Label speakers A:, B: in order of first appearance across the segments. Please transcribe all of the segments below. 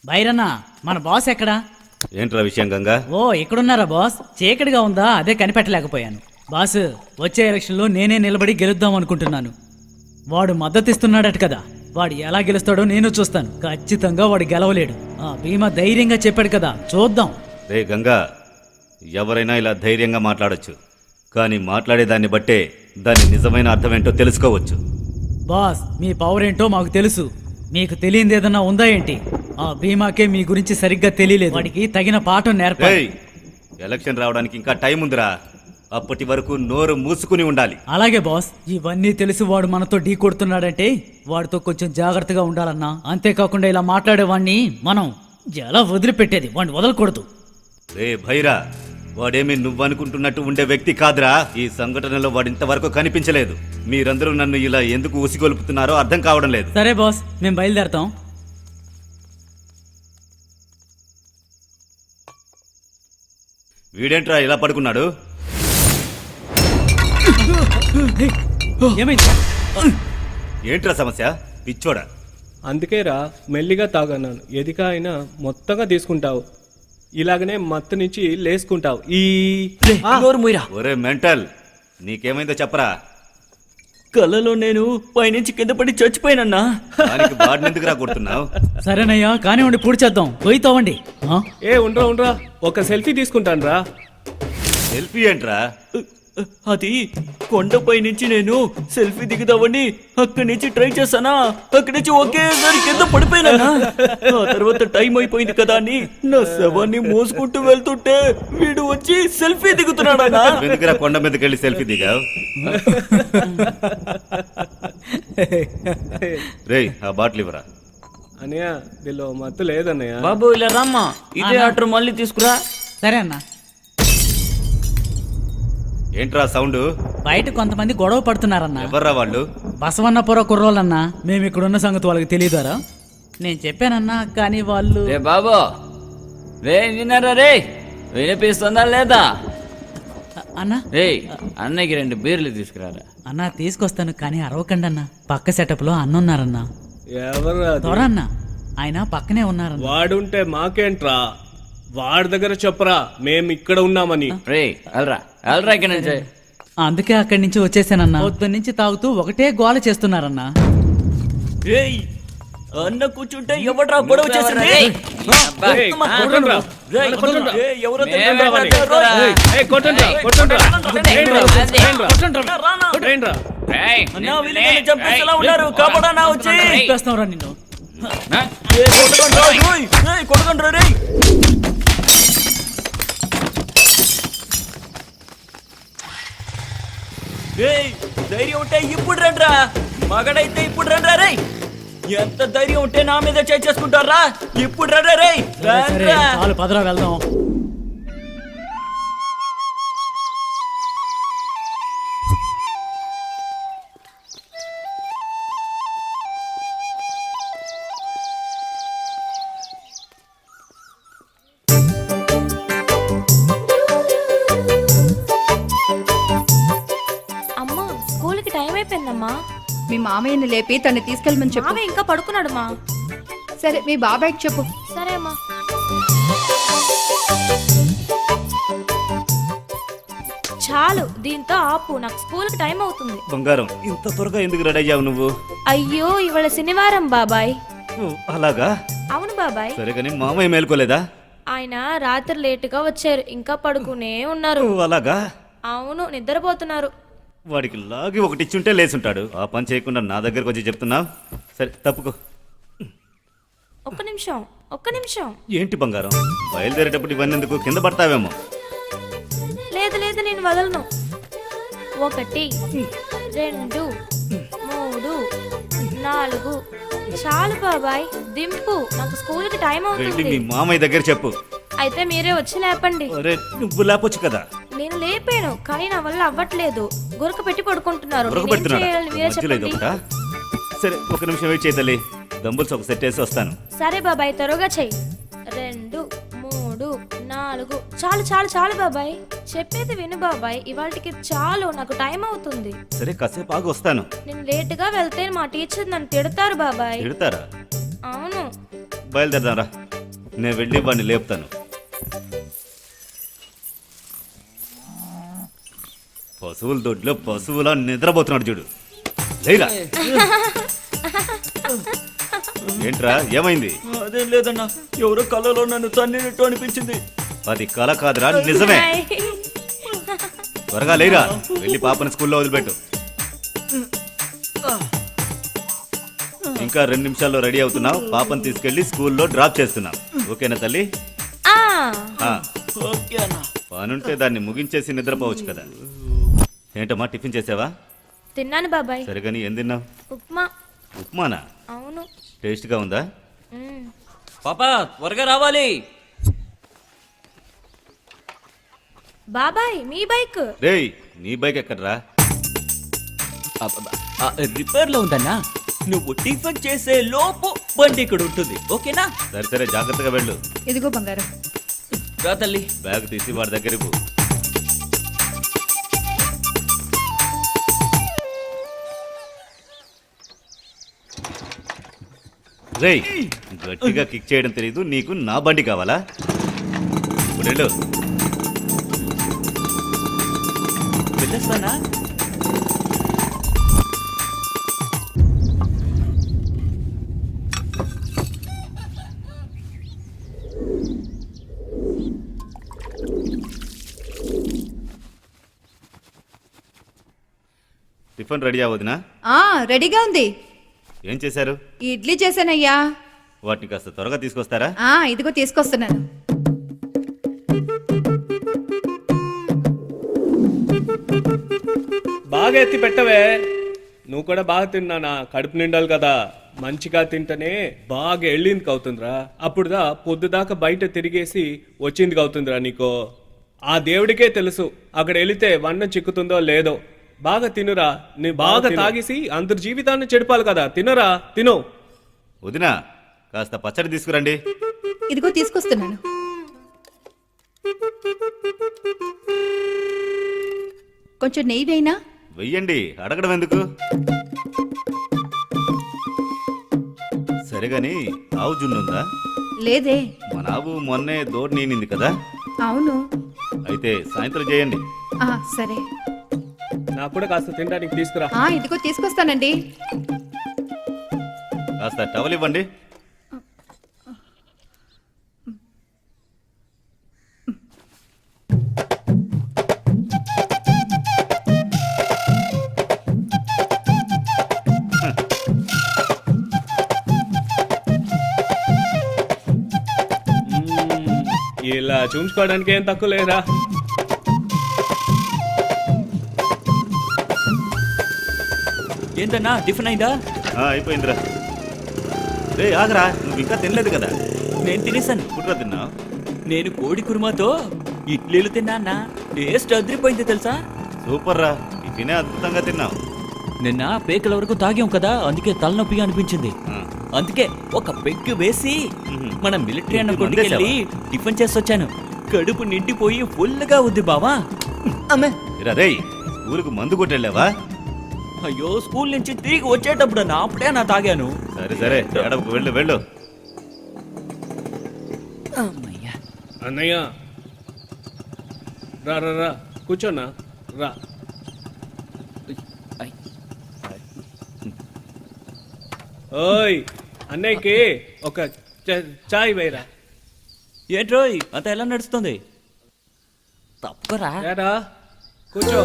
A: బైరన్నా, మన బాస్ ఎక్కడా?
B: ఏంట్రా విషయం గంగా?
A: ఓ ఇక్కడున్నారా బాస్? చీకటిగా ఉందా, అదే కనిపెట్టలేకపోయాను. బాస్, వచ్చే ఎలక్షన్లో నేనే నిలబడి గెలుద్దాం అనుకుంటున్నాను. వాడు మద్దతిస్తున్నాడట కదా, వాడు ఎలా గెలుస్తాడో నేను చూస్తాను. ఖచ్చితంగా వాడు గెలవలేడు. ఆ భీమా ధైర్యంగా చెప్పాడు కదా, చూద్దాం.
B: రే గంగా, ఎవరైనా ఇలా ధైర్యంగా మాట్లాడొచ్చు, కానీ మాట్లాడేదాన్ని బట్టే దాని నిజమైన అర్థం ఏంటో తెలుసుకోవచ్చు.
A: బాస్, మీ పవర్ ఏంటో మాకు తెలుసు. మీకు తెలియంది ఏదన్నా ఉందా ఏంటి? ఆ భీమాకే మీ గురించి సరిగ్గా తెలియలేదు. వాడికి తగిన పాఠం నేర్పాలి.
B: ఎలక్షన్ రావడానికి ఇంకా టైం ఉందిరా. అప్పటి వరకు నోరు మూసుకుని ఉండాలి.
A: అలాగే బాస్, ఇవన్నీ తెలిసి వాడు మనతో ఢీ కొడుతున్నాడంటే వాడితో కొంచెం జాగ్రత్తగా ఉండాలన్నా. అంతేకాకుండా ఇలా మాట్లాడేవాడిని మనం ఎలా వదిలిపెట్టేది? వాడిని వదలకూడదు.
B: రే భైరా, వాడేమి నువ్వనుకుంటున్నట్టు ఉండే వ్యక్తి కాదురా. ఈ సంఘటనలో వాడింతవరకు కనిపించలేదు. మీరందరూ నన్ను ఇలా ఎందుకు ఉసిగొలుపుతున్నారో అర్థం కావడం లేదు.
A: సరే బాస్, మేము బయలుదేరతాం.
B: వీడేంట్రా ఇలా పడుకున్నాడు?
A: ఏమైంది?
B: ఏంట్రా సమస్య? పిచ్చోడా?
C: అందుకేరా మెల్లిగా తాగన్నాను. ఎదిగా అయినా మొత్తంగా తీసుకుంటావు. ఇలాగనే మత్తు నుంచి లేసుకుంటావు.
B: ఒరే మెంటల్, నీకేమైందో చెప్పరా.
D: కళ్ళలో నేను పైనుంచి కింద పడి చచ్చిపోయినన్నా.
B: దానికి బాడినెందుకు రా కొడుతున్నావు?
A: సరేనయ్యా, కానివ్వండి, పూడి చేద్దాం. పోయి తవ్వండి.
C: ఉండరా ఒక సెల్ఫీ తీసుకుంటాను రా.
B: సెల్ఫీ ఏంట్రా?
D: అది కొండపై నుంచి నేను సెల్ఫీ దిగుదామని అక్కడి నుంచి ట్రై చేశానా, అక్కడి నుంచి ఒకేసారి కింద పడిపోయినా. ఆ తర్వాత టైం అయిపోయింది కదా అని నా శవాన్ని మోసుకుంటూ వెళ్తుంటే వీడు వచ్చి సెల్ఫీ దిగుతున్నాడా.
B: ఎందుకురా కొండ మీదకి వెళ్ళి సెల్ఫీ దిగావు? రేయ్, ఆ బాటిల్ ఇవ్వరా.
C: అన్నయ్య, దీనిలో మత్తు లేదన్నయ్య.
D: బాబు ఇలా రామ్మా, ఇదే ఆర్డర్ మళ్ళీ తీసుకురా.
A: సరే అన్న.
B: ఏంట్రా సౌండ్?
A: బయట కొంతమంది గొడవ పడుతున్నారన్నా.
B: ఎవర్రా వాళ్ళు?
A: బసవన్నపుర కుర్రోళ్ళన్నా. మేము ఇక్కడున్న సంగతి వాళ్ళకి తెలియదారా? నేను చెప్పానన్నా, కానీ వాళ్ళు...
D: రే బాబు, రే విన్నారా? రే వినిపిస్తుందా లేదా?
A: అన్నా,
D: రే అన్నయ్యకి 2 బీర్లు తీసుకురారా.
A: అన్నా తీసుకొస్తాను, కానీ అరవకండి అన్న. పక్క సెటప్ లో అన్న ఉన్నారన్నా.
C: ఎవరు?
A: త్వరన్నా, ఆయన పక్కనే ఉన్నారన్న.
C: వాడుంటే మాకేంట్రా? వాడి దగ్గర చెప్పరా మేము ఇక్కడ ఉన్నామని.
D: రే అల్రా అల్రా ఇక్కడ నుంచి.
A: అందుకే అక్కడి నుంచి వచ్చేసానన్నా. పొద్దు నుంచి తాగుతూ ఒకటే గోల చేస్తున్నారన్నా.
D: రేయ్, అన్న కూర్చుంటే ఎవడ్రా గొడవ చేసింది? కాపాడా వచ్చి
A: నిన్ను
D: కొడకండ్రా. రే ధైర్యం ఉంటే ఇప్పుడు రండ్రా, మగడైతే ఇప్పుడు రండ్రా. రే ఎంత ధైర్యం ఉంటే నా మీద చేసుకుంటారా? ఇప్పుడు రండ్రా. రే
A: చాలు, పదరా వెళ్దాం.
E: మీ మామయ్యని లేపి తన్ని తీసుకెళ్ళమని చెప్పు.
F: మామయ్య ఇంకా పడుకున్నాడు మా.
E: సరే, మీ బాబాయ్కి చెప్పు.
F: సరే అమ్మా. చాలు, దీంతో ఆపు, నాకు స్కూల్కి టైం అవుతుంది.
B: బంగారం, ఇంత త్వరగా ఎందుకు రెడీ అయ్యావు నువ్వు?
F: అయ్యో, ఇవాళ శనివారం బాబాయ్.
B: అలాగా?
F: అవును బాబాయ్.
B: సరే, కానీ మామయ్య మేలుకోలేదా?
F: ఆయన రాత్రి లేటుగా వచ్చారు, ఇంకా పడుకునే ఉన్నారు.
B: అలాగా?
F: అవును, నిద్రపోతున్నారు.
B: వాడికి లాగి ఒకటి ఇచ్చుంటే లేచుంటాడు. ఆ పని చేయకుండా నా దగ్గరకు వచ్చి చెప్తున్నావు. సరే, తప్పుకో.
F: ఒక్క నిమిషం.
B: ఏంటి బంగారం, బయలుదేరేటప్పుడు ఇవన్నీ ఎందుకు? కింద పడతావేమో.
F: లేదు లేదు, నేను వదలను. 1 2 3 4 చాలు బాబాయ్, దింపు, నాకు స్కూల్కి టైం అవుతుంది.
B: మీ మామయ్య దగ్గర చెప్పు.
F: అయితే మీరే వచ్చి లేపండి.
B: నువ్వు లేపొచ్చు కదా.
F: నేను లేపాను, కానీ నా వల్ల అవ్వట్లేదు. గురక పెట్టి పడుకుంటున్నారు.
B: సరే, 1 నిమిషం వెయిట్ చేయదల్లి. డంబుల్స్ ఒక సెట్ వేసి వస్తాను.
F: సరే బాబాయ్, త్వరగా చెయ్యి. 2 3 4 చాలు చాలు చాలు బాబాయ్, చెప్పేది విను బాబాయ్, ఇవాళకి చాలు, నాకు టైం అవుతుంది.
B: సరే, కాసేపు ఆగి వస్తాను.
F: నేను లేట్ గా వెళ్తే మా టీచర్ నన్ను తిడతారు బాబాయ్.
B: తిడతారా?
F: అవును.
B: బయలుదేరదాం రా. నేను వెళ్ళి వాడిని లేపుతాను. పశువుల దొడ్లో పశువులా నిద్రపోతున్నాడు చూడు. లేరా. ఏంట్రా ఏమైంది?
D: అదేం లేదన్నా, ఎవరో కళ్ళలో నన్ను తన్నినట్టు అనిపించింది.
B: అది కల కాదురా, నిజమే. త్వరగా లేరా, వెళ్ళి పాపని స్కూల్లో వదిలిపెట్టు. ఇంకా 2 నిమిషాల్లో రెడీ అవుతున్నావు. పాపని తీసుకెళ్లి స్కూల్లో డ్రాప్ చేస్తున్నాం. ఓకేనా తల్లి?
F: ఆ,
B: ఆ,
D: ఓకే అన్నా.
B: పనుంటే దాన్ని ముగించేసి నిద్రపోవచ్చు కదా. ఏంటమ్మా, టిఫిన్ చేసావా?
F: తిన్నాను బాబాయ్.
B: సరిగాని ఏం తిన్నావు?
F: ఉప్మా.
B: ఉప్మానా?
F: అవును.
B: టేస్ట్గా ఉందా?
F: మ్మ్.
D: పాపా త్వరగా రావాలి.
F: బాబాయ్ మీ బైక్.
B: రేయ్, నీ బైక్ ఎక్కడ్రా?
D: రిపేర్ లో ఉందన్నా. నువ్వు టిఫిన్ చేసే లోపు బండి ఇక్కడ ఉంటుంది. ఓకేనా?
B: సరే సరే, జాగ్రత్తగా వెళ్ళు.
E: ఇదిగో బంగారం.
D: రా తల్లి.
B: బ్యాగ్ తీసి వాడి దగ్గరికి పో. రేయ్, గట్టిగా కిక్ చేయడం తెలీదు నీకు. నా బండి కావాలా? ఇప్పుడు వెళ్ళు.
D: వెళ్ళొస్తానా?
B: టిఫిన్ రెడీ అవ్వదునా?
E: రెడీగా ఉంది.
B: ఏం చేశారు?
E: ఇడ్లీ చేశానయ్యా.
B: వాటిని కాస్త త్వరగా తీసుకొస్తారా?
E: ఇదిగో తీసుకొస్తున్నాను.
C: బాగా ఎత్తి పెట్టవే. నువ్వు కూడా బాగా తిన్నానా, కడుపు నిండాలి కదా. మంచిగా తింటేనే బాగా వెళ్ళింది అవుతుందిరా. అప్పుడుదా పొద్దుదాకా బయట తిరిగేసి వచ్చింది అవుతుందిరా నీకు. ఆ దేవుడికే తెలుసు అక్కడ వెళితే వన్నం చిక్కుతుందో లేదో. బాగా తినురా. నీ బాగా తాగేసి అందరి జీవితాన్ని చెడిపాలి కదా. తినరా, తిను.
B: వదినా, కాస్త పచ్చడి తీసుకురండి.
E: ఇదిగో తీసుకొస్తున్నాను. కొంచెం నెయ్యి వేయినా?
B: వెయ్యండి, అడగడం ఎందుకు? సరేగాని ఆవు జున్నుందా?
E: లేదే.
B: మన ఆవు మొన్నే దోడు నీనింది కదా.
E: అవును.
B: అయితే సాయంత్రం చేయండి.
E: సరే.
C: నాకు కూడా కాస్త తినడానికి తీసుకురా.
E: ఇదిగో తీసుకొస్తానండి.
B: కాస్త టవల్ ఇవ్వండి.
C: ఇలా చూపించుకోవడానికి ఏం తక్కువ లేరా.
D: ఏంటన్నా, టిఫిన్ అయిందా?
B: అయిపోయిందిరా. రే ఆగరా, నువ్వు ఇంకా తినలేదు కదా.
D: నేను తినేసాను.
B: కుట్రా తిన్నావు?
D: నేను కోడి కుర్మాతో ఇడ్లీలు తిన్నా అన్నా. టేస్ట్ అదిరిపోయింది తెలుసా.
B: సూపర్ రా, టిఫినే అద్భుతంగా తిన్నావు.
D: నిన్న పేకల వరకు తాగాం కదా, అందుకే తలనొప్పిగా అనిపించింది.
B: ఆ,
D: అందుకే ఒక పెగ్గు వేసి మన మిలిటరీ అన్న
B: ఇంటికి
D: కొట్టుకెళ్ళి టిఫిన్ చేసొచ్చాను. కడుపు నిండిపోయి ఫుల్గా ఉంది బావా. అమ్మే.
B: ఇరా రేయ్, స్కూలుకు మందు కొట్టెళ్ళావా?
D: అయ్యో, స్కూల్ నుంచి తిరిగి వచ్చేటప్పుడు అప్పుడే నా తాగాను.
B: సరే సరే, ఏడవకు, వెళ్ళు వెళ్ళు.
D: అమ్మయ్యా.
C: అన్నయ్య రా రా రా, కూర్చోన్నా రా. ఓయ్, అన్నయ్యకి ఒక చాయ్ వేయరా.
D: ఏంట్రోయ్ అంత ఎలా నడుస్తుంది? తప్పరా.
C: ఏరా, కూర్చో.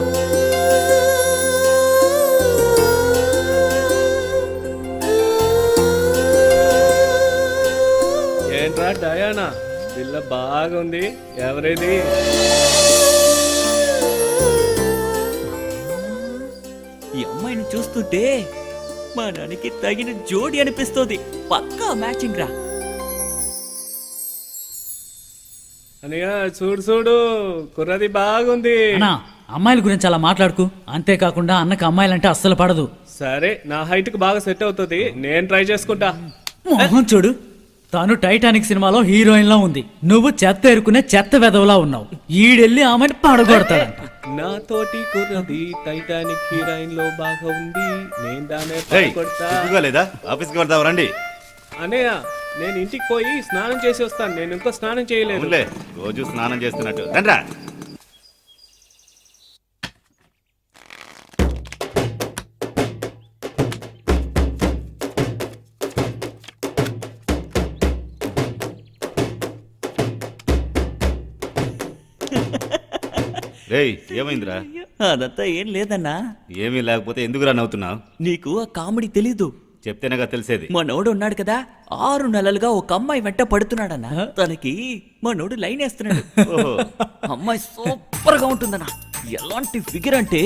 C: ఏంట్రా డయానా, పిల్ల బాగుంది. ఎవరిది?
D: ఈ అమ్మాయిని చూస్తుంటే మా నాన్నకి తగిన జోడి అనిపిస్తుంది. పక్కా మ్యాచింగ్ రా.
C: అన్నయ్య చూడు చూడు, కుర్రది బాగుంది.
A: అన్నా, అమ్మాయిల గురించి అలా మాట్లాడుకు. అంతేకాకుండా అన్నకు అమ్మాయిలంటే అస్సలు పడదు.
C: సరే, నా హైట్ కి బాగా సెట్ అవుతుంది. నేను ట్రై చేసుకుంటా.
A: మొహం చూడు, తాను టైటానిక్ సినిమాలో హీరోయిన్ లా ఉంది. నువ్వు చెత్త ఎరుకునే చెత్త వెదవలా ఉన్నావు. ఈడెళ్ళి ఆమెను పడగొడతాడంట.
C: నాతోటి కుర్రది టైటానిక్ హీరోయిన్ లో బాగా ఉంది. నేను దానే
B: రేయ్,
C: కొడతా.
B: సిగ్గుగా లేదా? ఆఫీస్కి వెళ్దాం రండి.
C: అన్నయ్య నేను ఇంటికి పోయి స్నానం చేసి వస్తాను. నేను ఇంకా స్నానం చేయలేదు.
B: అవునులే, రోజు స్నానం చేస్తున్నట్టు రండ్రా. రేయ్, ఏమైందిరా?
D: అదంతా ఏం లేదన్నా.
B: ఏమీ లేకపోతే ఎందుకురా నవ్వుతున్నావు?
D: నీకు ఆ కామెడీ తెలీదు.
B: చెప్తేనేగా తెలిసేది.
D: మనోడు ఉన్నాడు కదా, 6 నెలలుగా ఒక అమ్మాయి వెంట పడుతున్నాడన్నా. తనకి మనోడు లైన్ వేస్తున్నాడు.
B: ఓహో.
D: అమ్మాయి సూపర్ గా ఉంటుందన్నా. ఎలాంటి ఫిగర్ అంటే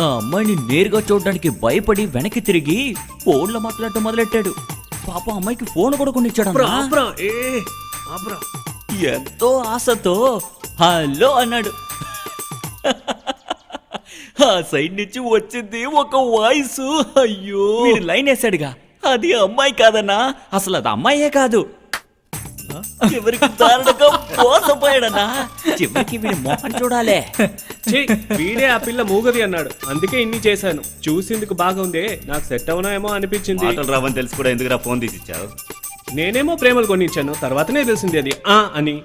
D: ఆ అమ్మాయిని నేరుగా చూడడానికి భయపడి వెనక్కి తిరిగి ఫోన్లో మాట్లాడటం మొదలెట్టాడు. పాప అమ్మాయికి ఫోన్ కూడా కొనిచ్చాడు. ఎంతో ఆశతో హలో అన్నాడు. ఆ సైడ్ నుంచి వచ్చింది ఒక వాయిస్. అయ్యో, వీడు లైన్ వేసాడుగా, అది అమ్మాయి కాదన్నా. అసలు అది అమ్మాయే కాదు. చివరికి దారుణంగా మోసపోయాడన్నా. చివరికి వీడి మొహం చూడాలే.
C: ఛీ, వీడే ఆ పిల్ల మూగది అన్నాడు. అందుకే ఇన్ని చేశాను. చూసిందుకు బాగా ఉందే, నాకు సెట్ అవునాయేమో అనిపించింది.
B: మాటలు రావని తెలిసి కూడా ఎందుకురా ఫోన్ తీసి ఇచ్చావు?
C: నేనేమో ప్రేమలు కొనిచ్చాను, తర్వాతనే తెలిసింది అది ఆ అని.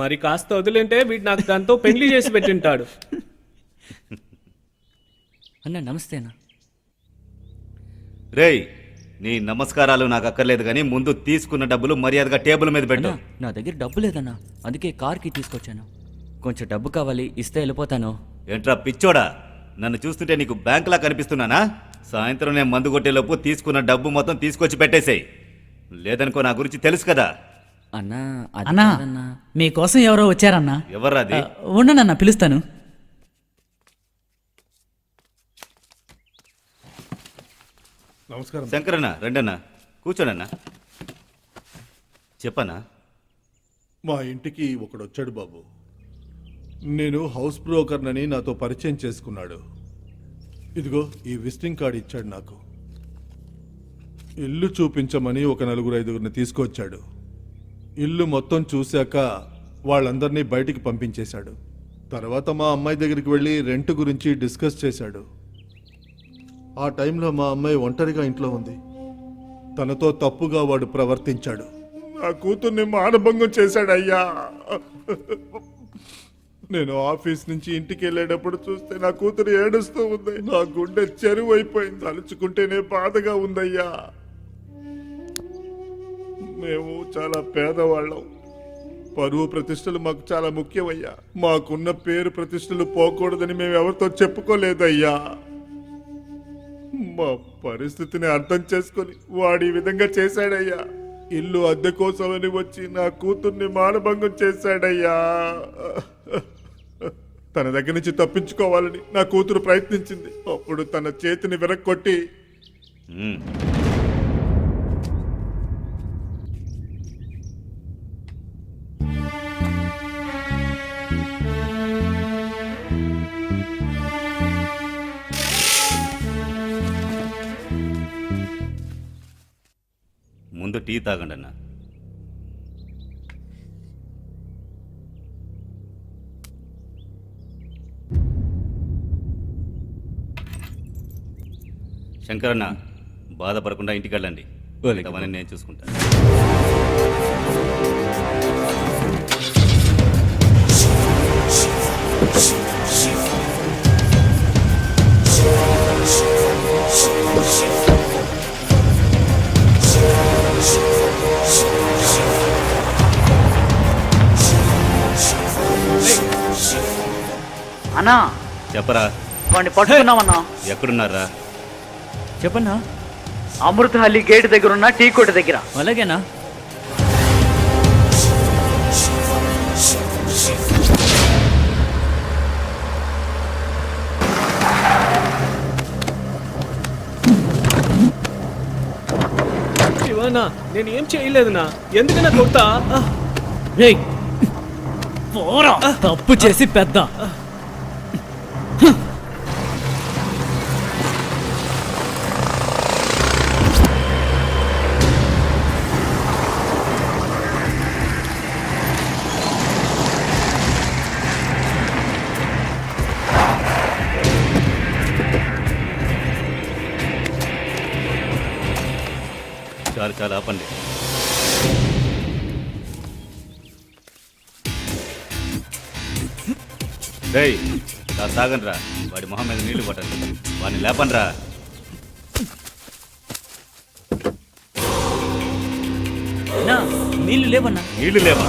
C: మరి కాస్త వదిలింటే వీడు నాకు దాంతో పెళ్లి చేసి పెట్టింటాడు.
D: అన్న నమస్తే అన్న.
B: రేయ్, నీ నమస్కారాలు నాకు అక్కర్లేదు కానీ ముందు తీసుకున్న డబ్బులు మర్యాదగా టేబుల్ మీద పెట్టు.
D: అన్నా, నా దగ్గర డబ్బు లేదన్నా, అందుకే కార్కి తీసుకొచ్చాను. కొంచెం డబ్బు కావాలి, ఇస్తే వెళ్ళిపోతాను.
B: ఏంట్రా పిచ్చోడా, నన్ను చూస్తుంటే నీకు బ్యాంకులా కనిపిస్తున్నానా? సాయంత్రం నేను మందు కొట్టేలోపు తీసుకున్న డబ్బు మొత్తం తీసుకొచ్చి పెట్టేసేయ్. లేదనుకో, నా గురించి తెలుసు కదా.
D: అన్నా అది
A: అన్నా,
D: కాదన్నా.
A: మీకోసం ఎవరో వచ్చారన్నా.
B: ఎవర్రాది?
A: ఉండనన్నా, పిలుస్తాను.
G: నమస్కారం.
B: శంకరన్న, రెండన్నా, కూర్చోనన్నా. చెప్పనా?
G: మా ఇంటికి ఒకడు వచ్చాడు బాబు. నేను హౌస్ బ్రోకర్నని నాతో పరిచయం చేసుకున్నాడు. ఇదిగో ఈ విజిటింగ్ కార్డు ఇచ్చాడు నాకు. ఇల్లు చూపించమని ఒక 4-5 తీసుకొచ్చాడు. ఇల్లు మొత్తం చూశాక వాళ్ళందరినీ బయటికి పంపించేశాడు. తర్వాత మా అమ్మాయి దగ్గరికి వెళ్ళి రెంట్ గురించి డిస్కస్ చేశాడు. ఆ టైంలో మా అమ్మాయి ఒంటరిగా ఇంట్లో ఉంది. తనతో తప్పుగా వాడు ప్రవర్తించాడు. నా కూతుర్ని మానభంగం చేశాడు అయ్యా. నేను ఆఫీస్ నుంచి ఇంటికి వెళ్ళేటప్పుడు చూస్తే నా కూతురు ఏడుస్తూ ఉంది. నా గుండె చెరువు అయిపోయింది. తలుచుకుంటేనే బాధగా ఉందయ్యా. మేము చాలా పేదవాళ్ళం. పరువు ప్రతిష్టలు మాకు చాలా ముఖ్యమయ్యా. మాకున్న పేరు ప్రతిష్టలు పోకూడదని మేము ఎవరితో చెప్పుకోలేదయ్యా. మా పరిస్థితిని అర్థం చేసుకొని వాడి ఈ విధంగా చేశాడయ్యా. ఇల్లు అద్దె కోసమని వచ్చి నా కూతుర్ని మానభంగం చేశాడయ్యా. తన దగ్గర నుంచి తప్పించుకోవాలని నా కూతురు ప్రయత్నించింది. అప్పుడు తన చేతిని విరక్కొట్టి
B: ఉమ్. ముందు టీ తాగండి అన్న. శంకరన్న, బాధపడకుండా ఇంటికి వెళ్ళండి. అవన్నీ నేను చూసుకుంటాను.
A: అన్నా,
B: చెప్పరా,
A: వాడిని పట్టుకున్నామన్నా.
B: ఎక్కడున్నారా?
D: చెప్పన్నా.
A: అమృతహల్లి గేట్ దగ్గర ఉన్న టీ కొట్టు దగ్గర.
D: అలాగేనా?
C: శివనా, నేను ఏం చేయలేదునా. ఎందుకన్నా కొడతా?
A: రేయ్, పోరా. తప్పు చేసి పెద్ద.
B: చాలు చాలు, ఆపండి. రేయ్ తాగనరా, వాడి మొహం మీద నీళ్లు కొట్టండి, వాడిని లేపనరా.
D: నా నీళ్లు లేవన్నా.
B: నీళ్లు లేవా?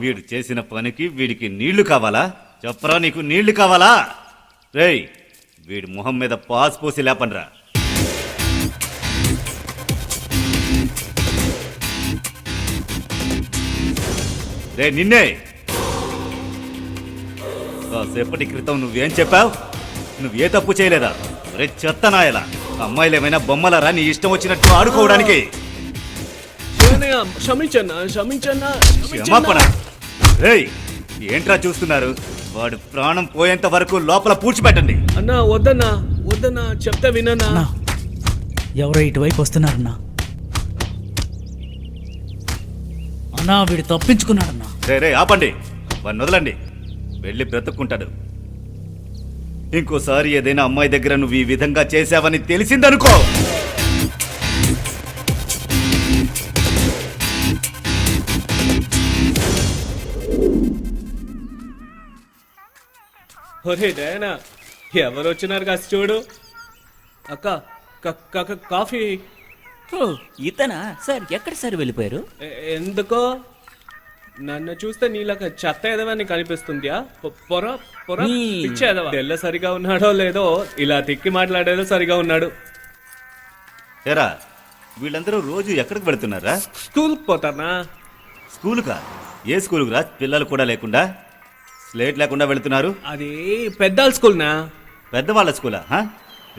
B: వీడు చేసిన పనికి వీడికి నీళ్లు కావాలా? చెప్పరా, నీకు నీళ్లు కావాలా? రేయ్ వీడి మొహం మీద పాస్ పోసి లేపనరా. రే నిన్నే, కాసేపటి క్రితం నువ్వేం చెప్పావు? నువ్వే తప్పు చేయలేదా? రే చెత్తనాయలా, అమ్మాయిలు ఏమైనా బొమ్మలరా నీ ఇష్టం వచ్చినట్టు ఆడుకోవడానికి?
C: శివనయ్య, క్షమించన్నా క్షమించన్నా
B: క్షమాపణ? రేయ్ ఏంట్రా చూస్తున్నారు? వాడు ప్రాణం పోయేంత వరకు లోపల పూడ్చిపెట్టండి.
C: అన్నా వద్దన్నా వద్దన్నా, చెప్తే వినన్నా.
A: అన్నా ఎవరో ఇటువైపు వస్తున్నారన్నా. అన్నా వీడు తప్పించుకున్నాడన్నా.
B: రే ఆపండి, వాడిని వదలండి, వెళ్ళి బ్రతుక్కుంటాడు. ఇంకోసారి ఏదైనా అమ్మాయి దగ్గర నువ్వు ఈ విధంగా చేశావని తెలిసిందనుకో,
C: ఒరే డయానా, ఎవరు వచ్చినారు కాస్త చూడు. అక్క కాఫీ.
D: ఓ, ఇతనా సార్? ఎక్కడ సార్ వెళ్ళిపోయారు?
C: ఎందుకో నన్ను చూస్తే నీలాగా చెత్త ఎదవని కనిపిస్తుందా? పొర పొర పిచ్చి ఎదవ. తెల్ల సరిగా ఉన్నాడో లేదో, ఇలా తిక్కి మాట్లాడేదో సరిగా ఉన్నాడు.
B: ఏరా వీళ్ళందరూ రోజు ఎక్కడికి వెళుతున్నారా?
C: స్కూల్కి పోతానా?
B: స్కూలుకా? ఏ స్కూలుకు రా? పిల్లలు కూడా లేకుండా, స్లేట్ లేకుండా వెళుతున్నారు.
C: అది పెద్దాల స్కూల్నా?
B: పెద్దవాళ్ళ స్కూలా?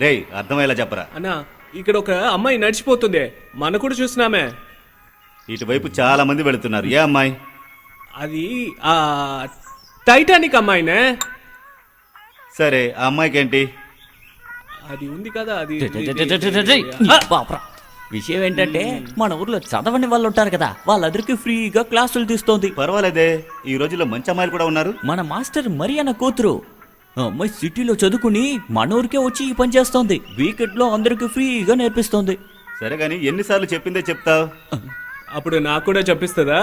B: రేయ్ అర్థమయ్యేలా చెప్పరా.
C: అన్నా ఇక్కడ ఒక అమ్మాయి నడిచిపోతుంది, మన కూడా చూసినామే.
B: ఇటువైపు చాలా మంది వెళుతున్నారు. ఏ అమ్మాయి?
C: అది ఆ టైటానిక్ అమ్మాయినే.
B: సరే ఆ అమ్మాయికి ఏంటి?
C: అది ఉంది కదా, అది
D: బాప్రా. విషయం ఏంటంటే మన ఊర్లో చదవని వాళ్ళు ఉంటారు కదా, వాళ్ళందరికీ ఫ్రీగా క్లాసులు తీస్తోంది.
B: పర్వాలేదే, ఈ రోజుల్లో మంచి అమ్మాయిలు కూడా ఉన్నారు.
D: మన మాస్టర్ మరియన్న కూతురు. ఆ అమ్మాయి సిటీలో చదువుకుని మన ఊరికే వచ్చి ఈ పని చేస్తోంది. వీకెండ్ లో అందరికి ఫ్రీగా నేర్పిస్తోంది.
B: సరే గాని ఎన్నిసార్లు చెప్పిందే చెప్తావు?
C: అప్పుడు నాకు కూడా చెప్పిస్తుందా?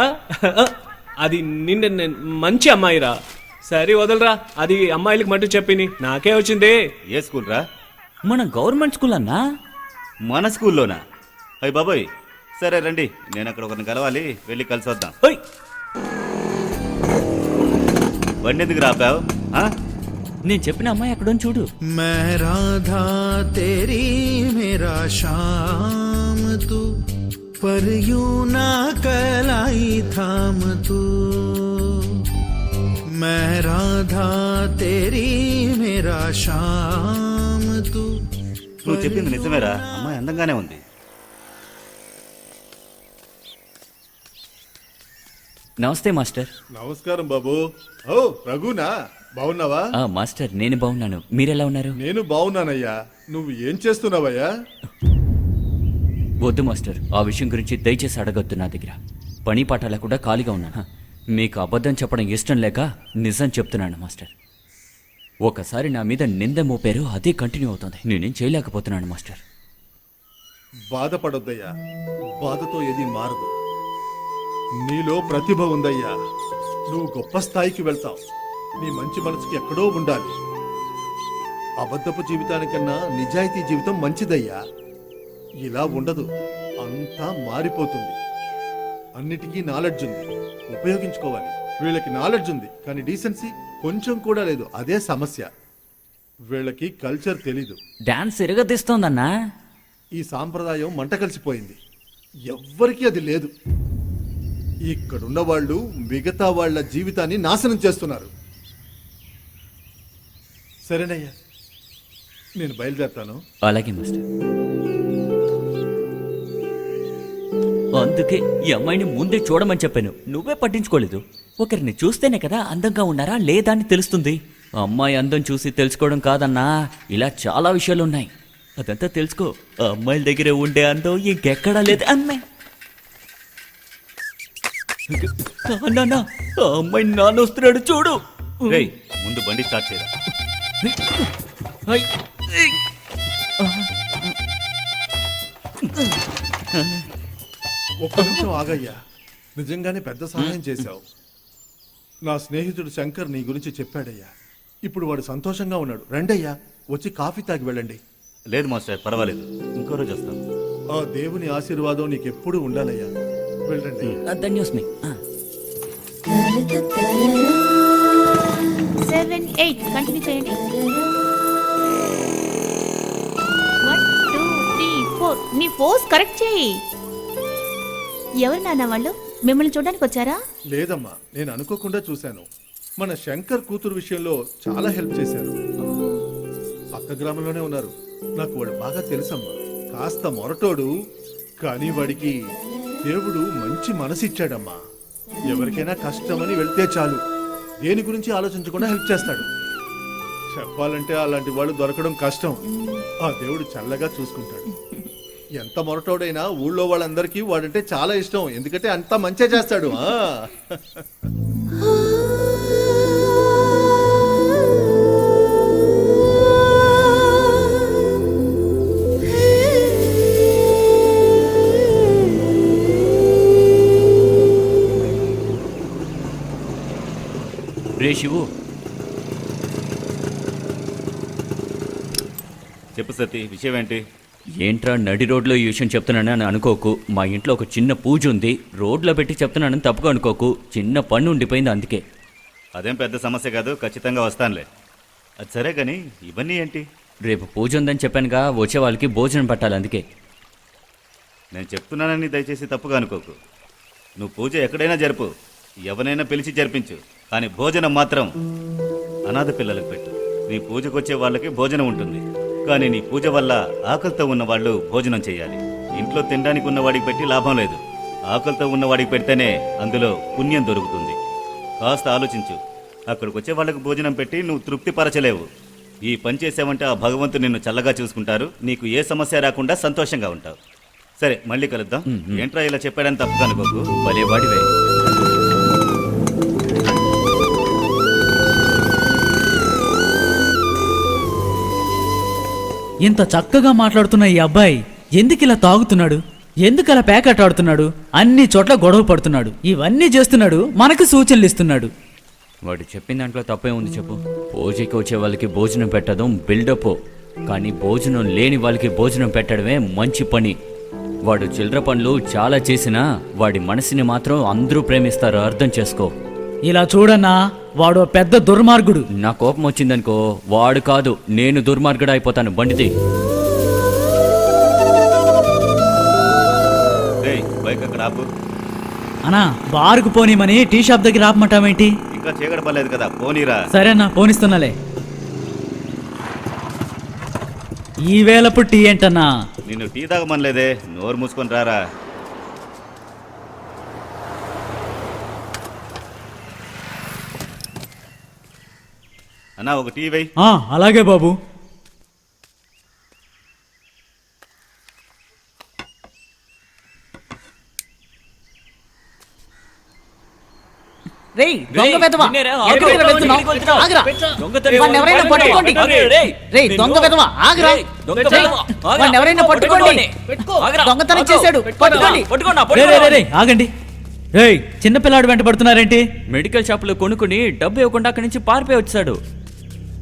C: అది నిన్న మంచి అమ్మాయిరా. సరే వదలరా, అది అమ్మాయిలకు మటు చెప్పిని, నాకే వచ్చింది.
B: ఏ స్కూల్ రా?
D: మన గవర్నమెంట్ స్కూల్ అన్నా.
B: మన స్కూల్లోనా? అయ్యి బాబోయ్, సరే రండి, నేను అక్కడ ఒకరిని కలవాలి, వెళ్ళి కలిసి వద్దాం.
D: హోయ్.
B: బండి ఎందుకు రాపావు?
D: నేను చెప్పిన అమ్మాయి అక్కడ ఉంది చూడు.
H: मैं राधा तेरी मेरा शाम तू पर यूं ना कलाई थाम तू मैं राधा तेरी मेरा शाम तू.
B: నువ్వు చెప్పింది నిజమేరా, అమ్మాయి అందంగానే ఉంది.
D: నమస్తే మాస్టర్.
G: నమస్కారం బాబు. ఓ రఘునా, బాగున్నావా?
D: ఆ మాస్టర్, నేను బాగున్నాను, మీరెలా ఉన్నారు?
G: నేను బాగున్నానయ్యా. నువ్వు ఏం చేస్తున్నావయ్యా?
D: వద్దు మాస్టర్, ఆ విషయం గురించి దయచేసి అడగొద్దు. నా దగ్గర పని పాట లేకుండా ఖాళీగా ఉన్నాను. మీకు అబద్ధం చెప్పడం ఇష్టం లేక నిజం చెప్తున్నాను మాస్టర్. ఒకసారి నా మీద నింద మోపారు, అదే కంటిన్యూ అవుతుంది. నేనేం చేయలేకపోతున్నాను మాస్టర్.
G: బాధపడొద్దయ్యా, బాధతో ఏది మారదు. నీలో ప్రతిభ ఉందయ్యా, నువ్వు గొప్ప స్థాయికి వెళ్తావు. నీ మంచి మనసుకి ఎక్కడో ఉండాలి. అబద్ధపు జీవితానికన్నా నిజాయితీ జీవితం మంచిదయ్యా. ఇలా ఉండదు, అంతా మారిపోతుంది. అన్నిటికీ నాలెడ్జ్ ఉంది, ఉపయోగించుకోవాలి. వీళ్ళకి నాలెడ్జ్ ఉంది కానీ డీసెన్సీ కొంచెం కూడా లేదు, అదే సమస్య. వీళ్ళకి కల్చర్ తెలీదు.
D: డాన్స్ ఎరగదీస్తోందన్నా.
G: ఈ సాంప్రదాయం మంట కలిసిపోయింది, ఎవ్వరికీ అది లేదు. ఇక్కడున్న వాళ్ళు మిగతా వాళ్ళ జీవితాన్ని నాశనం చేస్తున్నారు. సరేనయ్యా, నేను బయలుదేరుతాను.
D: అలాగే మాస్టర్. అందుకే ఈ అమ్మాయిని ముందే చూడమని చెప్పాను, నువ్వే పట్టించుకోలేదు. ఒకరిని చూస్తేనే కదా అందంగా ఉన్నారా లేదా అని తెలుస్తుంది. అమ్మాయి అందం చూసి తెలుసుకోవడం కాదన్నా, ఇలా చాలా విషయాలున్నాయి. అదంతా తెలుసుకో. ఆ అమ్మాయిల దగ్గర ఉండే అందం ఇంకెక్కడా లేదు. అమ్మాయి నాన్న, ఆ అమ్మాయి నాన్న వస్తున్నాడు చూడు.
B: రేయ్ ముందు బండి స్టార్ట్ చేయరా.
D: హై.
G: ఒక్క నిమిషం ఆగయ్యా, నిజంగానే పెద్ద సహాయం చేశావు. నా స్నేహితుడు శంకర్ నీ గురించి చెప్పాడయ్యా. ఇప్పుడు వాడు సంతోషంగా ఉన్నాడు. రండయ్యా, వచ్చి కాఫీ తాగి వెళ్ళండి.
B: లేదు మాస్టర్, పర్వాలేదు, ఇంకో రోజు వస్తాం.
G: ఆ దేవుని ఆశీర్వాదం నీకెప్పుడు ఉండాలయ్యా. వెళ్ళండి.
D: ధన్యోస్మి
E: 7, 8 కంటిన్యూ చేయండి. 1, 2, 3, 4 నీ పోజ్ కరెక్ట్ చేయి. ఎవరు నాన్న వాళ్ళు? మిమ్మల్ని చూడడానికి వచ్చారా?
G: లేదమ్మా, నేను అనుకోకుండా చూశాను. మన శంకర్ కూతురు విషయంలో చాలా హెల్ప్ చేశారు. పక్క గ్రామంలోనే ఉన్నారు. నాకు వాడు బాగా తెలుసమ్మా. కాస్త మొరటోడు, కానీ వాడికి దేవుడు మంచి మనసిచ్చాడమ్మా. ఎవరికైనా కష్టమని వెళ్తే చాలు, దేని గురించి ఆలోచించకుండా హెల్ప్ చేస్తాడు. చెప్పాలంటే అలాంటి వాళ్ళు దొరకడం కష్టం. ఆ దేవుడు చల్లగా చూసుకుంటాడు. ఎంత మొరటోడైనా ఊళ్ళో వాళ్ళందరికీ వాడంటే చాలా ఇష్టం. ఎందుకంటే అంత మంచిగా చేస్తాడు.
D: రే శివు,
B: చెప్పు సతీ, విషయం ఏంటి?
D: ఏంట్రా నడి రోడ్లో ఈ విషయం చెప్తున్నానని అనుకోకు. మా ఇంట్లో ఒక చిన్న పూజ ఉంది, రోడ్లో పెట్టి చెప్తున్నానని తప్పుగా అనుకోకు. చిన్న పన్ను ఉండిపోయింది అందుకే.
B: అదేం పెద్ద సమస్య కాదు, ఖచ్చితంగా వస్తానులే. అది సరే కానీ ఇవన్నీ ఏంటి?
D: రేపు పూజ ఉందని చెప్పానుగా, వచ్చే వాళ్ళకి భోజనం పెట్టాలి అందుకే.
B: నేను చెప్తున్నానని దయచేసి తప్పుగా అనుకోకు. నువ్వు పూజ ఎక్కడైనా జరుపు, ఎవరైనా పిలిచి జరిపించు, కానీ భోజనం మాత్రం అనాథ పిల్లలకు పెట్టు. నీ పూజకు వచ్చే వాళ్ళకి భోజనం ఉంటుంది, కానీ నీ పూజ వల్ల ఆకలితో ఉన్న వాళ్ళు భోజనం చేయాలి. ఇంట్లో తినడానికి ఉన్నవాడికి పెట్టి లాభం లేదు. ఆకలితో ఉన్నవాడికి పెడితేనే అందులో పుణ్యం దొరుకుతుంది. కాస్త ఆలోచించు. అక్కడికి వచ్చే వాళ్ళకు భోజనం పెట్టి నువ్వు తృప్తిపరచలేవు. ఈ పని చేసావంటే ఆ భగవంతుడు నిన్ను చల్లగా చూసుకుంటారు. నీకు ఏ సమస్య రాకుండా సంతోషంగా ఉంటావు. సరే, మళ్ళీ కలుద్దాం. ఏంట్రా ఇలా చెప్పాడని తప్పుగా అనుకోకు.
D: భలే వాడివే.
A: ఇంత చక్కగా మాట్లాడుతున్న ఈ అబ్బాయి ఎందుకు ఇలా తాగుతున్నాడు? ఎందుకు అలా ప్యాకెట్ ఆడుతున్నాడు? అన్ని చోట్ల గొడవ పడుతున్నాడు. ఇవన్నీ చేస్తున్నాడు, మనకు సూచనలు ఇస్తున్నాడు.
D: వాడు చెప్పిన దాంట్లో తప్పే ఉంది చెప్పు. పూజకి వచ్చే వాళ్ళకి భోజనం పెట్టడం బిల్డప్, కానీ భోజనం లేని వాళ్ళకి భోజనం పెట్టడమే మంచి పని. వాడు చిల్లర పనులు చాలా చేసినా వాడి మనసుని మాత్రం అందరూ ప్రేమిస్తారు, అర్థం చేసుకో.
A: ఇలా చూడన్నా, వాడు పెద్ద దుర్మార్గుడు.
D: నా కోపం వచ్చిందనుకో, వాడు కాదు నేను దుర్మార్గుడు అయిపోతాను. బండిది.
B: రేయ్, బైక్ అక్కడ ఆపు.
A: అన్నా, బారుకు పోనీమని టీ షాప్ దగ్గర ఆపమంటావేంటి?
B: ఇంకా చీకటి పర్లేదు కదా, పోనీరా.
A: సరేనా, పోనిస్తున్నాలే. ఈ వేళప్పుడు టీ ఏంటన్నా?
B: నిన్ను టీ తాగమనలేదే, నోరు మూసుకొని రారా. అన్నా, ఒక టీ వేయ్.
A: అలాగే బాబు. రేయ్, దొంగ వెధవా! ఎక్కడికి వెళ్తున్నావ్? ఆగురా! వాణ్ణి ఎవరైనా పట్టుకోండి. రేయ్, దొంగ వెధవా, ఆగురా! వాణ్ణి ఎవరైనా పట్టుకోండి. దొంగతనం చేశాడు, పట్టుకోండి. రేయ్, ఆగండి. రేయ్, చిన్నపిల్లాడు వెంట పడుతున్నారేంటి?
D: మెడికల్ షాప్లో కొనుక్కుని డబ్బు ఇవ్వకుండా అక్కడి నుంచి పారిపోయి వచ్చాడు.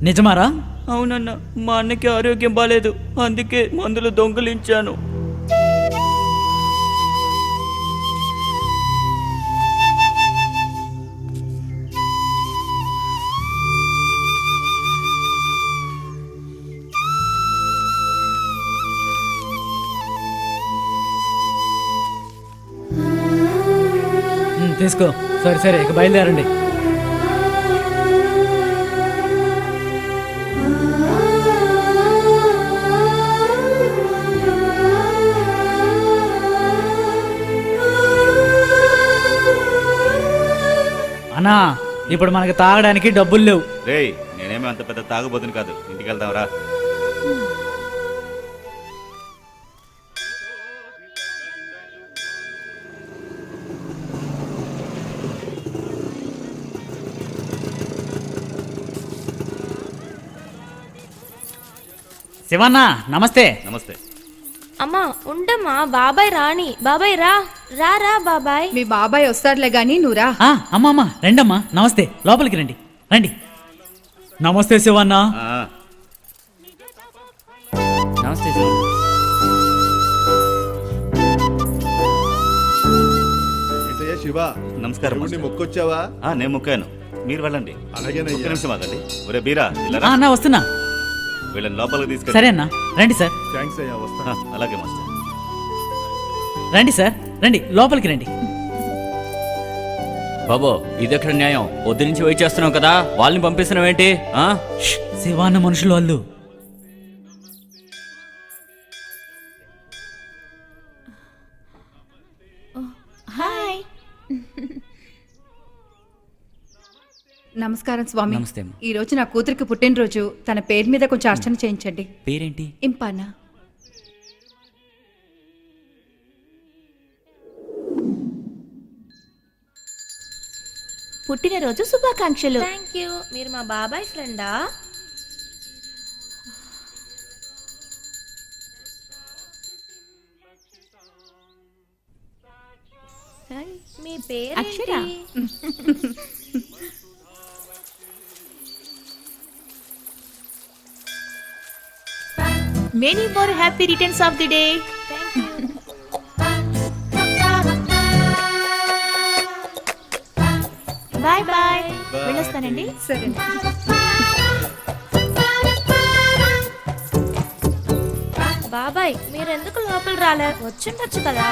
A: నిజమారా?
D: అవునన్న, మా అన్నకి ఆరోగ్యం బాలేదు, అందుకే మందులు దొంగిలించాను.
A: తీసుకో. సరే సరే, ఇక బయలుదేరండి. అన్నా, ఇప్పుడు మనకి తాగడానికి డబ్బులు లేవు.
B: రేయ్, నేనేమీ అంత పెద్ద తాగుబోతుని కాదు. ఇంటికి వెళ్దాంరా.
A: శివన్న, నమస్తే.
B: నమస్తే.
F: అమ్మా ఉండమ్మా, బాబాయ్ రాని. బాబాయ్ రా రా రా బాబాయ్.
I: మీ బాబాయ్ వస్తాడులే గాని నువ్వురా.
A: అమ్మా రండమ్మా, నమస్తే, లోపలికి రండి రండి. నమస్తే శివన్న.
B: ఆ,
D: నమస్తే సార్.
G: ఏంటయ్యా శివ,
B: నమస్కారం
G: దేవుణ్ణి
B: మాస్టర్.
G: మొక్కొచ్చావా?
B: నేను మొక్కాను, మీరు వెళ్ళండి. ఒక్క
G: అలాగేనయ్యా.
B: నిమిషం ఆగండి. ఒరే బీరా, వెళ్ళరా.
A: అన్నా వస్తున్నా.
B: వీళ్ళని లోపలికి తీసుకెళ్ళి.
A: సరే అన్నా, రండి సార్.
G: థ్యాంక్స్ అయ్యా, వస్తా.
B: అలాగే మాస్టర్.
A: రండి సార్, రండి లోపలికి రండి.
D: బాబో ఇదెక్కడ న్యాయం? పొద్దు నుంచి వెయిట్ చేస్తున్నాం కదా, వాళ్ళని పంపిస్తున్నాం ఏంటి?
A: ష్, శివాన్న మనుషులు వాళ్ళు.
E: హాయ్.
I: నమస్కారం స్వామి.
D: నమస్తే అమ్మ.
I: ఈ రోజు నా కూతురికి పుట్టినరోజు, తన పేరు మీద కొంచెం అర్చన చేయించండి.
D: పేరేంటి?
I: ఇంపానా.
E: పుట్టినరోజు శుభాకాంక్షలు.
F: Thank you. మీరు మా బాబాయ్ ఫ్రెండా? మీ పేరు
E: Akshara. Many more happy returns of the day. Bye bye. వెళ్ళొస్తానండి.
I: సరే.
F: బాబాయ్ మీరెందుకు లోపల రాలే? వచ్చుండొచ్చు కదా.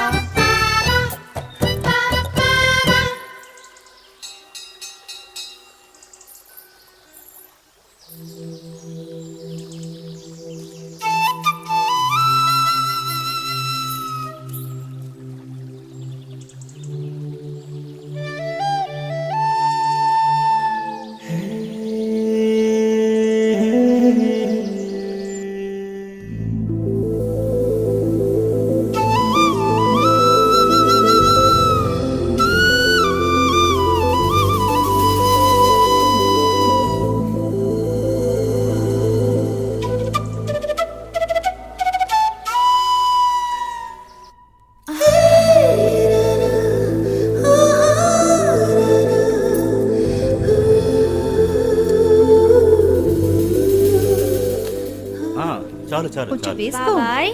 B: చాలు చాలు
I: కొంచెం
B: చాలు.
I: వేసుకో.
F: బాబాయ్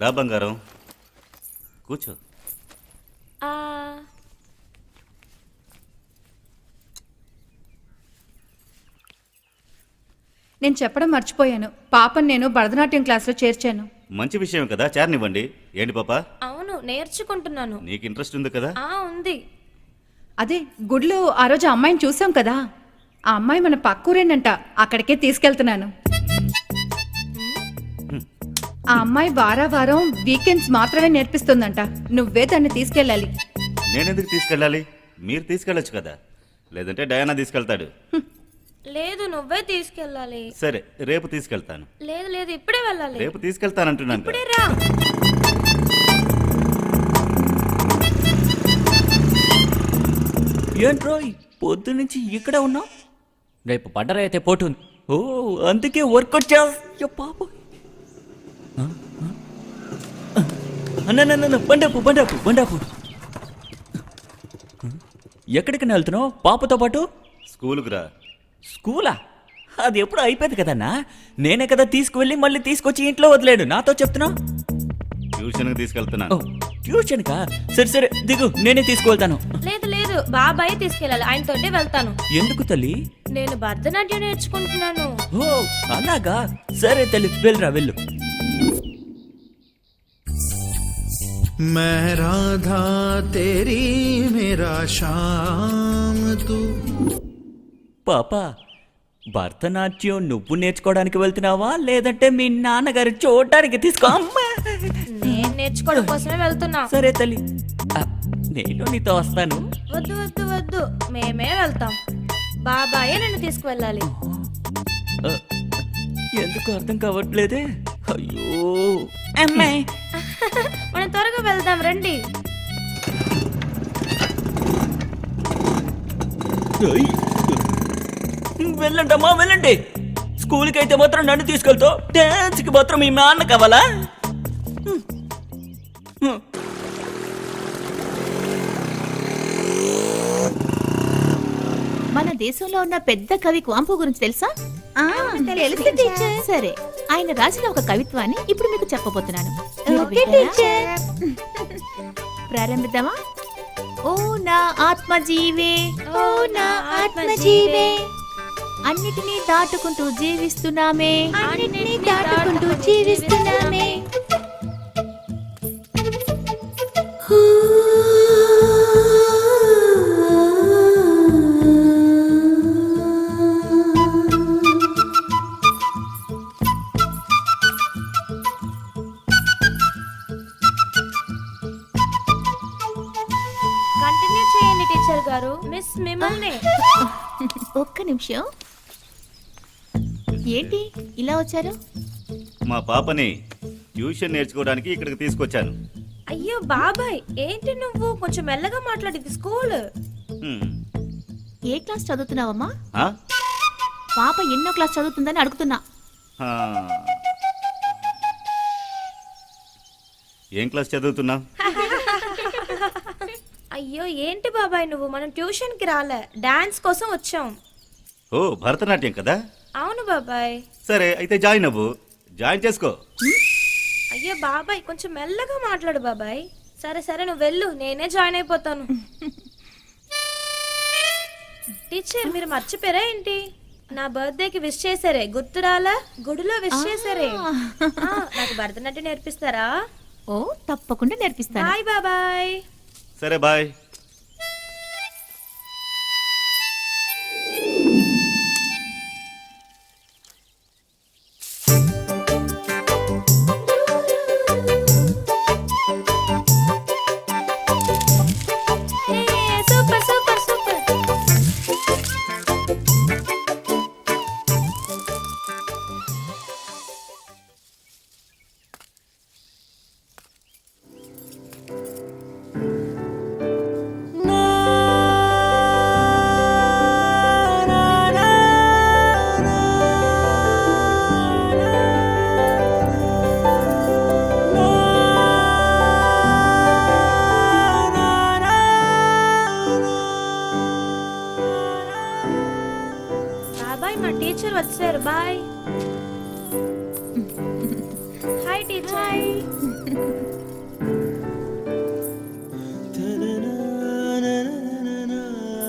B: రా బంగారం, కూర్చో.
F: ఆ,
I: నేను చెప్పడం మర్చిపోయాను, పాపని నేను భరతనాట్యం క్లాస్లో చేర్చాను.
B: మంచి విషయం కదా, చేరనివ్వండి. ఏంటి పాప,
F: అవును నేర్చుకుంటున్నాను.
B: నీకు ఇంట్రెస్ట్ ఉంది కదా?
F: ఉంది.
I: అదే గుడిలో ఆ రోజు ఆ అమ్మాయిని చూసాం కదా, ఆ అమ్మాయి మన పక్కూరేనంట, అక్కడికే తీసుకెళ్తున్నాను. ఆ అమ్మాయి వారం వీకెండ్స్ మాత్రమే నేర్పిస్తుందంట, నువ్వే దాన్ని తీసుకెళ్ళాలి.
B: నేనెందుకు తీసుకెళ్ళాలి? మీరు తీసుకెళ్ళొచ్చు కదా, లేదంటే డయానా తీసుకెళ్తాడు.
F: లేదు నువ్వే తీసుకెళ్ళాలి.
B: సరే, రేపు తీసుకెళ్తాను.
F: లేదు లేదు ఇప్పుడే వెళ్ళాలి.
B: రేపు తీసుకెళ్తానంటున్నాను కదా.
F: ఇప్పుడే రా.
D: ఏంట్రోయ్ పొద్దు నుంచి ఇక్కడ ఉన్నావు? రేపు పడ్డర అయితే పోటు ఉంది. ఓ అందుకే వర్కౌట్ చేస్తా పాప. అన్న బండాపు. ఎక్కడికి వెళ్తున్నావు పాపతో పాటు?
B: స్కూలుకు రా.
D: స్కూలా? అది ఎప్పుడు అయిపోయింది కదన్నా. నేనే కదా తీసుకువెళ్ళి మళ్ళీ తీసుకొచ్చి ఇంట్లో వదిలేడు. నాతో చెప్తున్నావు?
B: ట్యూషన్కి తీసుకెళ్తున్నాను.
D: ట్యూషన్కా? సరే దిగు, నేనే తీసుకువెళ్తాను.
F: లేదు లేదు బాబాయ్ తీసుకెళ్ళాలి, ఆయనతోటే వెళ్తాను.
D: ఎందుకు తల్లి?
F: నేను భరతనాట్యం నేర్చుకుంటున్నాను.
D: ఓ అలాగా? సరే తల్లి, వెళ్ళరా వెళ్ళు.
H: मैं राधा तेरी मेरा श्याम तू.
D: పాప, భరతనాట్యం నువ్వు నేర్చుకోవడానికి వెళ్తున్నావా లేదంటే మీ నాన్నగారు చూడటానికి తీసుకో? అమ్మా!
F: నేను నేర్చుకోవడం కోసమే వెళ్తున్నా.
D: సరే తల్లి, నేను నీతో వస్తాను.
F: వద్దు వద్దు వద్దు, మేమే వెళ్తాం. బాబాయే నన్ను తీసుకువెళ్ళాలి.
D: ఎందుకు అర్థం కావట్లేదే? అయ్యో అమ్మాయి,
F: మనం త్వరగా వెళ్దాం రండి.
D: వెళ్ళండి అమ్మా వెళ్ళండి. స్కూల్కి అయితే మాత్రం నన్ను తీసుకెళ్తావు, డాన్స్కి మాత్రం మీ నాన్న కావాలా?
E: మన దేశంలో ఉన్న పెద్ద కవి కువాంపు గురించి తెలుసా? తెలుసు టీచర్. సరే, ఆయన రాసిన ఒక కవిత్వాన్ని ఇప్పుడు మీకు చెప్పబోతున్నాను. మీరు వింటారా? ప్రారంభిద్దామా? ఓ నా ఆత్మజీవే, ఓ నా ఆత్మజీవే, అన్నిటినీ దాటుకుంటూ జీవిస్తున్నామే, అన్నిటినీ దాటుకుంటూ జీవిస్తున్నామే.
F: కంటిన్యూ చేయండి టీచర్ గారు. మిస్ మిమ్మల్ని.
E: ఒక్క నిమిషం. ఏంటి ఇలా వచ్చారు?
B: మా పాపని ట్యూషన్ నేర్చుకోవడానికి ఇక్కడికి తీసుకొచ్చాను.
F: అయ్యో బాబాయ్, ఏంటి నువ్వు కొంచెం మెల్లగా మాట్లాడేది స్కూల్.
B: హ్మ్.
E: ఏ క్లాస్ చదువుతున్నావమ్మా?
B: ఆ?
E: పాప ఎన్నో క్లాస్ చదువుతుందని అడుగుతున్నా.
B: ఆ. ఏం క్లాస్ చదువుతున్నా?
F: అయ్యో ఏంటి బాబాయ్ నువ్వు, మనం ట్యూషన్ కి రాలే, డాన్స్ కోసం వచ్చాం.
B: ఓ భరతనాట్యం కదా.
F: అవును బాబాయ్.
B: సరే అయితే జాయిన్ అవ్వు, జాయిన్ చేసుకో.
F: అయ్యో బాబాయ్ కొంచెం మెల్లగా మాట్లాడు బాబాయ్. సరే సరే నువ్వు వెళ్ళు, నేనే జాయిన్ అయిపోతాను. టీచర్ మీరు మర్చిపోయారా ఏంటి? నా బర్త్డేకి విష్ చేశారే, గుర్తురాలా? గుడిలో విష్ చేశారే. నాకు భరతనాట్యం నేర్పిస్తారా?
E: ఓ తప్పకుండా నేర్పిస్తాను.
F: బాయ్ బాబాయ్.
B: సరే బాయ్.
F: Super super super. బాబాయ్ మా టీచర్ వచ్చారు. బాయ్. Hi teacher.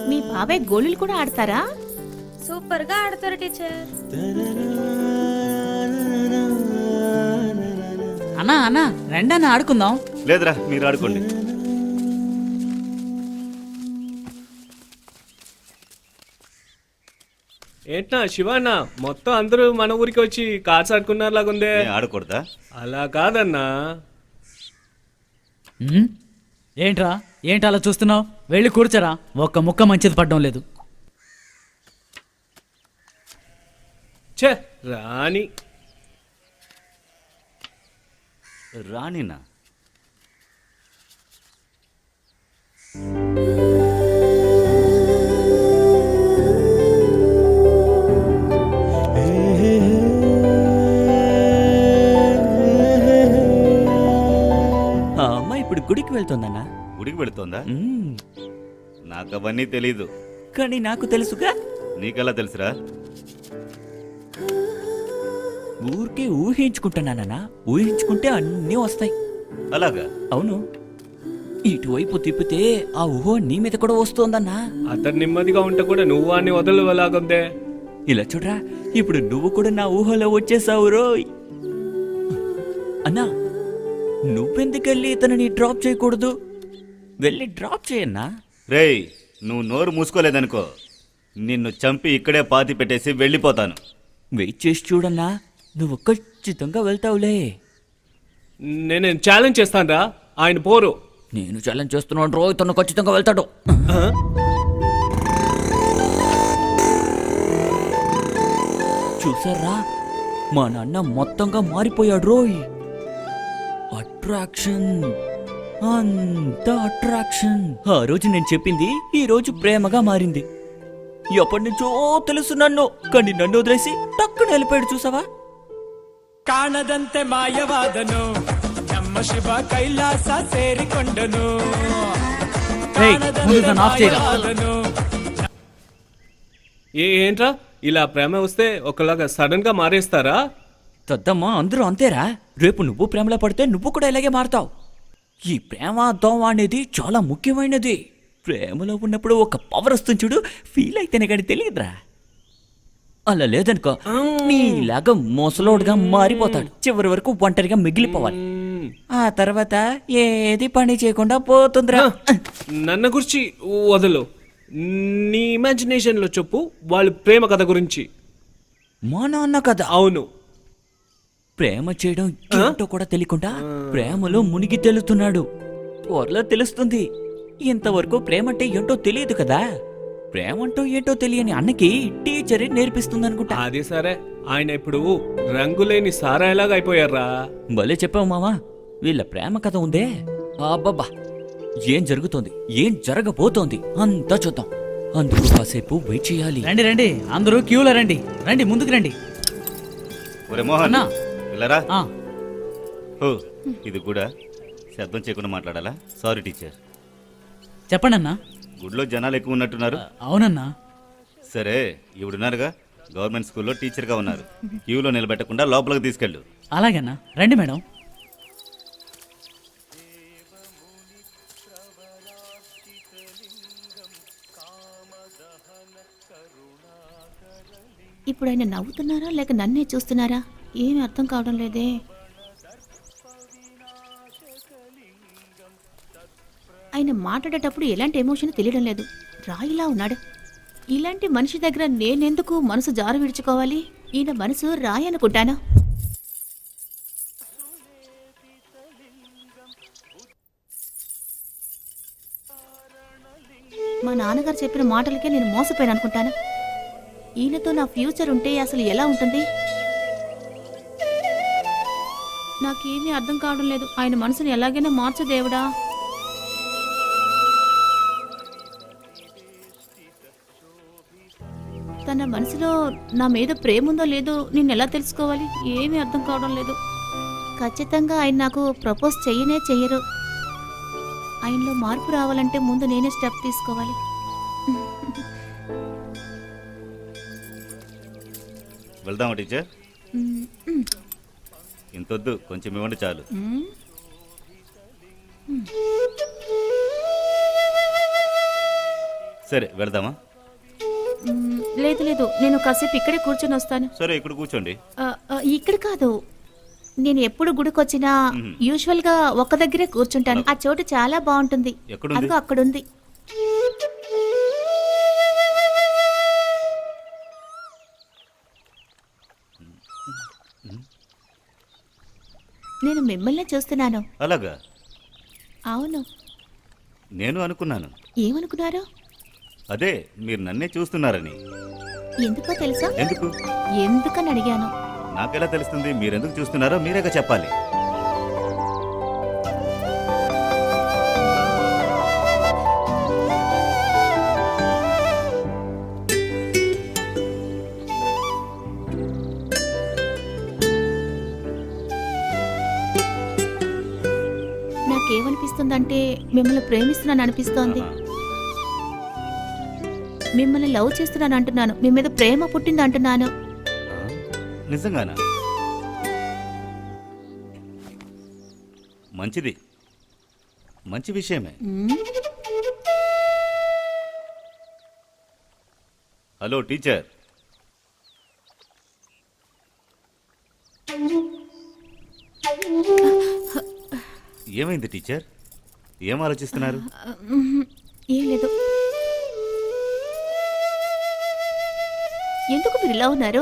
E: మీ బాబాయ్ గోళీలు కూడా ఆడతారా?
F: సూపర్ గా ఆడతారు టీచర్.
A: అన్నా అన్నా రండి అన్న ఆడుకుందాం.
B: లేదురా మీరు ఆడుకోండి.
C: ఏంటా శివన్న, మొత్తం అందరూ మన ఊరికి వచ్చి కార్డ్స్ ఆడుకున్నారు లాగుందే.
B: ఏ, ఆడకూడదా?
C: అలా కాదన్నా.
A: ఉమ్, ఏంట్రా ఏంటి అలా చూస్తున్నావు? వెళ్ళి కూర్చోరా, ఒక్క ముక్క మంచిది పడ్డం లేదు.
C: ఛే రాని.
B: రాణినా?
D: ఆ అమ్మాయి ఇప్పుడు గుడికి వెళ్తుందన్నా.
B: గుడికి వెళుతోందా?
D: మ్మ్.
B: నాకు అవన్నీ తెలీదు.
D: కానీ నాకు తెలుసుగా.
B: నీకెలా తెలుసురా?
D: ఊరికే ఊహించుకుంటున్నానన్నా. ఊహించుకుంటే అన్నీ వస్తాయి.
B: అలాగా?
D: అవును, ఇటువైపు తిప్పితే ఆ ఊహ నీ మీద కూడా వస్తోందన్నా.
C: అతను నెమ్మదిగా ఉంటే కూడా నువ్వు వాడిని వదలలాగుందే.
D: ఇలా చూడరా, ఇప్పుడు నువ్వు కూడా నా ఊహలో వచ్చేసావు రోయ్. అన్నా, నువ్వెందుకెళ్ళి ఇతనిని డ్రాప్ చేయకూడదు? వెళ్ళి డ్రాప్ చేయన్నా.
B: రేయ్, నువ్వు నోరు మూసుకోలేదనుకో, నిన్ను చంపి ఇక్కడే పాతి పెట్టేసి వెళ్ళిపోతాను.
D: వెయిట్ చేసి చూడన్నా, నువ్వు ఖచ్చితంగా వెళ్తావులే.
C: నేను ఛాలెంజ్ చేస్తానురా, ఆయన పోరు.
D: నేను ఛాలెంజ్ చేస్తున్నాను రోయ్, తను ఖచ్చితంగా వెళ్తాడు.
C: ఆ?
D: చూసారా, మా నాన్న మొత్తంగా మారిపోయాడు రోయ్. అట్రాక్షన్, అంత అట్రాక్షన్. ఆ రోజు నేను చెప్పింది ఈ రోజు ప్రేమగా మారింది. ఎప్పటి నుంచో తెలుసు నన్ను, కానీ నన్ను వదిలేసి టక్కున వెళ్ళిపోయాడు చూసావా?
J: ಕಾಣದಂತೆ ಮಾಯವಾದನು ನಮ್ಮ ಶಿವ ಕೈಲಾಸ ಸೇರಿಕೊಂಡನು
A: రేయ్, ముందు దాన్ని ఆఫ్ చేయరా.
C: ఏంట్రా ఇలా ప్రేమ వస్తే ఒకలాగా సడన్ గా మారేస్తారా?
D: తద్దమ్మా, అందరూ అంతేరా. రేపు నువ్వు ప్రేమలో పడితే నువ్వు కూడా ఇలాగే మారుతావు. ఈ ప్రేమ దోమ అనేది చాలా ముఖ్యమైనది. ప్రేమలో ఉన్నప్పుడు ఒక పవర్ వస్తుంది చూడు, ఫీల్ అయితేనే కానీ తెలియదురా. అలా లేదనుకో నీలాగా మోసలోడుగా మారిపోతాడు. చివరి వరకు ఒంటరిగా మిగిలిపోవాలి. ఆ తర్వాత ఏది పని చేయకుండా పోతుందిరా.
C: నన్న గురించి వదలు, నీ ఇమాజినేషన్ లో చెప్పు వాళ్ళ ప్రేమ కథ గురించి.
D: మా నాన్న కదా.
C: అవును,
D: ప్రేమ చేయడం ఏంటో కూడా తెలియకుండా ప్రేమలో మునిగి తేలుతున్నాడు. త్వరలో తెలుస్తుంది. ఇంతవరకు ప్రేమ అంటే ఏంటో తెలియదు కదా. ప్రేమంటో ఏంటో తెలియని అన్నకి టీచరే నేర్పిస్తుంది అనుకుంటా.
C: అదే సరే, ఆయన ఇప్పుడు రంగులేని సారాయిలాగా అయిపోయారా.
D: భలే చెప్పావు మామా. వీళ్ళ ప్రేమ కథ ఉందే, అబ్బబ్బా, ఏం జరుగుతోంది, ఏం జరగబోతోంది అంతా చూద్దాం. అందుకు కాసేపు వెయిట్ చేయాలి.
A: రండి రండి, అందరూ క్యూలో రండి. రండి, ముందుకు రండి.
B: ఒరే మోహన్,
A: అన్నా.
B: వెళ్ళరా.
A: ఆ,
B: ఓ, ఇది కూడా శబ్దం చేయకుండా మాట్లాడాలా? Sorry teacher.
A: చెప్పండి అన్నా.
B: గుడిలో జనాలు ఎక్కువ ఉన్నట్టున్నారు.
A: అవునన్నా.
B: సరే, ఇవిడున్నారుగా, గవర్నమెంట్ స్కూల్లో టీచర్గా ఉన్నారు. క్యూలో నిలబెట్టకుండా లోపలికి తీసుకెళ్ళు.
A: అలాగన్నా, రండి మేడం.
E: ఇప్పుడు ఆయన నవ్వుతున్నారా లేక నన్నే చూస్తున్నారా? ఏమీ అర్థం కావడం లేదే. ఆయన మాట్లాడేటప్పుడు ఎలాంటి ఎమోషన్ తెలియడం లేదు. రాయిలా ఉన్నాడు. ఇలాంటి మనిషి దగ్గర నేనెందుకు మనసు జారు విడుచుకోవాలి? ఈయన మనసు రాయి అనుకుంటాను. మా నాన్నగారు చెప్పిన మాటలకే నేను మోసపోయాను అనుకుంటాను. ఈయనతో నా ఫ్యూచర్ ఉంటే అసలు ఎలా ఉంటుంది? నాకేమీ అర్థం కావడం లేదు. ఆయన మనసుని ఎలాగైనా మార్చు దేవుడా. తన మనసులో నా మీద ప్రేమ ఉందో లేదో నేను ఎలా తెలుసుకోవాలి? ఏమీ అర్థం కావడం లేదు. ఖచ్చితంగా ఆయన నాకు ప్రపోజ్ చెయ్యనే చెయ్యరు. ఆయనలో మార్పు రావాలంటే ముందు నేనే స్టెప్ తీసుకోవాలి.
B: వెళ్దామా టీచర్? ఇంతొద్దు, కొంచెం ఇవ్వండి చాలు. సరే, వెళ్దామా?
E: లేదు లేదు, నేను కాసేపు ఇక్కడే కూర్చొని వస్తాను.
B: సరే, ఇక్కడ కూర్చోండి.
E: ఇక్కడ కాదు, నేను ఎప్పుడు గుడికొచ్చినా యూజువల్ గా ఒక్క దగ్గరే కూర్చుంటాను. ఆ చోటు చాలా బాగుంటుంది.
B: ఎక్కడుంది?
E: అదిగో అక్కడుంది. నేను మిమ్మల్ని చూస్తున్నాను.
B: అలాగా?
E: అవును.
B: నేను అనుకున్నాను.
E: ఏమనుకున్నారు?
B: అదే, మీరు నన్నే చూస్తున్నారని.
E: ఎందుకో తెలుసా?
B: ఎందుకు?
E: ఎందుకని అడిగాను.
B: నాకెలా తెలుస్తుంది? మీరెందుకు చూస్తున్నారో మీరేగా చెప్పాలి.
E: నాకేమనిపిస్తుందంటే మిమ్మల్ని ప్రేమిస్తున్నాను అనిపిస్తోంది. మిమ్మల్ని లవ్ చేస్తున్నాను అంటున్నాను. మీ మీద ప్రేమ పుట్టింది అంటున్నాను.
B: నిజంగానా? మంచిది, మంచి విషయమే. Hello teacher. ఏమైంది టీచర్? ఏం ఆలోచిస్తున్నారు?
E: ఏం లేదు. ఎందుకు మీరు ఇలా ఉన్నారు?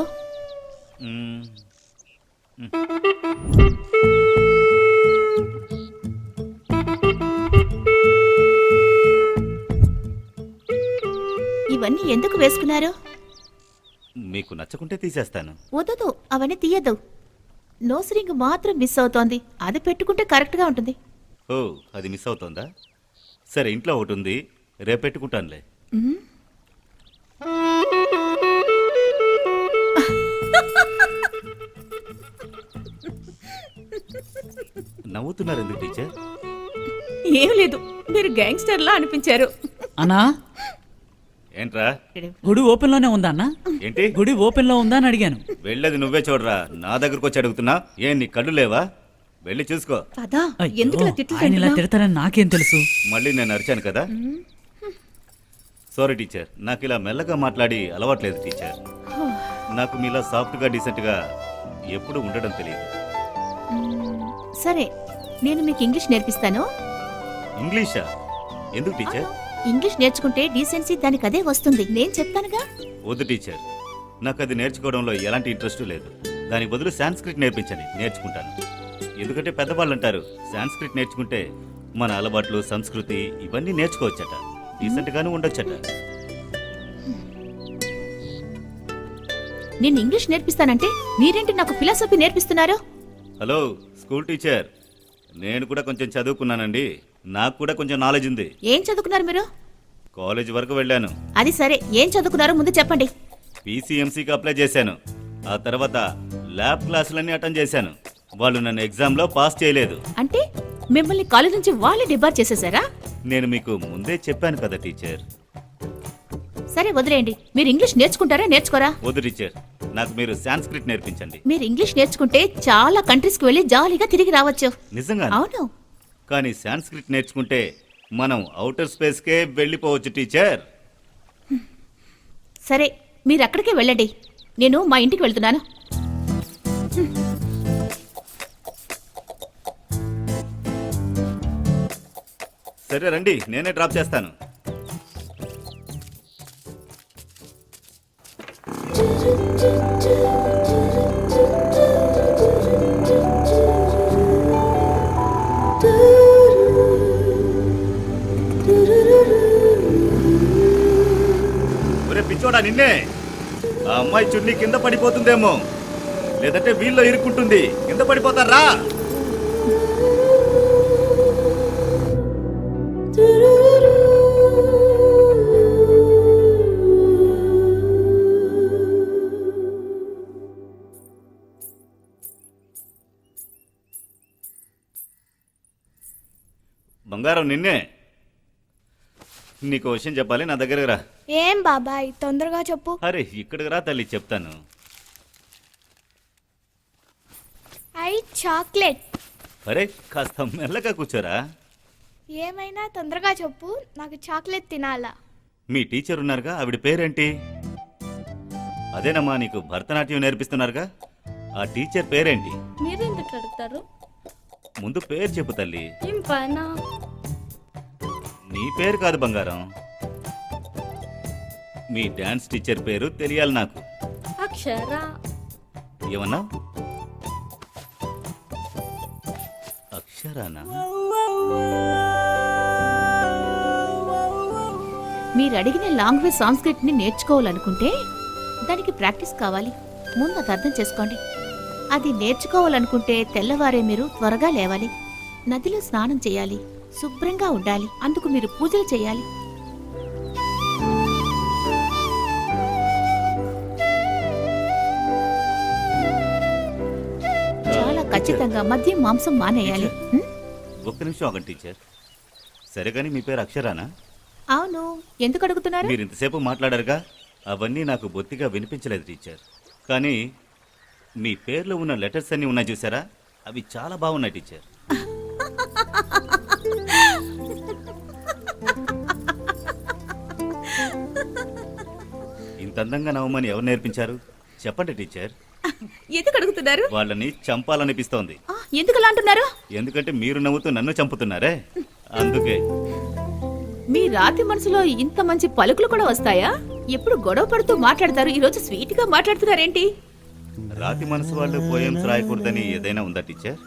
E: ఇవన్నీ ఎందుకు వేసుకున్నారు?
B: మీకు నచ్చకుంటే తీసేస్తాను.
E: వద్దు, అవన్నీ తీయద్దు. నోస్ రింగ్ మాత్రం మిస్ అవుతోంది. అది పెట్టుకుంటే కరెక్ట్గా ఉంటుంది.
B: ఓ, అది మిస్ అవుతోందా? సరే, ఇంట్లో ఒకటి ఉంది, రేపు పెట్టుకుంటానులే. నవ్వుతున్నారు ఎందుకు టీచర్?
E: ఏం లేదు, మీరు గ్యాంగ్స్టర్లా అనిపించారు.
A: అన్నా,
B: ఏంట్రా?
A: గుడి ఓపెన్ లోనే ఉందా అన్నా?
B: ఏంటి?
A: గుడి ఓపెన్ లో ఉందా అని అడిగాను.
B: వెళ్ళేది నువ్వే చూడరా, నా దగ్గరకు వచ్చి అడుగుతున్నా. ఏం నీ కళ్ళు లేవా? వెళ్ళి చూసుకో.
I: పదా
A: అయ్యో,
I: ఎందుకు ఇలా తిట్లు
A: ఆయన ఇలా
I: తింటున్నావ్?
A: తిడతారని నాకేం తెలుసు?
B: మళ్ళీ నేను అరిచాను కదా. సారీ టీచర్, నాకు ఇలా మెల్లగా మాట్లాడి అలవాట్లేదు టీచర్. నాకు మీలా సాఫ్ట్గా డీసెంట్గా ఎప్పుడు ఉండడం తెలియదు.
E: సరే, నేను మీకు ఇంగ్లీష్ నేర్పిస్తాను.
B: ఇంగ్లీషా? ఎందుకు టీచర్?
E: ఇంగ్లీష్ నేర్చుకుంటే డీసెన్సీ దానికి అదే వస్తుంది. నేను చెప్తానుగా.
B: వద్దు టీచర్, నాకు అది నేర్చుకోవడంలో ఎలాంటి ఇంట్రెస్ట్ లేదు. దాని బదులు సాంస్క్రిట్ నేర్పించండి, నేర్చుకుంటాను. ఎందుకంటే పెద్దవాళ్ళు అంటారు సాంస్క్రిట్ నేర్చుకుంటే మన అలవాట్లు, సంస్కృతి ఇవన్నీ నేర్చుకోవచ్చట, డీసెంట్గాను ఉండొచ్చట.
E: నేను ఇంగ్లీష్ నేర్పిస్తానంటే మీరేంటి నాకు ఫిలాసఫీ నేర్పిస్తున్నారు?
B: హలో స్కూల్ టీచర్, నేను కూడా కొంచెం చదువుకున్నానండి. నాకు కూడా కొంచెం నాలెడ్జ్ ఉంది.
E: ఏం చదువుకున్నారు మీరు?
B: కాలేజ్ వరకు వెళ్ళాను.
E: అది సరే, ఏం చదువుకున్నారో ముందు చెప్పండి.
B: పీసీఎంసీకి అప్లై చేశాను. ఆ తర్వాత ల్యాబ్ క్లాసులన్నీ అటెండ్ చేశాను. వాళ్ళు నన్ను ఎగ్జామ్లో పాస్ చేయలేదు.
E: అంటే మిమ్మల్ని కాలేజ్ నుంచి వాళ్ళే డిబార్ చేసేసారా?
B: నేను మీకు ముందే చెప్పాను కదా టీచర్.
E: సరే వదిలేయండి. మీరు ఇంగ్లీష్ నేర్చుకుంటారా నేర్చుకోరా?
B: వద్దు టీచర్, నాకు మీరు సాంస్క్రిట్ నేర్పించండి.
E: మీరు ఇంగ్లీష్ నేర్చుకుంటే చాలా కంట్రీస్కి వెళ్ళి జాలీగా తిరిగి రావచ్చు.
B: నిజంగా?
E: అవును.
B: కానీ సాంస్క్రిట్ నేర్చుకుంటే మనం అవుటర్ స్పేస్కే వెళ్ళిపోవచ్చు టీచర్.
E: సరే, మీరు అక్కడికే వెళ్ళండి. నేను మా ఇంటికి వెళ్తున్నాను.
B: సరే రండి, నేనే డ్రాప్ చేస్తాను. ఒరే పిచ్చోడా, నిన్నే. ఆ అమ్మాయి చున్నీ కింద పడిపోతుందేమో, లేదంటే వీళ్ళు ఇరుక్కుంటుంది. కింద పడిపోతారా? బంగారం, నిన్నే. నీకు విషయం చెప్పాలి, నా దగ్గరకు రా.
F: ఏం బాబాయ్, తొందరగా చెప్పు.
B: అరే ఇక్కడికి రా తల్లి, చెప్తాను.
F: I chocolate.
B: అరే కాస్త మెల్లగా కూర్చోరా.
F: ఏమైనా తొందరగా చెప్పు, నాకు చాక్లెట్ తినాలా.
B: మీ టీచర్ ఉన్నారుగా, ఆవిడ పేరేంటి? అదేనమ్మా, నీకు భరతనాట్యం నేర్పిస్తున్నారుగా, ఆ టీచర్ పేరేంటి?
F: మీరెందుకు అడుగుతారు?
B: ముందు పేరు చెప్పు తల్లి.
F: ఏం పనా?
B: నీ పేరు కాదు బంగారం, మీ డాన్స్ టీచర్ పేరు తెలియాలి నాకు.
F: అక్షర.
B: ఏమన్నా? అక్షరానా?
E: మీరు అడిగిన లాంగ్వేజ్ సాంస్క్రిట్ ని నేర్చుకోవాలనుకుంటే దానికి ప్రాక్టీస్ కావాలి. ముందు అది అర్థం చేసుకోండి. అది నేర్చుకోవాలనుకుంటే తెల్లవారే మీరు త్వరగా లేవాలి, నదిలో స్నానం చేయాలి, శుభ్రంగా ఉండాలి. అందుకు మీరు పూజలు చేయాలి. చాలా ఖచ్చితంగా మద్యం, మాంసం మానేయాలి.
B: ఒక్క నిమిషం ఆగండి టీచర్. సరే కానీ మీ పేరు అక్షరానా?
E: అవును, ఎందుకు అడుగుతున్నారు?
B: మీరు ఇంతసేపు మాట్లాడారుగా, అవన్నీ నాకు బొత్తిగా వినిపించలేదు టీచర్. కానీ మీ పేర్లో ఉన్న లెటర్స్ అన్నీ ఉన్నాయి చూసారా, అవి చాలా బాగున్నాయి టీచర్. ఇంత అందంగా నవ్వమని ఎవరు నేర్పించారు చెప్పండి టీచర్.
E: ఎందుకు అడుగుతున్నారు?
B: వాళ్ళని చంపాలనిపిస్తోంది.
E: ఎందుకు అలా అంటున్నారు?
B: ఎందుకంటే మీరు నవ్వుతూ నన్ను చంపుతున్నారే, అందుకే.
E: మీ రాతి మనసులో ఇంత మంచి పలుకులు కూడా వస్తాయా? ఎప్పుడు గొడవ పడుతూ మాట్లాడతారు, ఈ రోజు స్వీట్ గా మాట్లాడుతున్నారేంటి?
B: రాతి మనసు వాళ్ళు పోయమ్స్ రాయకూడదని ఏదైనా ఉందా టీచర్?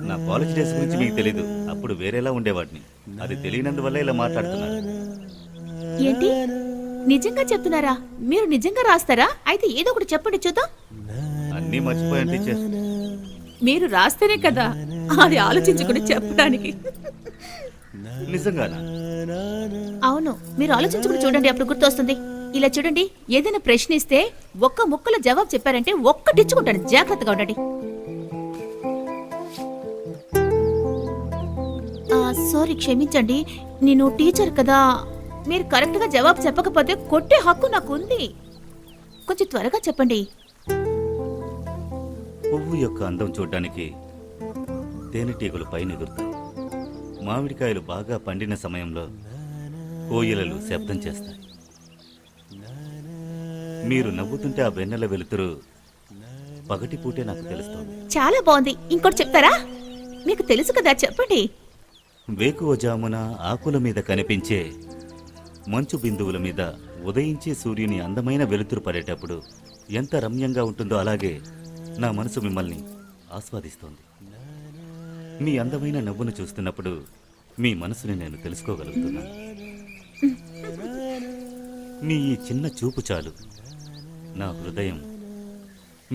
B: నా కాలేజ్ డేస్ గురించి మీకు తెలీదు, అప్పుడు వేరేలా ఉండేవాడిని. అది తెలియనందువల్ల ఇలా మాట్లాడుతున్నాను.
E: ఏంటి, నిజంగా చెప్తున్నారా? మీరు నిజంగా రాస్తారా? అయితే ఏదో ఒకటి చెప్పండి చూద్దాం.
B: అన్నీ మర్చిపోయాను టీచర్.
E: మీరు రాస్తేనే కదా అది ఆలోచించుకుని చెప్పడానికి.
B: నిజంగానా?
E: అవును, మీరు ఆలోచించుకుని చూడండి, అప్పుడు గుర్తొస్తుంది. ఇలా చూడండి, ఏదైనా ప్రశ్న ఇస్తే ఒక్క ముక్కలో జవాబు చెప్పారంటే ఒక్కటిచ్చుకుంటాను. జాగ్రత్తగా ఉండండి. సారీ, క్షమించండి. నేను టీచర్ కదా. మీరు కరెక్ట్గా జవాబు చెప్పకపోతే కొట్టే హక్కు నాకు ఉంది. కొంచెం త్వరగా చెప్పండి.
B: పువ్వు యొక్క అందం చూడ్డానికి తేనెటీగలు పైన ఎగురుతాయి. మామిడికాయలు బాగా పండిన సమయంలో కోయిలలు శబ్దం చేస్తాయి. మీరు నవ్వుతుంటే ఆ వెన్నెల వెలుతురు పగటిపూటే నాకు తెలుస్తోంది.
E: చాలా బాగుంది. ఇంకోటి చెప్తారా? మీకు తెలుసు కదా, చెప్పండి.
B: వేకువజామున ఆకుల మీద కనిపించే మంచు బిందువుల మీద ఉదయించే సూర్యుని అందమైన వెలుతురు పడేటప్పుడు ఎంత రమ్యంగా ఉంటుందో అలాగే నా మనసు మిమ్మల్ని ఆస్వాదిస్తోంది. మీ అందమైన నవ్వును చూస్తున్నప్పుడు మీ మనసుని నేను తెలుసుకోగలుగుతున్నాను. మీ ఈ చిన్న చూపు చాలు, నా హృదయం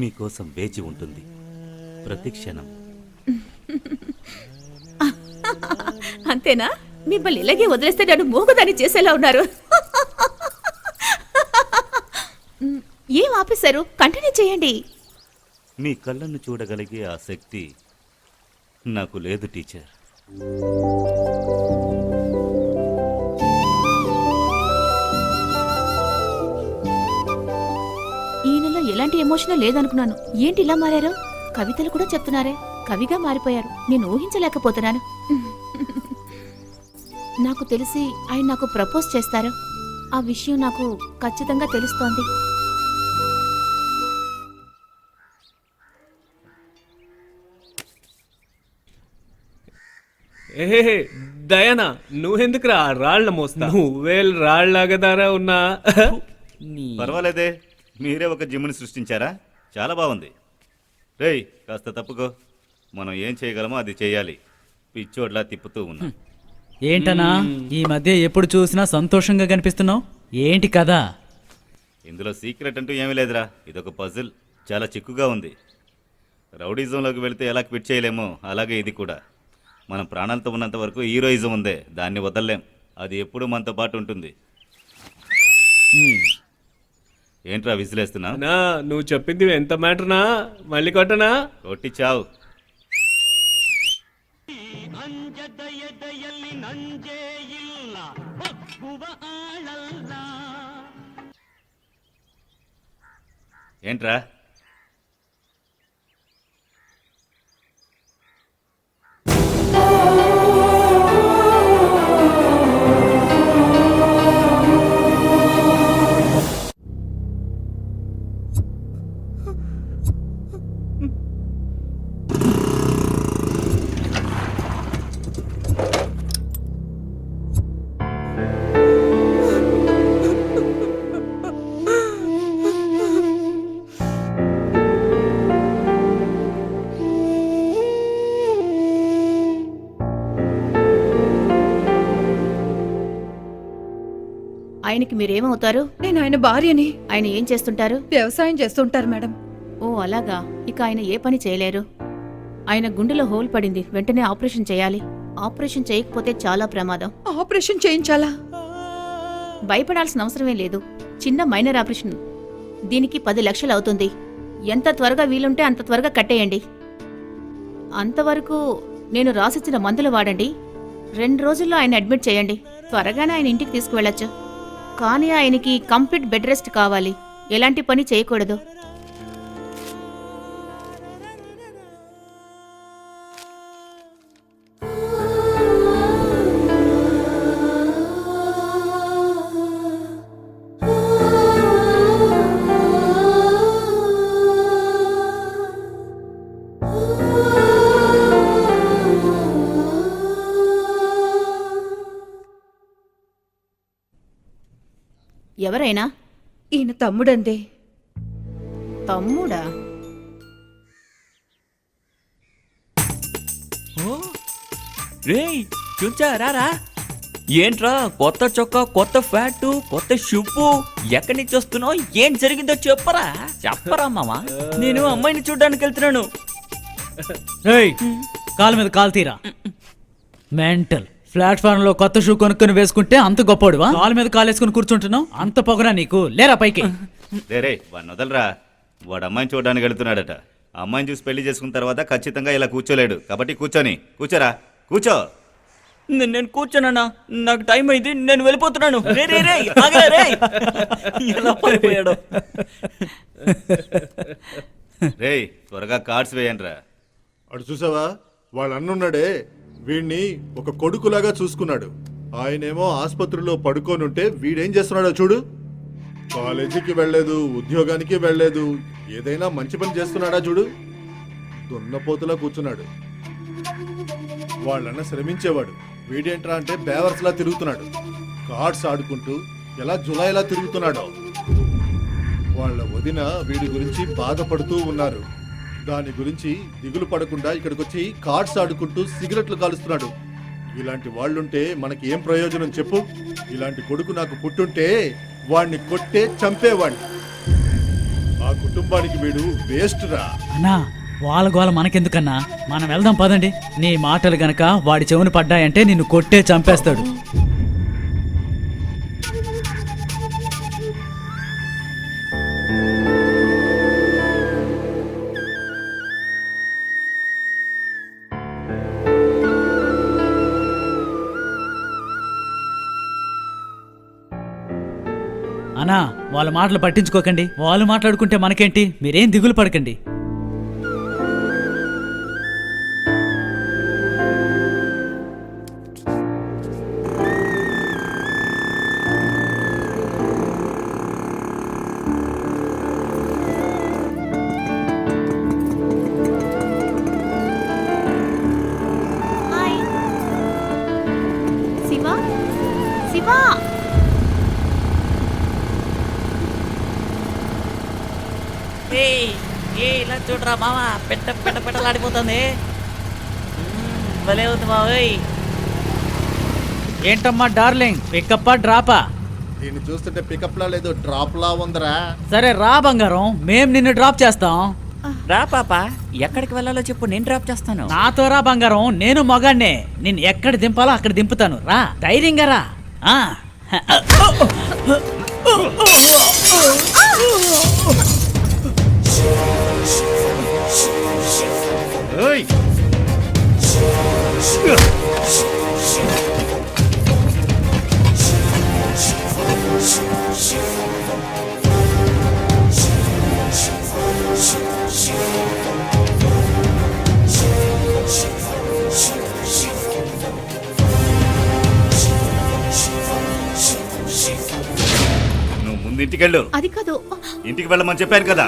B: మీకోసం వేచి ఉంటుంది ప్రతి క్షణం.
E: అంతేనా? మిమ్మల్ని ఇలాగే వదిలేస్తే నన్ను మూగుదాన్ని చేసేలా ఉన్నారు. ఏం ఆపేశారు? కంటిన్యూ చేయండి.
B: మీ కళ్ళను చూడగలిగే ఆ శక్తి నాకు లేదు టీచర్.
E: ఈయనలో ఎలాంటి ఎమోషన్ లేదనుకున్నాను. ఏంటి ఇలా మారారు? కవితలు కూడా చెప్తున్నారే. కవిగా మారిపోయారు. నేను ఊహించలేకపోతున్నాను. నాకు తెలిసి ఆయన నాకు ప్రపోజ్ చేస్తారు. ఆ విషయం నాకు ఖచ్చితంగా తెలుస్తోంది.
C: ఏ దయనా, నువ్వెందుకురా రాళ్ల మోస్తా? నువ్వే రాళ్లాగదారా ఉన్నా.
B: పర్వాలేదే, మీరే ఒక జిమ్ని సృష్టించారా? చాలా బాగుంది. రేయ్, కాస్త తప్పుకో. మనం ఏం చేయగలమో అది చేయాలి. పిచ్చోడ్లా తిప్పుతూ ఉన్నా.
A: ఏంటనా ఈ మధ్య ఎప్పుడు చూసినా సంతోషంగా కనిపిస్తున్నావు? ఏంటి కదా?
B: ఇందులో సీక్రెట్ అంటూ ఏమీ లేదురా. ఇదొక పజిల్, చాలా చిక్కుగా ఉంది. రౌడీజంలోకి వెళితే ఎలా క్విట్ చేయలేమో అలాగే ఇది కూడా. మనం ప్రాణాలతో ఉన్నంత వరకు హీరోయిజం ఉందే, దాన్ని వదలలేం. అది ఎప్పుడూ మనతో పాటు ఉంటుంది. ఏంట్రా విసిలేస్తున్నా?
C: నా నువ్వు చెప్పింది ఎంత మ్యాటర్నా? మళ్ళీ కొట్టనా?
B: కొట్టి చావు. ఏంట్రా?
E: ఆయనకి మీరేమవుతారు?
I: నేను ఆయన భార్యని.
E: ఆయన ఏం చేస్తుంటారు?
I: వ్యవసాయం చేస్తుంటారు మేడం.
E: ఓ అలాగా. ఇక ఆయన ఏ పని చేయలేరు. ఆయన గుండెలో హోల్ పడింది. వెంటనే ఆపరేషన్ చేయాలి. ఆపరేషన్ చేయకపోతే చాలా ప్రమాదం.
I: ఆపరేషన్ చేయించాలా?
E: భయపడాల్సిన అవసరమే లేదు. చిన్న మైనర్ ఆపరేషన్. దీనికి 10 లక్షలు అవుతుంది. ఎంత త్వరగా వీలుంటే అంత త్వరగా కట్టేయండి. అంతవరకు నేను రాసిచ్చిన మందులు వాడండి. 2 రోజుల్లో ఆయన అడ్మిట్ చేయండి. త్వరగానే ఆయన ఇంటికి తీసుకువెళ్ళొచ్చు. కానీ ఆయనకి కంప్లీట్ బెడ్ రెస్ట్ కావాలి. ఎలాంటి పని చేయకూడదు. ఎవరైనా?
I: ఈయన తమ్ముడందే.
E: తమ్ముడా?
D: రేయ్ చూచారా? ఏంట్రా కొత్త చొక్కా, కొత్త ఫ్యాట్, కొత్త షుప్పు? ఎక్కడి నుంచి వస్తున్నావు? ఏం జరిగిందో చెప్పరా? చెప్పరా మామా. నేను అమ్మాయిని చూడ్డానికి వెళ్తున్నాను.
A: రేయ్, కాలు మీద కాలు తీరా. మెంటల్. ప్లాట్ఫామ్ లో కొత్త షూ కొనుక్కొని వేసుకుంటే అంత గొప్పోడువా? కాలు మీద కాలేసుకుని కూర్చుంటున్నావు, అంత పొగరా నీకు? లేరా పైకి.
B: రే వాడిని వదలరా. వాడు అమ్మాయిని చూడడానికి వెళుతున్నాడట. ఆ అమ్మాయిని చూసి పెళ్లి చేసుకున్న తర్వాత ఖచ్చితంగా ఇలా కూర్చోలేడు. కాబట్టి కూర్చోరా కూర్చో.
D: నేను కూర్చోనన్నా, నాకు టైం అయింది, నేను వెళ్ళిపోతున్నాను. రే రే రే ఆగరా రే. ఎలా పడిపోయాడు.
B: రేయ్ త్వరగా కార్డ్స్ వేయండి రా.
G: అడు చూసావా, వాళ్ళ అన్నున్నాడే వీడిని ఒక కొడుకులాగా చూసుకున్నాడు. ఆయనేమో ఆసుపత్రిలో పడుకోనుంటే వీడేం చేస్తున్నాడో చూడు. కాలేజీకి వెళ్ళలేదు, ఉద్యోగానికి వెళ్ళలేదు, ఏదైనా మంచి పని చేస్తున్నాడా చూడు. దున్నపోతులా కూర్చున్నాడు. వాళ్ళన్న శ్రమించేవాడు, వీడేంట్రా అంటే బేవర్స్లా తిరుగుతున్నాడు. కార్డ్స్ ఆడుకుంటూ ఎలా జులాయిలా తిరుగుతున్నాడో. వాళ్ళ వదిన వీడి గురించి బాధపడుతూ ఉన్నారు. దాని గురించి దిగులు పడకుండా ఇక్కడికి వచ్చి కార్డ్స్ ఆడుకుంటూ సిగరెట్లు కాలుస్తున్నాడు. ఇలాంటి వాళ్ళుంటే మనకి ఏం ప్రయోజనం చెప్పు? ఇలాంటి కొడుకు నాకు పుట్టుంటే వాడిని కొట్టే చంపేవాడిని. ఆ కుటుంబానికి వీడు వేస్ట్ రా.
A: అన్నా వాళ్ళ గోల మనకెందుకన్నా, మనం వెళ్దాం పదండి. నీ మాటలు గనక వాడి చెవును పడ్డాయంటే నిన్ను కొట్టే చంపేస్తాడు. అన్నా వాళ్ళ మాటలు పట్టించుకోకండి, వాళ్ళు మాట్లాడుకుంటే మనకేంటి, మీరేం దిగులు పడకండి.
E: హాయ్ శివ, శివ.
D: ఇలా చూడరా మామ, పెట్టలాడిపోతుంది. భలే ఉంది మావయ్.
A: ఏంటమ్మా డార్లింగ్, పికప్పా డ్రాపా?
G: దీన్ని చూస్తుంటే పికప్ లా లేదు, డ్రాప్ లా ఉందిరా.
A: సరే రా బంగారం, మేం నిన్ను డ్రాప్ చేస్తాం.
D: రా పాప, ఎక్కడికి వెళ్ళాలో చెప్పు, నేను డ్రాప్ చేస్తాను.
A: నాతో రా బంగారం, నేను మగాన్నే. నిన్ను ఎక్కడ దింపాలో అక్కడ దింపుతాను. రా ధైర్యంగా రా. ఆ.
B: ఏయ్! నువ్వు ముందు ఇంటికెళ్ళు.
E: అది కాదు.
B: ఇంటికి వెళ్ళమని చెప్పాను కదా.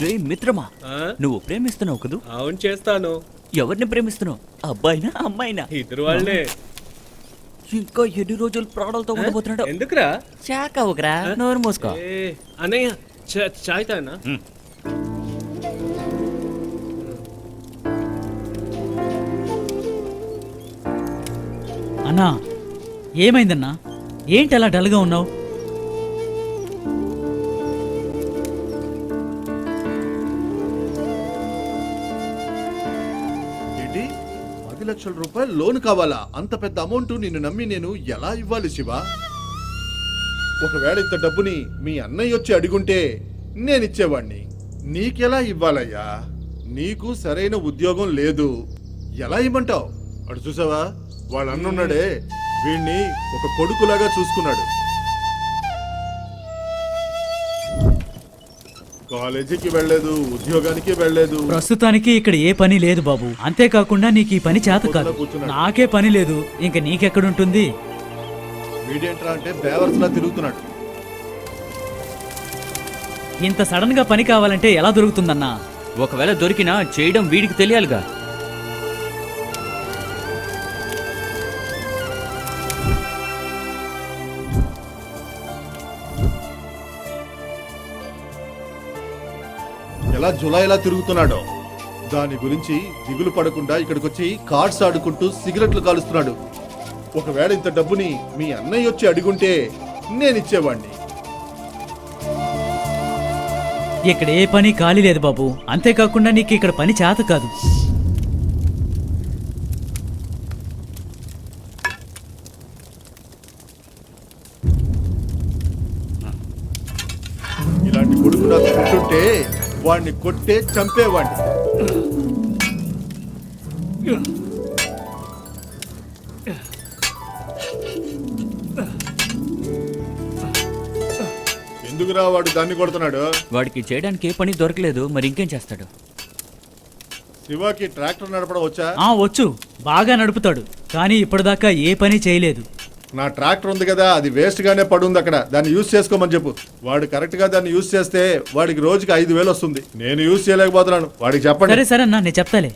D: రే మిత్రమా,
C: ఆ?
D: నువ్వు ప్రేమిస్తున్నావు కదూ?
C: అవును చేస్తాను.
D: ఎవరిని ప్రేమిస్తున్నావు, అబ్బాయినా అమ్మాయినా?
C: ఇద్దరు వాళ్ళే.
D: ఇంకా ఎన్ని రోజులు ప్రాణాలతో ఉండబోతున్నాడు?
C: ఎందుకురా?
D: చాక ఒకరా, నోరు మూసుకో.
C: ఏ, అన్నయ్య చాయ్ తానా?
A: అన్నా ఏమైందన్నా? ఏంటి అలా డల్గా ఉన్నావు?
G: ఏంటి 10 లక్షల రూపాయలు లోన్ కావాలా? అంత పెద్ద అమౌంట్ నిన్ను నమ్మి నేను ఎలా ఇవ్వాలి శివ? ఒకవేళ ఇంత డబ్బుని మీ అన్నయ్య వచ్చి అడుగుంటే నేను ఇచ్చేవాణ్ణి. నీకెలా ఇవ్వాలయ్యా? నీకు సరైన ఉద్యోగం లేదు, ఎలా ఇవ్వమంటావు? అడు చూసావా, వాళ్ళ అన్నున్నాడే, వీణ్ణి ఒక కొడుకులాగా చూసుకున్నాడు. కాలేజీకి వెళ్ళలేదు, ఉద్యోగానికి వెళ్ళలేదు.
A: ప్రస్తుతానికి ఇక్కడ ఏ పని లేదు బాబు. అంతేకాకుండా నీకు ఈ పని చేత కాదు. నాకే పని లేదు, ఇంక నీకెక్కడుంటుంది?
G: వీడేంట్రా అంటే బేవర్స్లా తిరుగుతున్నాడు.
A: ఇంత సడన్ గా పని కావాలంటే ఎలా దొరుకుతుందన్నా?
D: ఒకవేళ దొరికినా చేయడం వీడికి తెలియాలిగా.
G: ఎలా జులైలా తిరుగుతున్నాడో. దాని గురించి దిగులు పడకుండా ఇక్కడికొచ్చి కార్డ్స్ ఆడుకుంటూ సిగరెట్లు కాలుస్తున్నాడు. ఒకవేళ ఇంత డబ్బుని మీ అన్నయ్య వచ్చి అడుగుంటే నేను ఇచ్చేవాణ్ణి.
A: ఇక్కడ ఏ పని ఖాళీ లేదు బాబు. అంతేకాకుండా నీకు ఇక్కడ పని చేత కాదు.
G: ఇలాంటి కొడుకు నాకు పుట్టుంటే వాడిని కొట్టే చంపేవాడిని. ఎందుకురా వాడు దాన్ని కొడుతున్నాడు?
D: వాడికి చేయడానికి ఏ పని దొరకలేదు, మరి ఇంకేం చేస్తాడు?
G: శివాకి ట్రాక్టర్ నడపడం వచ్చా?
A: వచ్చు, బాగా నడుపుతాడు. కానీ ఇప్పటిదాకా ఏ పని చేయలేదు.
G: నా ట్రాక్టర్ ఉంది కదా, అది వేస్ట్ గానే పడుంది అక్కడ, దాన్ని యూజ్ చేసుకోమని చెప్పు. వాడు కరెక్ట్ గా దాన్ని యూజ్ చేస్తే వాడికి రోజుకి 5,000 వస్తుంది. నేను యూజ్ చేయలేకపోతున్నాను, వాడికి చెప్పండి.
A: సరే సరే అన్నా, నేను చెప్తాలే.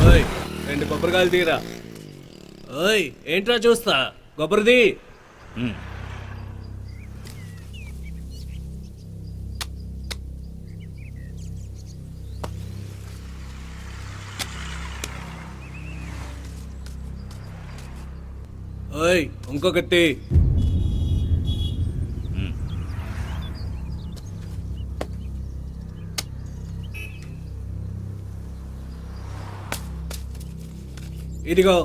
C: ఓయ్, 2 కొబ్బరికాయలు తీరా. ఓయ్, ఏంట్రా చూస్తా, కొబ్బరిది. ఓయ్, ఇంకొకటి. ఇదిగో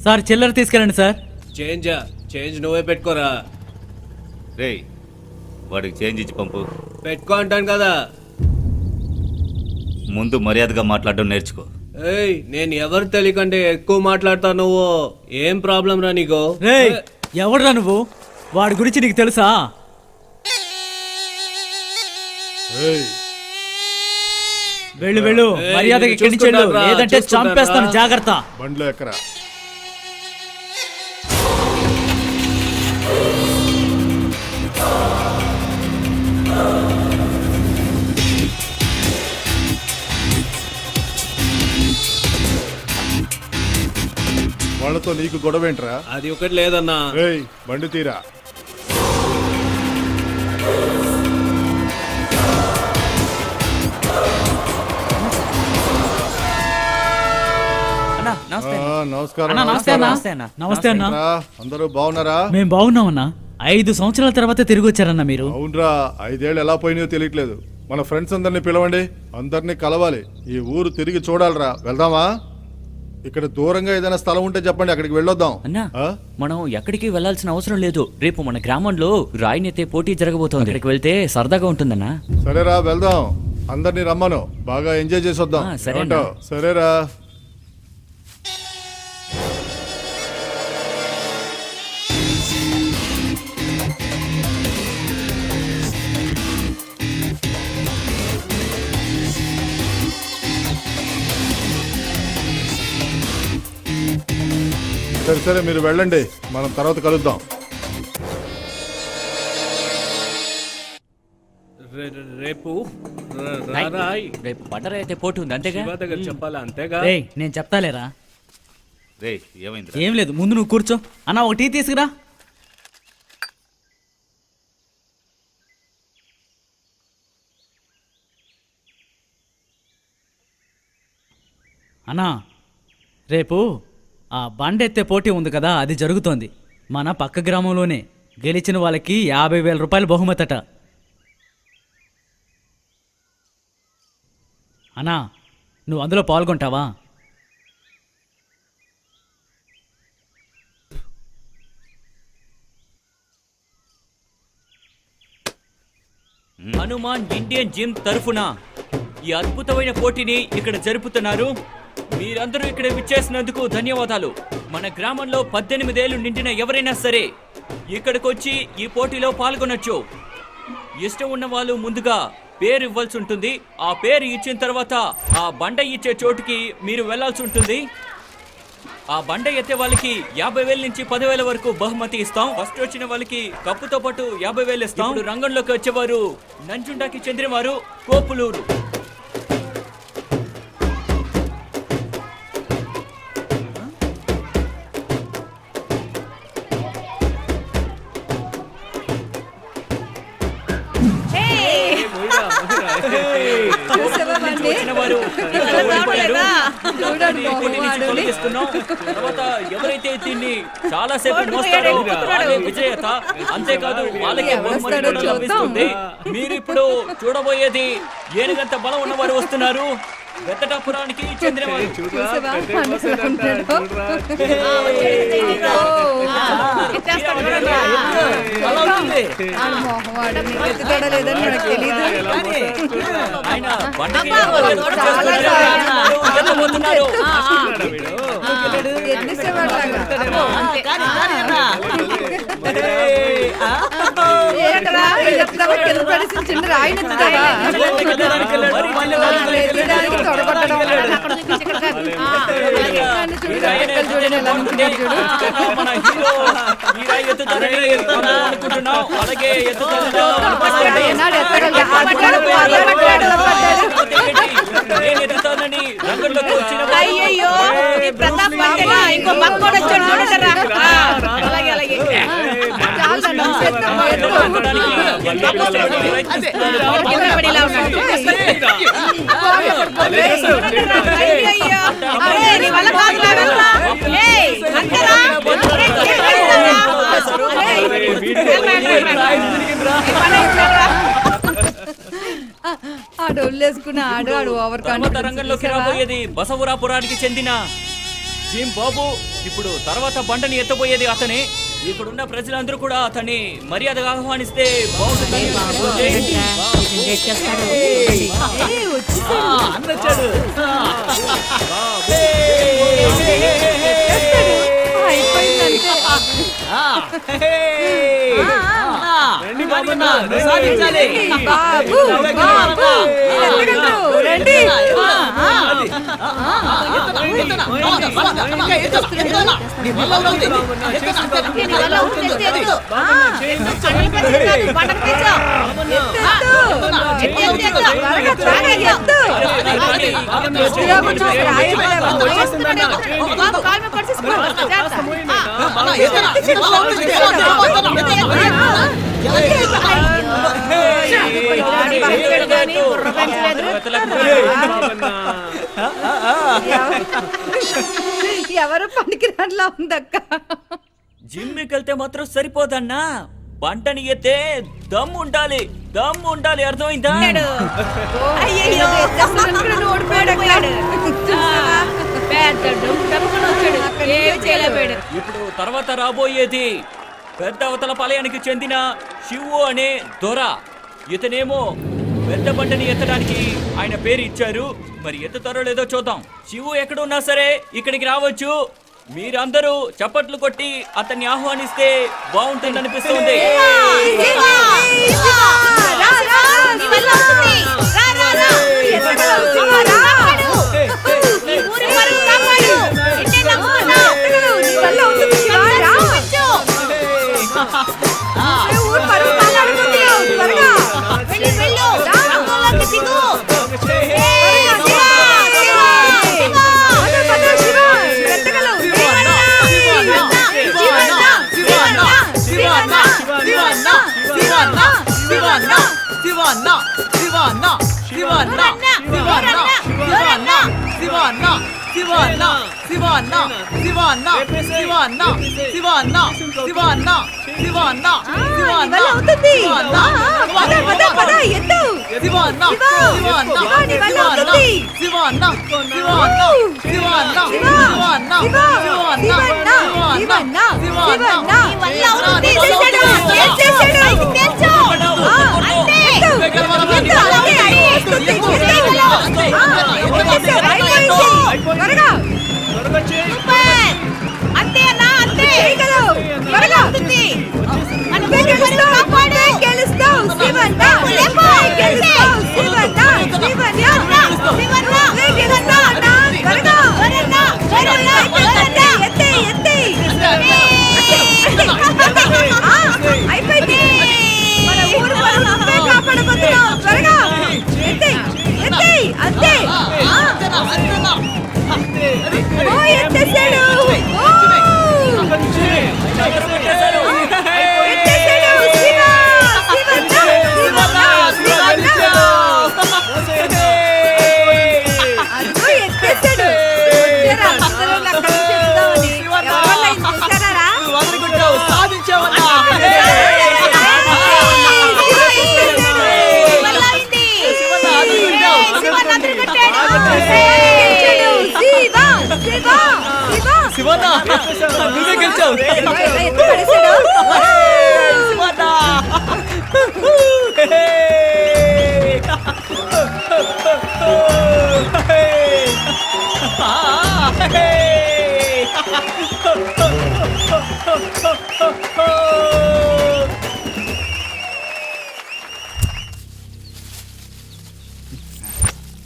A: సార్ చిల్లర తీసుకెళ్ళండి సార్.
C: చేంజ్ నువ్వే పెట్టుకోరా.
B: రేయ్, వాడికి చేంజ్ ఇచ్చి పంపు.
C: పెట్టుకో అంటాను కదా.
B: ముందు మర్యాదగా మాట్లాడడం నేర్చుకో.
C: ఏయ్, నేను ఎవరు తెలియకంటే ఎక్కువ మాట్లాడతా నువ్వు. ఏం ప్రాబ్లం రా నీకు?
A: రేయ్, ఎవడురా నువ్వు? వాడి గురించి నీకు తెలుసా?
G: ఏయ్,
A: వెళ్ళు వెళ్ళు,
C: ఏయ్,
A: మర్యాదగా
C: నేను
A: ఇక్కడి నుంచి వెళ్ళు,
C: చూసుకుంటానురా,
A: లేదంటే చంపేస్తాను,
C: చూసుకుంటానురా.
A: జాగ్రత్త.
G: బండ్లో ఎక్కరా. వాళ్ళతో నీకు గొడవేంట్రా?
C: అది ఒకటి లేదన్నా.
G: ఏయ్ బండి తీరా.
D: అన్నా నమస్తే.
G: నమస్కారం.
A: అన్నా నమస్తే అన్నా.
D: నమస్తే అన్నా.
A: నమస్తే అన్నా.
G: రా, అందరూ బాగున్నారా?
A: మేము బాగున్నామన్నా. 5 సంవత్సరాల తర్వాత తిరిగి వచ్చారన్నా మీరు.
G: అవునరా, 5 ఏళ్ళు ఎలా పోయినాయో తెలియట్లేదు. మన ఫ్రెండ్స్ అందరినీ పిలవండి, అందరినీ కలవాలి. ఈ ఊరు తిరిగి చూడాలిరా. వెళ్దామా? ఇక్కడ దూరంగా ఏదైనా స్థలం ఉంటే చెప్పండి, అక్కడికి వెళ్ళొద్దాం.
D: అన్నా
G: ఆ?
D: మనం ఎక్కడికి వెళ్ళాల్సిన అవసరం లేదు. రేపు మన గ్రామంలో రాయినెత్తే పోటీ జరగబోతోంది. అక్కడికి వెళ్తే సరదాగా ఉంటుందన్నా.
G: సరేరా వెళ్దాం. అందరినీ రమ్మను, బాగా ఎంజాయ్ చేసి వద్దాం.
D: ఆ, సరే
G: ఏమంటావ్? సరేరా. సరే సరే మీరు వెళ్ళండి, మనం తర్వాత కలుద్దాం.
C: రేపు
D: రేపు బండరాయి అయితే పోటీ ఉంది అంతేగా.
C: శివ దగ్గర చెప్పాలా? అంతేగా.
A: రేయ్ నేను చెప్తాలేరా.
B: రే ఏమైంది?
A: ఏం లేదు, ముందు నువ్వు కూర్చో. అన్నా ఒక టీ తీసుకురా. అన్నా రేపు ఆ బండెత్తే పోటీ ఉంది కదా, అది జరుగుతోంది మన పక్క గ్రామంలోనే. గెలిచిన వాళ్ళకి 50,000 రూపాయలు బహుమతట. అన్నా నువ్వు అందులో పాల్గొంటావా?
D: హనుమాన్ ఇండియన్ జిమ్ తరఫున ఈ అద్భుతమైన పోటీని ఇక్కడ జరుపుతున్నారు. మీరందరూ ఇక్కడ విచ్చేసినందుకు ధన్యవాదాలు. మన గ్రామంలో 18 ఏళ్ళు నిండిన ఎవరైనా సరే ఇక్కడికి వచ్చి ఈ పోటీలో పాల్గొనొచ్చు. ఇష్టం ఉన్న వాళ్ళు ముందుగా పేరు ఇవ్వాల్సి ఉంటుంది. ఆ పేరు ఇచ్చిన తర్వాత ఆ బండ ఇచ్చే చోటుకి మీరు వెళ్లాల్సి ఉంటుంది. ఆ బండ ఎత్తే వాళ్ళకి 50,000 నుంచి 10,000 వరకు బహుమతి ఇస్తాం. ఫస్ట్ వచ్చిన వాళ్ళకి కప్పుతో పాటు 50,000 ఇస్తాం. ఇప్పుడు రంగంలోకి వచ్చేవారు నంజుండాకి చెందినవారు కోపులూరు. వచ్చినవారు తర్వాత ఎవరైతే దీన్ని చాలా సేపు మోస్తారో వాళ్ళే విజేత. అంతేకాదు వాళ్ళకి బహుమతి కూడా లభిస్తుంది. మీరు ఇప్పుడు చూడబోయేది ఏనుగంత బలం ఉన్నవారు వస్తున్నారు. వెత్తటాపురానికి చెందినవారు. ఆయన బండకి ఎత్తబోతున్నారు. మన హీరో ఈ రాయి ఎత్తుతారని అనుకుంటున్నాం. అలాగే నేను ఎత్తుతానని రంగంలోకి వచ్చిన రంగంలోకి రాబోయేది బసవరాపురానికి చెందిన జిమ్ బాబు. ఇప్పుడు తర్వాత బండని ఎత్తబోయేది అతనే. ఇక్కడున్న ప్రజలందరూ కూడా అతన్ని మర్యాదగా ఆహ్వానిస్తే బాగుంటుందని
I: ఎవరు పనికిరానిలా ఉందక్క.
D: జిమ్కి వెళ్తే మాత్రం సరిపోదన్నా, పంటని ఎత్తే దమ్ము ఉండాలి, దమ్ము ఉండాలి, అర్థమైందా?
E: అయ్యయ్యో, అసలు ఓడిపోయాడు.
D: ఇప్పుడు తర్వాత రాబోయేది పెద్ద అవతల పాలయానికి చెందిన శివు అనే దొర. ఇతనేమో పెద్ద పంటని ఎత్తడానికి ఆయన పేరు ఇచ్చారు. మరి ఎత్తుతారో లేదో చూద్దాం. శివు ఎక్కడున్నా సరే ఇక్కడికి రావచ్చు. మీరందరూ చప్పట్లు కొట్టి అతన్ని ఆహ్వానిస్తే బాగుంటుంది అనిపిస్తుంది.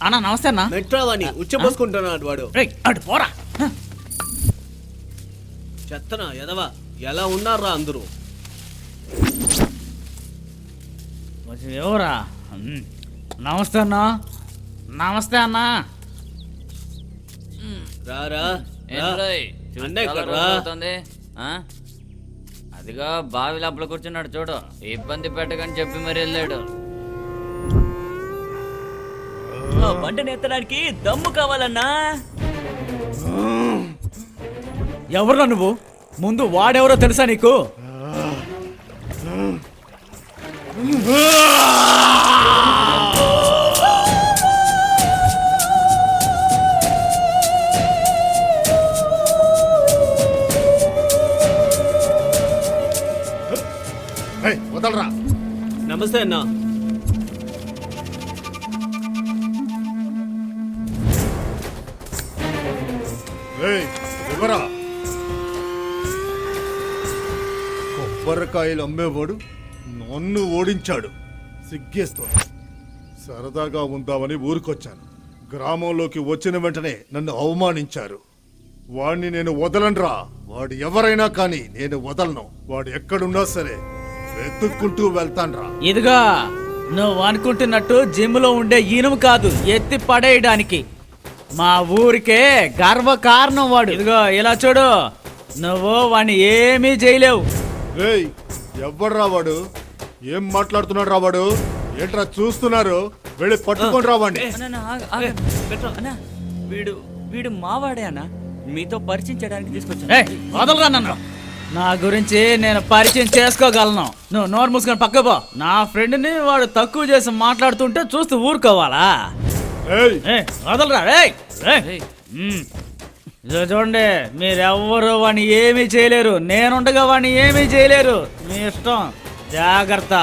A: అన్నా నమస్తే అన్నా.
C: మెట్రావాణి ఉచ్చపోసుకుంటున్నాడు వాడు.
A: రేయ్, అటు పోరా.
C: చెత్తనా ఎదవా, ఎలా ఉన్నారా అందరూ?
A: ఎవరా? నమస్తే అన్నా. నమస్తే అన్నా.
C: రారా
D: అన్నయ్య ఇక్కడ రా. అదిగా బావి లోపల కూర్చున్నాడు చూడు, ఇబ్బంది పెట్టకని చెప్పి మరి వెళ్ళాడు. పంటని ఎత్తడానికి దమ్ము కావాలన్నా.
A: ఎవరురా నువ్వు? ముందు వాడెవరో తెలుసా నీకు?
G: వదలరా.
C: నమస్తే అన్న.
G: కొబ్బరికాయలు అమ్మేవాడు నన్ను ఓడించాడు. సిగ్గేస్తోంది. సరదాగా ఉందామని ఊరికొచ్చాను. గ్రామంలోకి వచ్చిన వెంటనే నన్ను అవమానించారు. వాడిని నేను వదలనురా. వాడు ఎవరైనా కానీ నేను వదలను. వాడు ఎక్కడున్నా సరే వెతుక్కుంటూ వెళ్తాన్రా.
A: ఇదిగా నువ్వు అనుకుంటున్నట్టు జిమ్ లో ఉండే ఈనుము కాదు, ఎత్తి పడేయడానికి. మా ఊరికే గర్వ కారణం వాడు. ఇదిగో ఇలా చూడు, నువ్వు వాడిని ఏమీ చేయలేవు.
G: రేయ్ ఎవ్వడ్రా వాడు? ఏం మాట్లాడుతున్నాడు రా వాడు? ఏంట్రా చూస్తున్నారు? వెళ్ళి పట్టుకొని రావండి.
D: అన్నా వీడు వీడు మావాడే అన్న, మీతో పరిచయం చేయడానికి తీసుకొచ్చాను.
A: ఏయ్, వదలరా నన్ను. నా గురించి నేను పరిచయం చేసుకోగలను. నువ్వు నోరు మూసుకొని పక్క పో. నా ఫ్రెండ్ని వాడు తక్కువ చేసి మాట్లాడుతుంటే చూస్తూ ఊరుకోవాలా?
G: ఏయ్
A: ఏయ్, వదలరా. ఏయ్, ఏయ్. ఇదిగో చూడండి, మీరెవ్వరు వాడిని ఏమీ చేయలేరు. నేనుండగా వాడిని ఏమీ చేయలేరు. మీ ఇష్టం, జాగ్రత్త.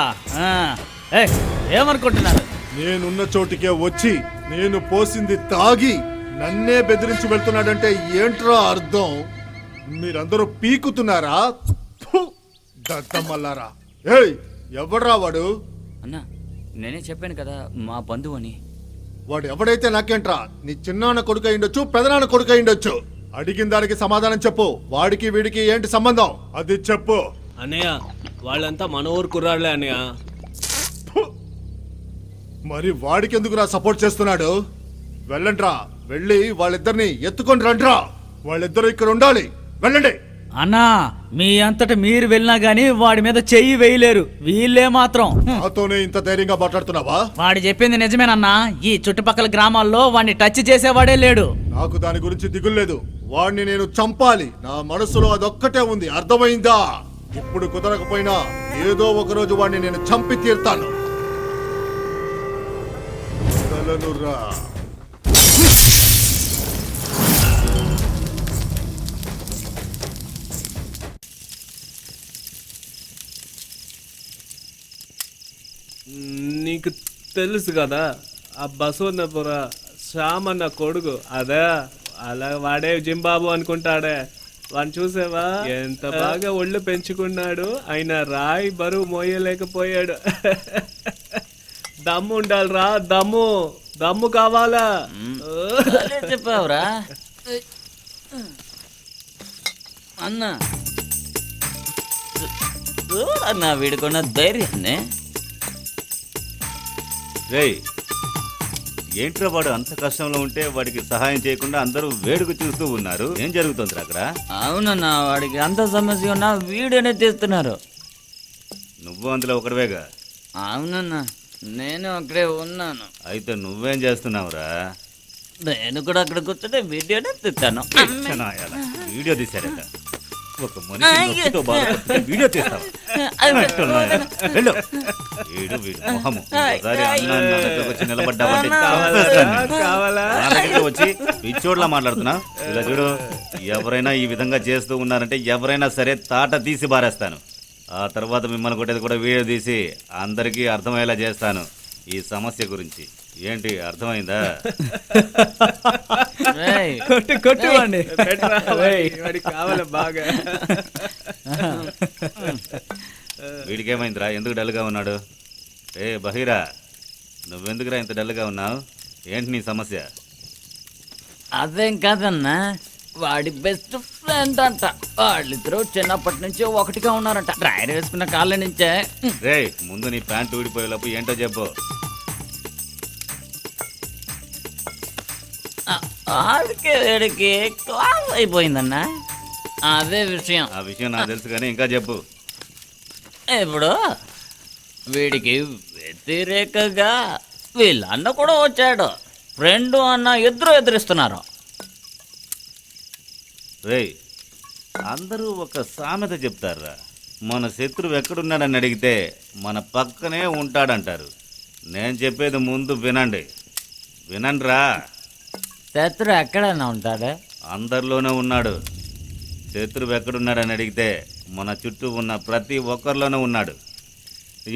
A: ఏయ్, ఏమనుకుంటున్నారు?
G: నేనున్న చోటికే వచ్చి నేను పోసింది తాగి నన్నే బెదిరించి వెళ్తున్నాడంటే ఏంట్రా అర్థం? మీరందరూ పీకుతున్నారా? ఫు, దద్దమల్లారా. ఏయ్ ఎవడ్రా వాడు?
D: అన్నా నేనే చెప్పాను కదా మా బంధువు అని.
G: వాడు ఎవడైతే నాకేంట్రా? నీ చిన్నాన్న కొడుకు అయిండొచ్చు, పెదనాన్న కొడుకు అయిండొచ్చు. అడిగిన దానికి సమాధానం చెప్పు. వాడికి వీడికి ఏంటి సంబంధం? అది చెప్పు.
C: అన్నయ్య వాళ్ళంతా మన ఊరు కుర్రాళ్ళే అన్నయ్య.
G: మరి వాడికి ఎందుకు సపోర్ట్ చేస్తున్నాడు? వెళ్ళండ్రా, వెళ్ళి వాళ్ళిద్దరిని ఎత్తుకొని రండ్రా. వాళ్ళిద్దరు ఇక్కడ ఉండాలి. వెళ్ళండి.
A: అన్నా, మీ అంతట మీరు వెళ్ళినా గానీ వాడి మీద చెయ్యి వేయలేరు. వీళ్ళే మాత్రం.
G: నాతోనే ఇంత ధైర్యంగా మాట్లాడుతున్నావా?
A: వాడు చెప్పింది నిజమేనన్నా. ఈ చుట్టుపక్కల గ్రామాల్లో వాడిని టచ్ చేసేవాడే లేడు.
G: నాకు దాని గురించి దిగులేదు. వాడిని నేను చంపాలి. నా మనసులో అదొక్కటే ఉంది. అర్థమైందా? ఇప్పుడు కుదరకపోయినా ఏదో ఒక రోజు వాడిని నేను చంపి తీరుతాను. వదలనురా.
C: నీకు తెలుసు కదా ఆ బసవన్నపుర శ్యామన్న కొడుకు అదే, అలా వాడే జింబాబు అనుకుంటాడే. వాడిని చూసావా ఎంత బాగా ఒళ్ళు పెంచుకున్నాడు. ఆయన రాయి బరువు మోయలేకపోయాడు. దమ్ము ఉండాలిరా, దమ్ము దమ్ము కావాలా?
D: చెప్పావురా అన్నా. చూడన్నా వీడుకున్న ధైర్యాన్ని.
B: రేయ్, ఏంట్రా వాడు అంత కష్టంలో ఉంటే వాడికి సహాయం చేయకుండా అందరూ వేడుక చూస్తూ ఉన్నారు. ఏం జరుగుతుంది అక్కడ?
D: అవునన్నా, వాడికి అంత సమస్య ఉన్నా వీడియోనే తీస్తున్నారు.
B: నువ్వు అందులో ఒకటివేగా?
D: అవునన్నా, నేను అక్కడే ఉన్నాను.
B: అయితే నువ్వేం చేస్తున్నావురా?
D: నేను కూడా అక్కడ కూర్చొని వీడియోనే తీస్తాను.
B: పిచ్చనాయాల. వీడియో తీశారట. ఒక మనిషి నొప్పితో బాధపడుతుంటే వీడియో తీస్తావా? అన్నట్టున్నాయా? వెళ్ళు. వీడు మొహము. ఒకసారి అన్న దగ్గరకు వచ్చి నిలబడ్డావంటే చంపేస్తాను నిన్ను. నా దగ్గరికి వచ్చి పిచ్చోడ్లా మాట్లాడుతున్నా. ఇలా చూడు, ఎవరైనా ఈ విధంగా చేస్తూ ఉన్నారంటే ఎవరైనా సరే తాట తీసి బారేస్తాను. ఆ తర్వాత మిమ్మల్ని కొట్టేది కూడా వీడియో తీసి అందరికీ అర్థమయ్యేలా చేస్తాను ఈ సమస్య గురించి. ఏంటి అర్థమైందా?
A: కొట్టుకోండి.
C: వాడికి కావాలి బాగా.
B: వీడికేమైందిరా? ఎందుకు డల్గా ఉన్నాడు? ఏ బహీరా, నువ్వెందుకురా ఇంత డల్గా ఉన్నావు? ఏంటి నీ సమస్య?
D: అదేం కాదన్నా, వాడి బెస్ట్ ఫ్రెండ్ అంట. వాళ్ళిద్దరూ చిన్నప్పటి నుంచి ఒకటిగా ఉన్నారంట. డ్రైర్ వేసుకున్న కాళ్ళ నుంచే.
B: రే, ముందు నీ ప్యాంట్ ఊడిపోయేలోపు ఏంటో చెప్పు.
D: ఆడికి వీడికి క్లాస్ అయిపోయిందన్నా, అదే విషయం.
B: ఆ విషయం నాకు తెలుసు కానీ ఇంకా చెప్పు.
D: ఇప్పుడు వీడికి వ్యతిరేకంగా వీళ్ళ అన్న కూడా వచ్చాడు. ఫ్రెండ్ అన్న ఇద్దరు ఎదురిస్తున్నారు.
B: రేయ్, అందరూ ఒక సామెత చెప్తారా, మన శత్రువు ఎక్కడున్నాడని అడిగితే మన పక్కనే ఉంటాడంటారు. నేను చెప్పేది ముందు వినండి. వినండిరా.
D: శత్రు ఎక్కడైనా ఉంటాడు,
B: అందరిలోనే ఉన్నాడు. శత్రువు ఎక్కడున్నాడని అడిగితే మన చుట్టూ ఉన్న ప్రతి ఒక్కరిలోనూ ఉన్నాడు.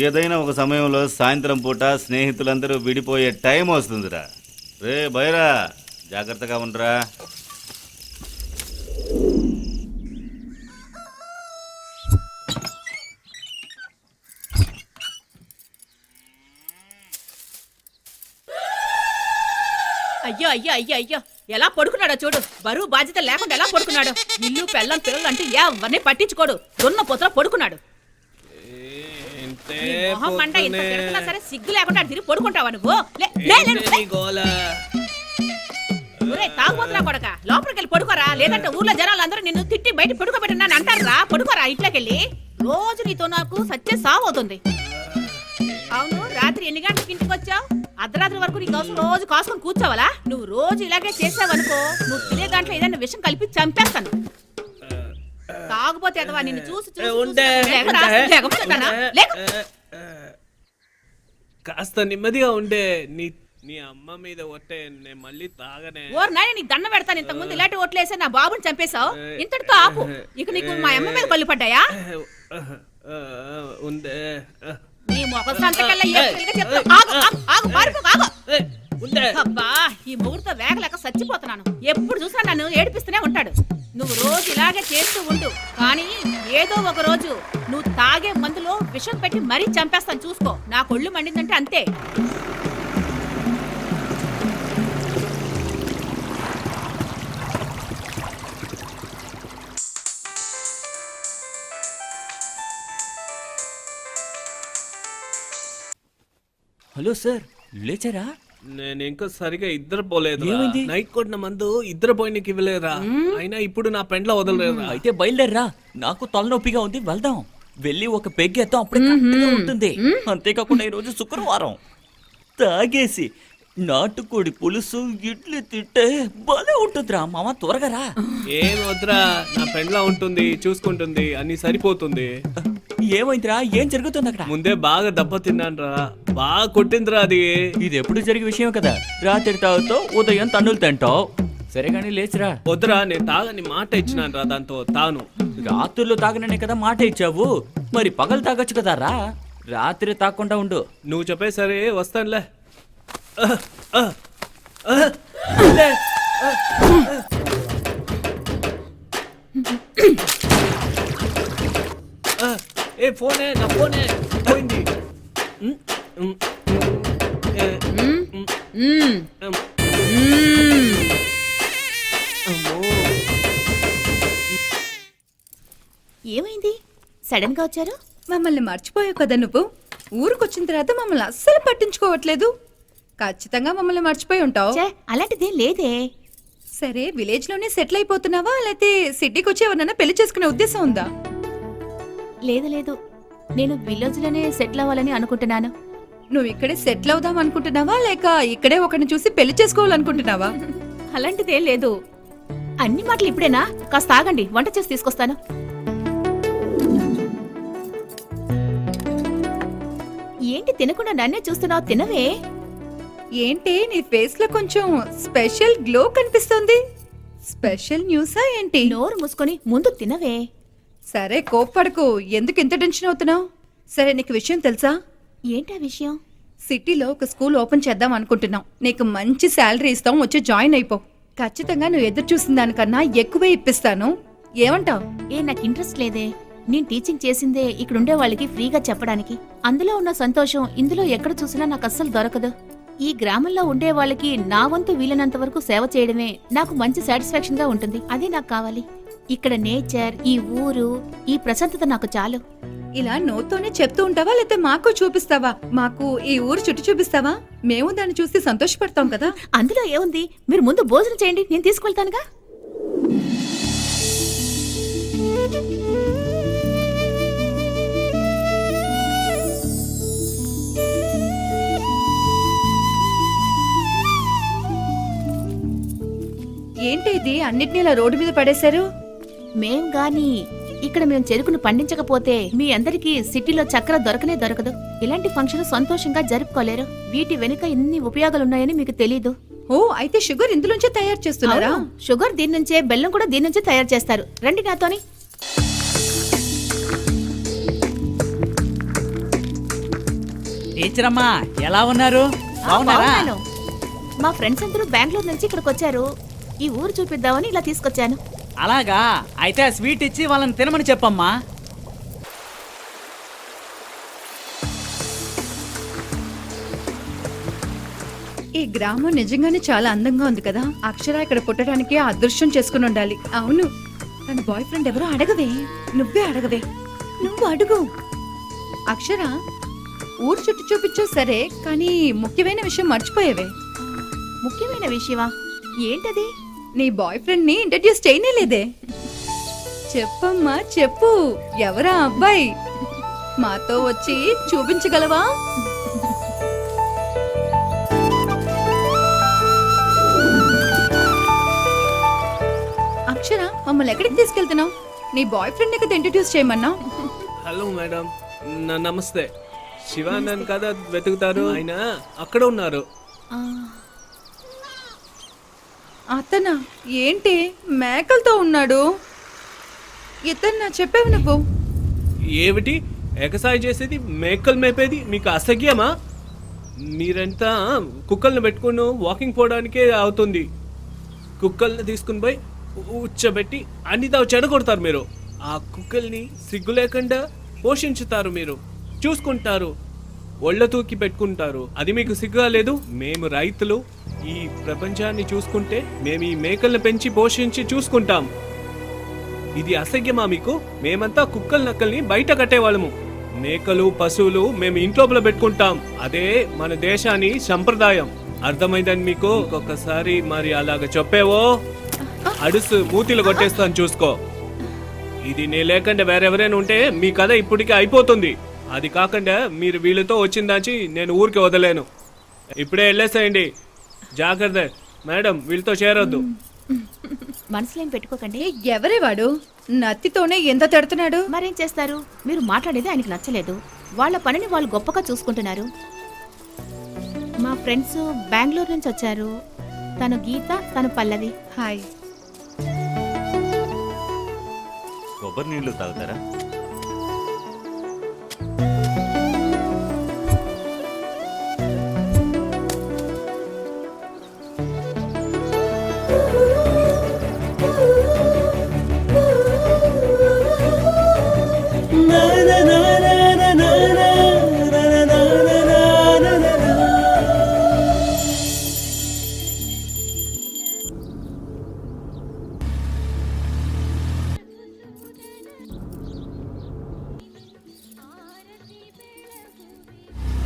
B: ఏదైనా ఒక సమయంలో సాయంత్రం పూట స్నేహితులందరూ విడిపోయే టైం వస్తుందిరా. రే బైరా, జాగ్రత్తగా ఉండరా.
E: అయ్యో అయ్యో అయ్యో అయ్యో, ఎలా పడుకున్నాడో చూడు. బరువు బాధ్యత లేకుండా ఎలా పడుకున్నాడు. ఇల్లు పెళ్ళం పిల్లలు అంటే ఎవరిని పట్టించుకోడు. దొన్న పొత్తులో పడుకున్నాడు. ఈ మొహం మంట ఇంత తిడుతున్నా సరే సిగ్గు లేకుండా తిరిగి పడుకుంటావా నువ్వు? లే, లే, లే, లే. ఒరే తాగుబోతున్నా కొడక లోపలికి వెళ్ళి పడుకోరా, లేదంటే ఊర్లో జనాలందరూ నిన్ను తిట్టి బయట పడుకోబెట్టినాను అంటారా. పడుకోరా ఇంట్లోకి వెళ్ళి. రోజు నీతో నాకు సత్య సావు అవుతుంది. అవును, రాత్రి ఎన్ని గంటలకు ఇంటికి వచ్చావు? అర్ధరాత్రి వరకు నీ కోసం రోజు కాసుకొని కూర్చోవాలా? నువ్వు రోజు ఇలాగే చేసావనుకో, నువ్వు తినే దాంట్లో ఏదైనా విషం కలిపి చంపేస్తాను. తాగుపోతే ఎదవా, నిన్ను చూసి
C: కాస్త నెమ్మదిగా ఉండే. నీ అమ్మ మీద ఒట్టే, నేను మళ్ళీ తాగనే.
E: ఓర్ నాయన, నీకు దండ పెడతాను. ఇంతకు ముందు ఇలాంటి ఓట్లేసే నా బాబుని చంపేశావు. ఇంతటితో ఆపు. ఇక నీకు మా అమ్మ మీద కళ్ళు పడ్డాయా?
C: ఉందే.
E: నీ మొక్క సంతకెళ్ళ ఆగు ఆగు ఆగు, పారిపోకు, ఆగు. అబ్బా, ఈ మొగుడుతో వేగలేక చచ్చిపోతున్నాను. ఎప్పుడు చూసినా నన్ను ఏడిపిస్తూనే ఉంటాడు. నువ్వు రోజు ఇలాగే చేస్తూ ఉండు, కానీ ఏదో ఒక రోజు నువ్వు తాగే మందులో విషం పెట్టి మరీ చంపేస్తాను, చూసుకో. నా కొళ్ళు మండిందంటే అంతే.
D: హలో సార్, లేచారా?
C: నేను ఇంకా సరిగా పోలేదు.
D: ఏమైంది?
C: నైట్ కొట్టిన మందు ఇద్దరు పోయినకి ఇవ్వలేరా? అయినా ఇప్పుడు నా పెండ్ల వదలలేరా?
D: అయితే బయలుదేరరా, నాకు తలనొప్పిగా ఉంది, వెళ్దాం. వెళ్ళి ఒక పెగ్గేద్దాం, అప్పుడే కరెక్ట్గా ఉంటుంది. అంతేకాకుండా ఈరోజు శుక్రవారం. తాగేసి నాటుకోడి పులుసు ఇడ్లీ తింటే భలే ఉంటుందిరా మామ, త్వరగా రా.
C: ఏం వద్దురా, నా పెండ్ల ఉంటుంది, చూసుకుంటుంది, అన్ని సరిపోతుంది.
D: ఏమైందిరా, ఏం జరుగుతుంది అక్కడ?
C: ముందే బాగా దెబ్బ తిన్నాను రా, బాగా కొట్టిందిరా అది.
D: ఇది ఎప్పుడు జరిగే విషయం కదా. రాత్రి తాగుతావు, ఉదయం తన్నులు తింటావు. సరే కానీ లేచిరా.
C: వద్దురా, నేను తాగని మాట ఇచ్చినాను రా, దాంతో తాను.
D: రాత్రులు తాగననే కదా మాట ఇచ్చావు, మరి పగలు తాగొచ్చు కదా రా. రాత్రి తాగకుండా ఉండు.
C: నువ్వు చెప్పేసరి వస్తానులే. ఏ ఫోనే, నా ఫోనే పోయింది.
E: ఏమైంది, సడన్ గా వచ్చారు?
I: మమ్మల్ని మర్చిపోయావు కదా నువ్వు. ఊరికొచ్చిన తర్వాత మమ్మల్ని అస్సలు పట్టించుకోవట్లేదు. ఖచ్చితంగా మమ్మల్ని మర్చిపోయి ఉంటావు.
E: ఛే, అలాంటిదేం లేదే.
I: సరే, విలేజ్ లోనే సెటిల్ అయిపోతున్నావా, లేకపోతే సిటీకి వచ్చి ఎవరన్నా పెళ్లి చేసుకునే ఉద్దేశం ఉందా?
E: లేదు లేదు, నేను విలేజ్ లోనే సెటిల్ అవ్వాలని అనుకుంటున్నాను.
I: నువ్వు ఇక్కడే సెటిల్ అవుదాం అనుకుంటున్నావా, లేక ఇక్కడే ఒకరిని చూసి పెళ్లి చేసుకోవాలనుకుంటున్నావా?
E: అలాంటిదేం లేదు. అన్ని మాటలు ఇప్పుడేనా? కాస్త ఆగండి, వంట చేసి తీసుకొస్తాను. ఏంటి తినకుండా నన్నే చూస్తున్నావు? తినవే.
I: ఏంటి నీ ఫేస్ లో కొంచెం స్పెషల్ గ్లో కనిపిస్తుంది. స్పెషల్ న్యూసా ఏంటి?
E: నోరు మూసుకొని ముందు తినవే.
I: సరే, కోప్పడకు. ఎందుకు ఇంత టెన్షన్ అవుతున్నావు? సరే, నీకు విషయం తెలుసా?
E: ఏంటా విషయం?
I: సిటీలో ఒక స్కూల్ ఓపెన్ చేద్దాం అనుకుంటున్నాం. నీకు మంచి శాలరీ ఇస్తాం, వచ్చి జాయిన్ అయిపో. ఖచ్చితంగా నువ్వు ఎదురు చూసిన దానికన్నా ఎక్కువే ఇప్పిస్తాను. ఏమంటావు?
E: నాకు ఇంట్రెస్ట్ లేదే. నేను టీచింగ్ చేసిందే ఇక్కడ ఉండే వాళ్ళకి ఫ్రీగా చెప్పడానికి. అందులో ఉన్న సంతోషం ఇందులో ఎక్కడ చూసినా నాకు అస్సలు దొరకదు. ఈ గ్రామంలో ఉండే వాళ్ళకి నా వంతు వీలైనంత వరకు సేవ చేయడమే నాకు మంచి సాటిస్ఫాక్షన్ గా ఉంటుంది. అదే నాకు కావాలి. ఇక్కడ నేచర్, ఈ ఊరు, ఈ ప్రశాంతత నాకు చాలు.
I: ఇలా నోతోనే చెప్తూ ఉంటావా, లేకపోతే మాకు చూపిస్తావా? మాకు ఈ ఊరు చుట్టూ చూపిస్తావా? మేము దాన్ని చూసి సంతోషపడతాం కదా.
E: అందులో ఏముంది, మీరు ముందు భోజనం చేయండి, నేను తీసుకెళ్తానుగా.
I: ఏంటి ఇది, అన్నిటినీ ఇలా రోడ్డు మీద పడేశారు?
E: మేం గాని ఇక్కడ మేము చెరుకును పండించకపోతే మీ అందరికీ సిటీలో చక్కెర దొరకనే దొరకదు. ఇలాంటి ఫంక్షన్ సంతోషంగా జరుపుకోలేరు. వీటి వెనుక ఇన్ని ఉపయోగాలున్నాయని మీకు తెలీదు.
I: ఓ, అయితే షుగర్ ఇందులోంచే తయారు చేస్తున్నారా?
E: అవును, షుగర్ దీని నుంచే, బెల్లం కూడా దీని నుంచే తయారు చేస్తారు. రండి నాతోని.
A: టీచర్ అమ్మా, ఎలా ఉన్నారు? బాగున్నారా?
E: బాగున్నాను. మా ఫ్రెండ్స్ అందరూ బెంగళూరు నుంచి ఇక్కడికి వచ్చారు. ఈ ఊరు చూపిద్దామని ఇలా తీసుకొచ్చాను.
A: అలాగా, అయితే ఆ స్వీట్ ఇచ్చి వాళ్ళని తినమని చెప్పమ్మా.
I: ఈ గ్రామం నిజంగానే చాలా అందంగా ఉంది కదా. అక్షర ఇక్కడ పుట్టడానికి ఆ అదృష్టం చేసుకుని ఉండాలి. అవును, తన బాయ్ ఫ్రెండ్ ఎవరో అడగవే. నువ్వే అడగవే. నువ్వు అడుగు. అక్షర, ఊరు చుట్టూ చూపించావు సరే, కానీ ముఖ్యమైన విషయం మర్చిపోయేవే.
E: ముఖ్యమైన విషయమా? ఏంటది?
I: నీ బాయ్ ఫ్రెండ్ ని ఇంట్రడ్యూస్ చేయనేలేదే. చెప్పమ్మా చెప్పు, ఎవరా అబ్బాయి? మాతో వచ్చి చూపించగలవా? అక్షర, మమ్మల్ని ఎక్కడికి తీసుకెళ్తున్నావు? నీ బాయ్ ఫ్రెండ్ కదా ఇంట్రడ్యూస్ చేయమన్నా.
C: హలో మేడం, నమస్తే. శివానంద్ కదా వెతుకుతారు, ఆయన అక్కడ ఉన్నారు.
I: అతనా? ఏంటి మేకలతో ఉన్నాడు? ఇతన్నా చెప్పావు నువ్వు?
C: ఏమిటి ఎగసాయి చేసేది, మేకలు మేపేది మీకు అసహ్యమా? మీరంతా కుక్కల్ని పెట్టుకుని వాకింగ్ పోవడానికే అవుతుంది. కుక్కల్ని తీసుకుని పోయి ఉచ్చబెట్టి అన్నిదా చెడగొడతారు మీరు. ఆ కుక్కల్ని సిగ్గు లేకుండా పోషించుతారు, మీరు చూసుకుంటారు, ఒళ్ళ తూకి పెట్టుకుంటారు. అది మీకు సిగ్గుగా లేదు? మేము రైతులు ఈ ప్రపంచాన్ని చూసుకుంటే మేము ఈ మేకల్ని పెంచి పోషించి చూసుకుంటాం. ఇది అసహ్యమా మీకు? మేమంతా కుక్కలు నక్కల్ని బయట కట్టేవాళ్ళము. మేకలు పశువులు మేము ఇంట్లోపల పెట్టుకుంటాం. అదే మన దేశాన్ని సంప్రదాయం. అర్థమైందని మీకు? ఒక్కొక్కసారి మరి అలాగ చెప్పేవో అడుసు మూతిలో కొట్టేస్తాను, చూసుకో. ఇది నే లేకుండా వేరెవరైనా ఉంటే మీ కథ ఇప్పటికే అయిపోతుంది. అది కాకుండా మీరు వీళ్ళతో వచ్చిందాచి నేను ఊరికి వదలేను. ఇప్పుడే వెళ్ళేసేయండి, జాగ్రత్త. మేడం, వీళ్ళతో చేరొద్దు.
E: మనసులో ఏం పెట్టుకోకండి.
I: ఎవరే వాడు? నత్తితోనే ఎంత తిడుతున్నాడు.
E: మరేం చేస్తారు? మీరు మాట్లాడేది ఆయనకి నచ్చలేదు. వాళ్ళ పనిని వాళ్ళు గొప్పగా చూసుకుంటున్నారు. మా ఫ్రెండ్స్ బెంగళూరు నుంచి వచ్చారు. తను గీత, తను పల్లవి.
I: హాయ్.
B: కొబ్బరి నీళ్లు తాగుతారా?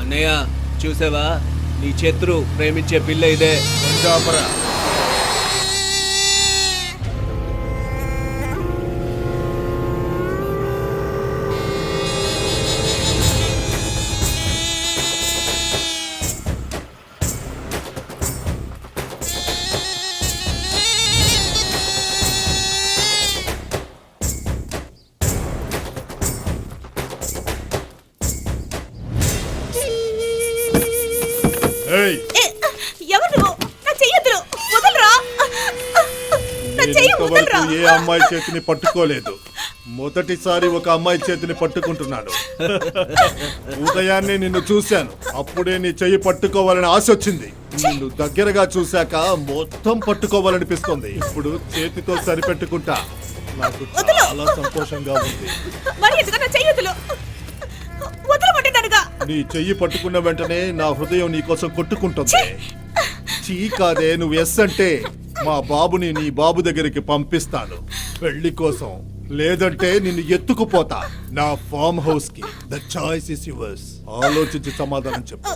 C: అన్నయ్య, చూసావా? నీ శత్రు ప్రేమించే పిల్ల ఇదే.
G: ఏయ్,
E: ఎవరు? నా చెయ్యొద్దు, వదలరా.
G: నేను ఇంతవరకు ఏ అమ్మాయి చేతిని పట్టుకోలేదు. మొదటిసారి ఒక అమ్మాయి చేతిని పట్టుకుంటున్నాను. ఉదయాన్నే నిన్ను చూశాను, అప్పుడే నీ చెయ్యి పట్టుకోవాలని ఆశ వచ్చింది. నిన్ను దగ్గరగా చూశాక మొత్తం పట్టుకోవాలనిపిస్తుంది. ఇప్పుడు చేతితో సరిపెట్టుకుంటా. నాకు చాలా సంతోషంగా ఉంది.
E: మరి ఎందుకు నా చెయ్యొద్దు? వదలమంటున్నానుగా.
G: నీ చెయ్యి పట్టుకున్న వెంటనే నా హృదయం నీ కోసం కొట్టుకుంటుంది. చీ కాదే, నువ్వు ఎస్ అంటే మా బాబుని నీ బాబు దగ్గరికి పంపిస్తాను పెళ్లి కోసం. లేదంటే నిన్ను ఎత్తుకుపోతా నా ఫామ్ హౌస్ కి. The choice is yours. ఆలోచించి సమాధానం చెప్పు.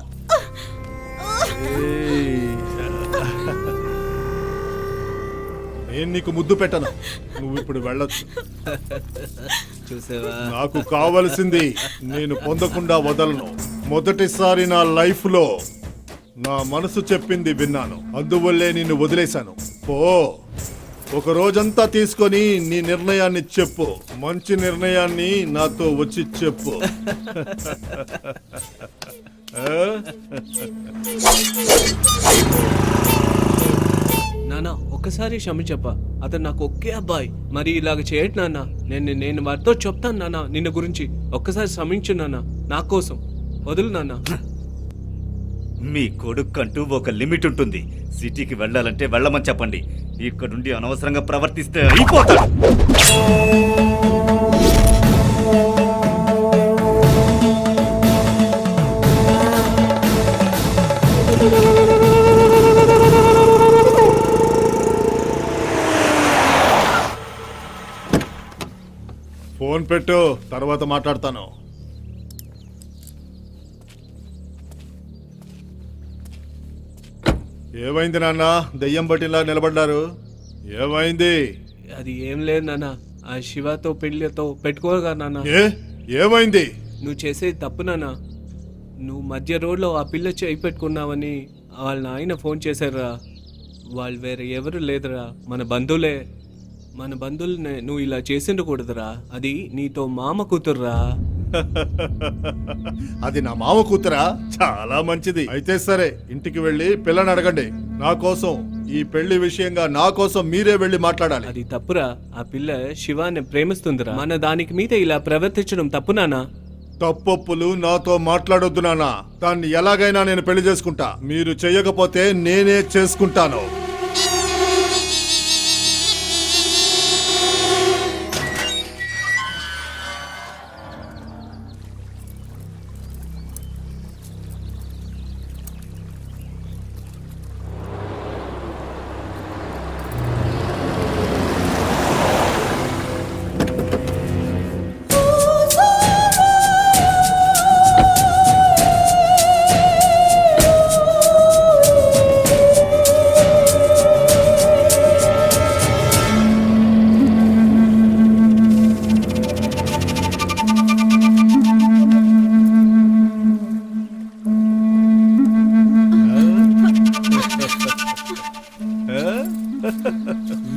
G: నేను నీకు ముద్దు పెట్టను, నువ్వు ఇప్పుడు వెళ్ళొచ్చు.
C: చూసావా?
G: నాకు కావలసింది నేను పొందకుండా వదలను. మొదటిసారి నా లైఫ్ లో నా మనసు చెప్పింది విన్నాను, అందువల్లే నిన్ను వదిలేశాను. పో, ఒక రోజంతా తీసుకొని నీ నిర్ణయాన్ని చెప్పు. మంచి నిర్ణయాన్ని నాతో వచ్చి చెప్పు.
C: నాన్న, ఒక్కసారి క్షమించప్ప. అతను నాకు ఒకే అబ్బాయి. మరి ఇలాగ చేయట్ నాన్న. నేను వారితో చెప్తాను నాన్న నిన్న గురించి. ఒక్కసారి క్షమించు నాన్న, నా కోసం వదులు నాన్న.
B: మీ కొడుకంటూ ఒక లిమిట్ ఉంటుంది. సిటీకి వెళ్ళాలంటే వెళ్ళమని చెప్పండి. ఇక్కడుండి అనవసరంగా ప్రవర్తిస్తే అయిపోతాడు.
G: ఫోన్ పెట్టు, తర్వాత మాట్లాడతాను. ఏమైంది నాన్న? దెయ్యం బట్టిలా నిలబడ్డారు. ఏమైంది?
C: అది ఏం లేదు నాన్న, ఆ శివతో పెళ్లితో పెట్టుకోగా నాన్న.
G: ఏమైంది?
C: నువ్వు చేసేది తప్పు నాన్న. నువ్వు మధ్య రోడ్లో ఆ పిల్ల చేయి పెట్టుకున్నావని వాళ్ళ నాయన ఫోన్ చేశారురా. వాళ్ళు వేరే ఎవరు లేదురా, మన బంధువులే. మన బంధువులనే నువ్వు ఇలా చేసిండకూడదురా. అది నీతో మామ కూతుర్రా.
G: అది నా మామ కూతురా? చాలా మంచిది. అయితే సరే, ఇంటికి వెళ్ళి పిల్లని అడగండి. నా కోసం, ఈ పెళ్లి విషయంగా నా కోసం మీరే వెళ్ళి మాట్లాడాలి.
C: అది తప్పురా. ఆ పిల్ల శివాన్ని ప్రేమిస్తుందిరా. మన దానికి మీద ఇలా ప్రవర్తించడం తప్పు నాన్న.
G: తప్పొప్పులు నాతో మాట్లాడొద్దు నాన్న. దాన్ని ఎలాగైనా నేను పెళ్లి చేసుకుంటా. మీరు చెయ్యకపోతే నేనే చేసుకుంటాను.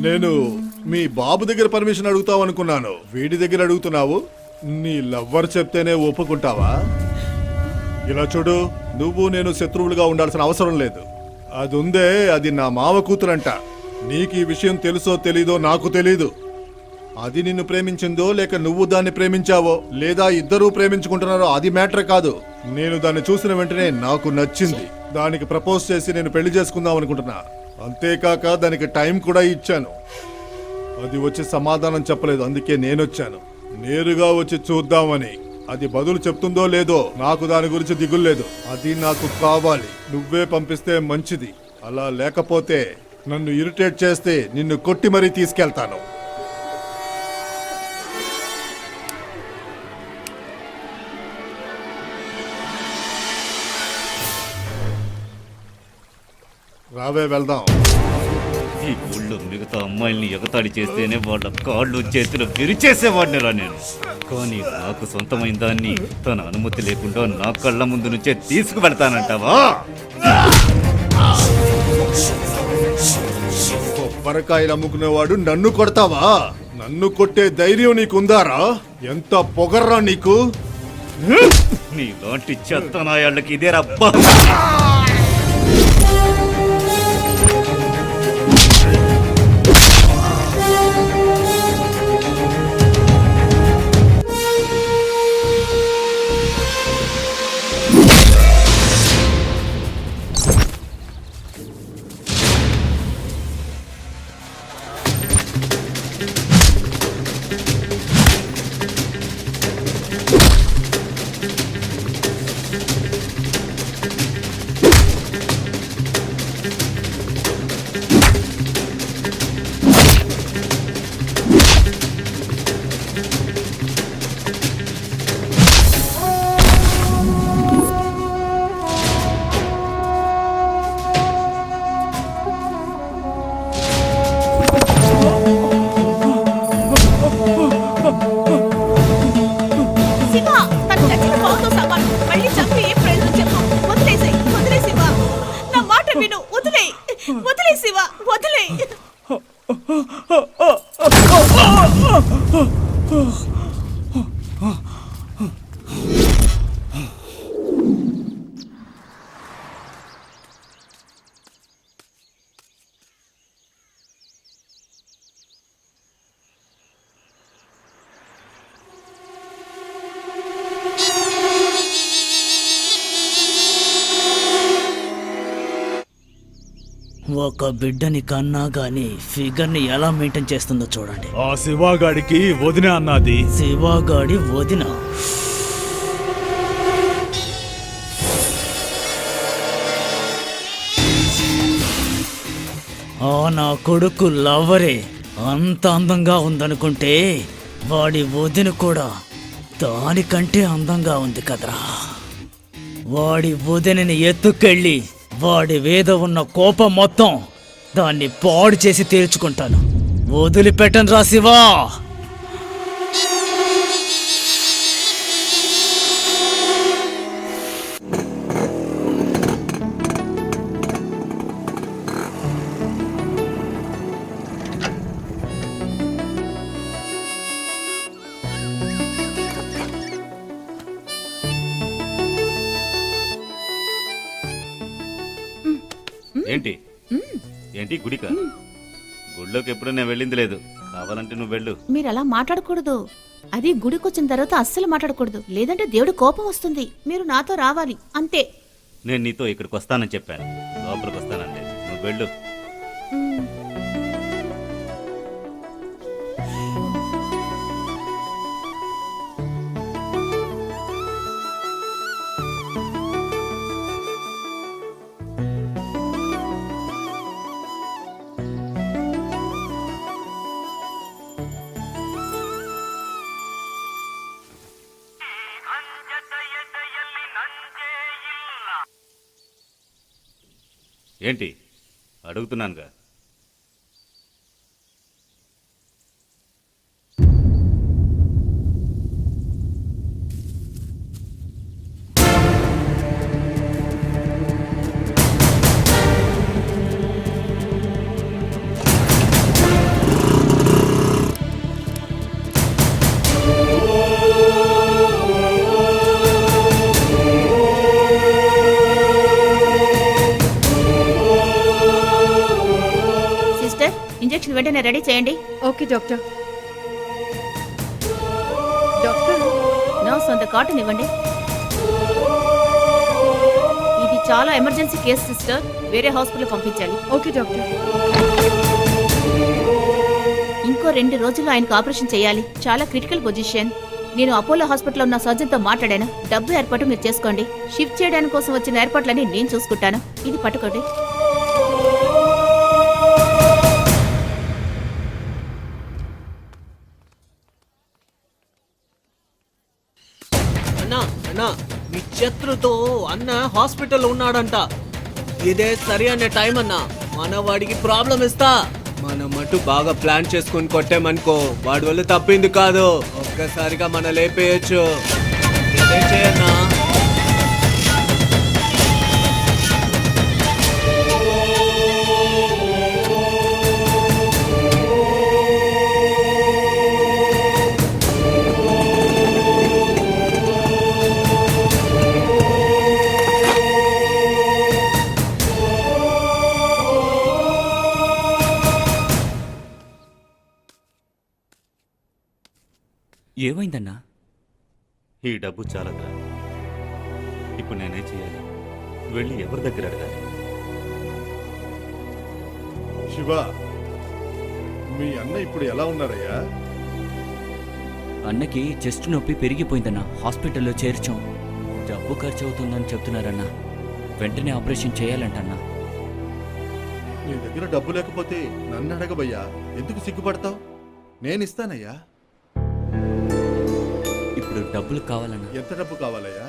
G: నేను మీ బాబు దగ్గర పర్మిషన్ అడుగుతావు అనుకున్నాను. వీడి దగ్గర అడుగుతున్నావు. నీ లవ్వర్ చెప్తేనే ఒప్పుకుంటావా? ఇలా చూడు, నువ్వు నేను శత్రువులుగా ఉండాల్సిన అవసరం లేదు. అది ఉందే, అది నా మావ కూతురంట. నీకు ఈ విషయం తెలుసో తెలీదో నాకు తెలీదు. అది నిన్ను ప్రేమించిందో లేక నువ్వు దాన్ని ప్రేమించావో, లేదా ఇద్దరూ ప్రేమించుకుంటున్నారో అది మ్యాటర్ కాదు. నేను దాన్ని చూసిన వెంటనే నాకు నచ్చింది. దానికి ప్రపోజ్ చేసి నేను పెళ్లి చేసుకుందాం అనుకుంటున్నా. అంతేకాక దానికి టైం కూడా ఇచ్చాను. అది వచ్చి సమాధానం చెప్పలేదు, అందుకే నేనొచ్చాను. నేరుగా వచ్చి చూద్దామని. అది బదులు చెప్తుందో లేదో నాకు దాని గురించి దిగుల్లేదు. అది నాకు కావాలి. నువ్వే పంపిస్తే మంచిది. అలా లేకపోతే నన్ను ఇరిటేట్ చేస్తే నిన్ను కొట్టి మరీ తీసుకెళ్తాను. రావే వెళ్దాం.
B: ఈ ఊళ్ళో మిగతా అమ్మాయిల్ని ఎగతాళి చేస్తేనే వాళ్ళ కాళ్ళు చేతులు విరిచేసేవాడిని రా నేను. కానీ నాకు సొంతమైన దాన్ని తన అనుమతి లేకుండా నా కళ్ళ ముందు నుంచే తీసుకువెళ్తానంటావా?
G: కొబ్బరికాయలు అమ్ముకునేవాడు నన్ను కొడతావా? నన్ను కొట్టే ధైర్యం నీకుందారా? ఎంత పొగర్రా నీకు?
B: నీలాంటి చెత్త నాయాళ్ళకి ఇదే రబ్బా.
A: ఒక బిడ్డని కన్నా గాని ఫిగర్ ని ఎలా మెయింటైన్ చేస్తుందో చూడండి.
K: ఆ శివాగాడికి వదిన అన్నది.
A: శివాగాడి వదిన? ఆ నా కొడుకు లవ్వరే అంత అందంగా ఉందనుకుంటే వాడి వదిన కూడా దానికంటే అందంగా ఉంది కదరా. వాడి వదినని ఎత్తుకెళ్ళి వాడి మీద ఉన్న కోపం మొత్తం దాన్ని పాడు చేసి తీర్చుకుంటాను. వదిలిపెట్టను రా శివా.
B: ఏంటి ఏంటి గుడిక? గుడిలోకి ఎప్పుడు నేను వెళ్ళింది లేదు. కావాలంటే నువ్వు వెళ్ళు.
E: మీరు అలా మాట్లాడకూడదు. అది గుడికొచ్చిన తర్వాత అస్సలు మాట్లాడకూడదు, లేదంటే దేవుడు కోపం వస్తుంది. మీరు నాతో రావాలి అంతే.
B: నేను నీతో ఇక్కడికి వస్తానని చెప్పాను, లోపలికి వస్తానంటే నువ్వు వెళ్ళు. ఏంటి అడుగుతున్నానుగా.
E: సిస్టర్, ఇంజెక్షన్ వెంటనే రెడీ చేయండి.
I: Okay doctor. డాక్టర్,
E: నా సొంత కాటన్ ఇవ్వండి. ఇది చాలా ఎమర్జెన్సీ కేసు సిస్టర్, వేరే హాస్పిటల్ పంపించాలి.
I: Okay doctor.
E: ఇంకో 2 రోజుల్లో ఆయనకు ఆపరేషన్ చేయాలి. చాలా క్రిటికల్ పొజిషన్. నేను అపోలో హాస్పిటల్లో ఉన్న సర్జన్తో మాట్లాడాను. డబ్బు ఏర్పాటు మీరు చేసుకోండి. షిఫ్ట్ చేయడానికి కోసం వచ్చిన ఏర్పాట్లన్నీ నేను చూసుకుంటాను. ఇది పట్టుకోండి.
C: అన్నా అన్నా, మీ శత్రుతో అన్న హాస్పిటల్ ఉన్నాడంట. ఇదే సరి అనే టైం అన్నా. మన వాడికి ప్రాబ్లం ఇస్తా. మనం మటు బాగా ప్లాన్ చేసుకుని కొట్టామనుకో, వాడి వల్ల తప్పింది కాదు. ఒక్కసారిగా మన లేపేయచ్చు. ఇదే చేయన్నా.
D: ఏమైందన్నా?
B: ఈ డబ్బు చాలదురా. ఇప్పుడు నేనేం చేయాలి? వెళ్ళి ఎవరి దగ్గర అడగాలి?
G: శివ, మీ అన్న ఇప్పుడు ఎలా ఉన్నారయ్యా?
D: అన్నకి చెస్ట్ నొప్పి పెరిగిపోయిందన్నా. హాస్పిటల్లో చేర్చాం. డబ్బు ఖర్చు అవుతుందని చెప్తున్నారన్నా. వెంటనే ఆపరేషన్ చేయాలంటన్నా.
G: నీ దగ్గర డబ్బు లేకపోతే నన్ను అడగబయ్యా. ఎందుకు సిగ్గుపడతావు? నేను ఇస్తానయ్యా.
D: ఇప్పుడు డబ్బులు కావాలన్నా.
G: ఎంత డబ్బు కావాలయ్యా?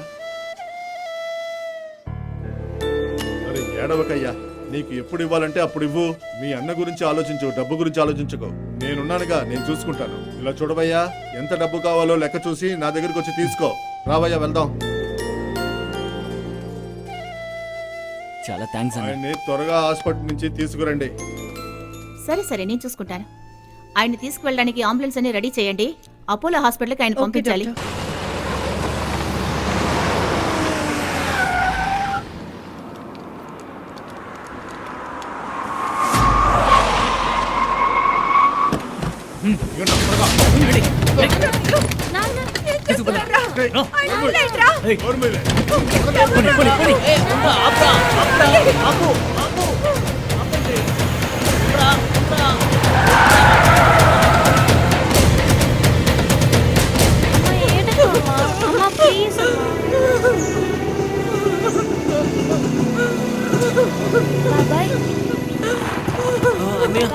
G: అరే ఏడవకయ్యా. నీకు ఎప్పుడు ఇవ్వాలంటే అప్పుడు ఇవ్వు. మీ అన్న గురించి ఆలోచించు, డబ్బు గురించి ఆలోచించుకో. నేనున్నానుగా, నేను చూసుకుంటాను. ఇలా చూడవయ్యా, ఎంత డబ్బు కావాలో లెక్క చూసి నా దగ్గరికి వచ్చి తీసుకో. రావయ్యా, వెళ్దాం.
D: చాలా థ్యాంక్స్ అన్న.
G: ఆయన్ని త్వరగా హాస్పిటల్ నుంచి తీసుకురండి.
E: సరే సరే, నేను చూసుకుంటాను. ఆయన్ని తీసుకువెళ్ళడానికి అంబులెన్స్ అన్ని రెడీ చేయండి. అపోలో హాస్పిటల్కి ఆయన
I: ఓకే
E: పంపించాలి.
I: డాక్టర్.
G: ఎవరి మీదే?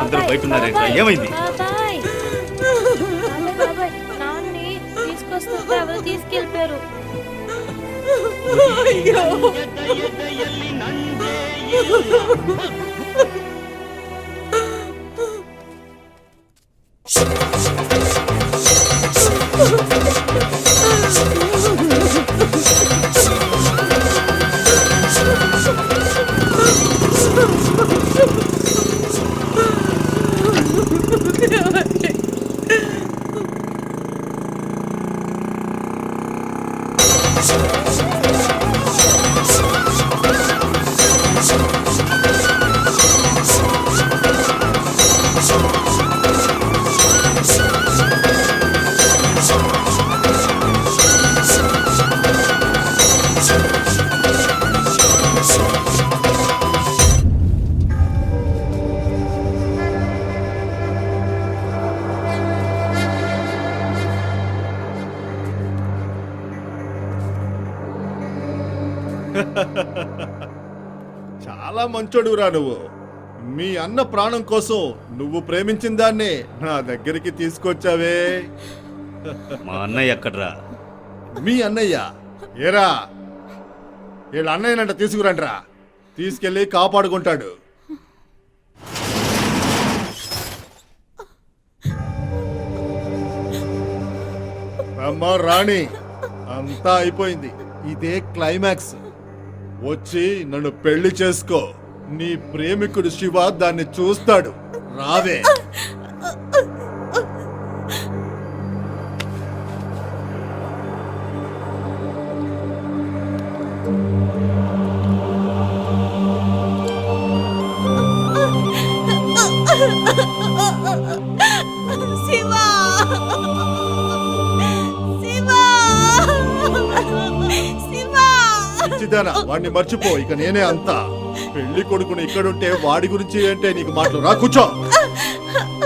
B: అందరూ బయట ఉన్నారేంట్రా? ఏమైంది?
F: నాన్ని తీసుకొస్తుంటే ఎవరు తీసుకెళ్ళిపోయారు.
D: ಎದೆಯಲ್ಲಿ ನಂದೇ
G: చాలా మంచోడురా నువ్వు. మీ అన్న ప్రాణం కోసం నువ్వు ప్రేమించిన దాన్ని నా దగ్గరికి తీసుకొచ్చావే.
B: మా అన్నయ్య ఎక్కడ్రా?
G: మీ అన్నయ్య ఏరా? వీళ్ళ అన్నయ్యనంట తీసుకురండిరా, తీసుకెళ్ళి కాపాడుకుంటాడు. అమ్మా రాణి, అంతా అయిపోయింది, ఇదే క్లైమాక్స్. వచ్చి నన్ను పెళ్లి చేసుకో. నీ ప్రేమికుడు శివ దాన్ని చూస్తాడు. రావే.
E: శివా, శివా, శివా.
G: పిచ్చిదానా, వాడిని మర్చిపో. ఇక నేనే అంతా. పెళ్లి కొడుకుని ఇక్కడుంటే వాడి గురించి అంటే నీకు మాటలు రా. కూర్చో.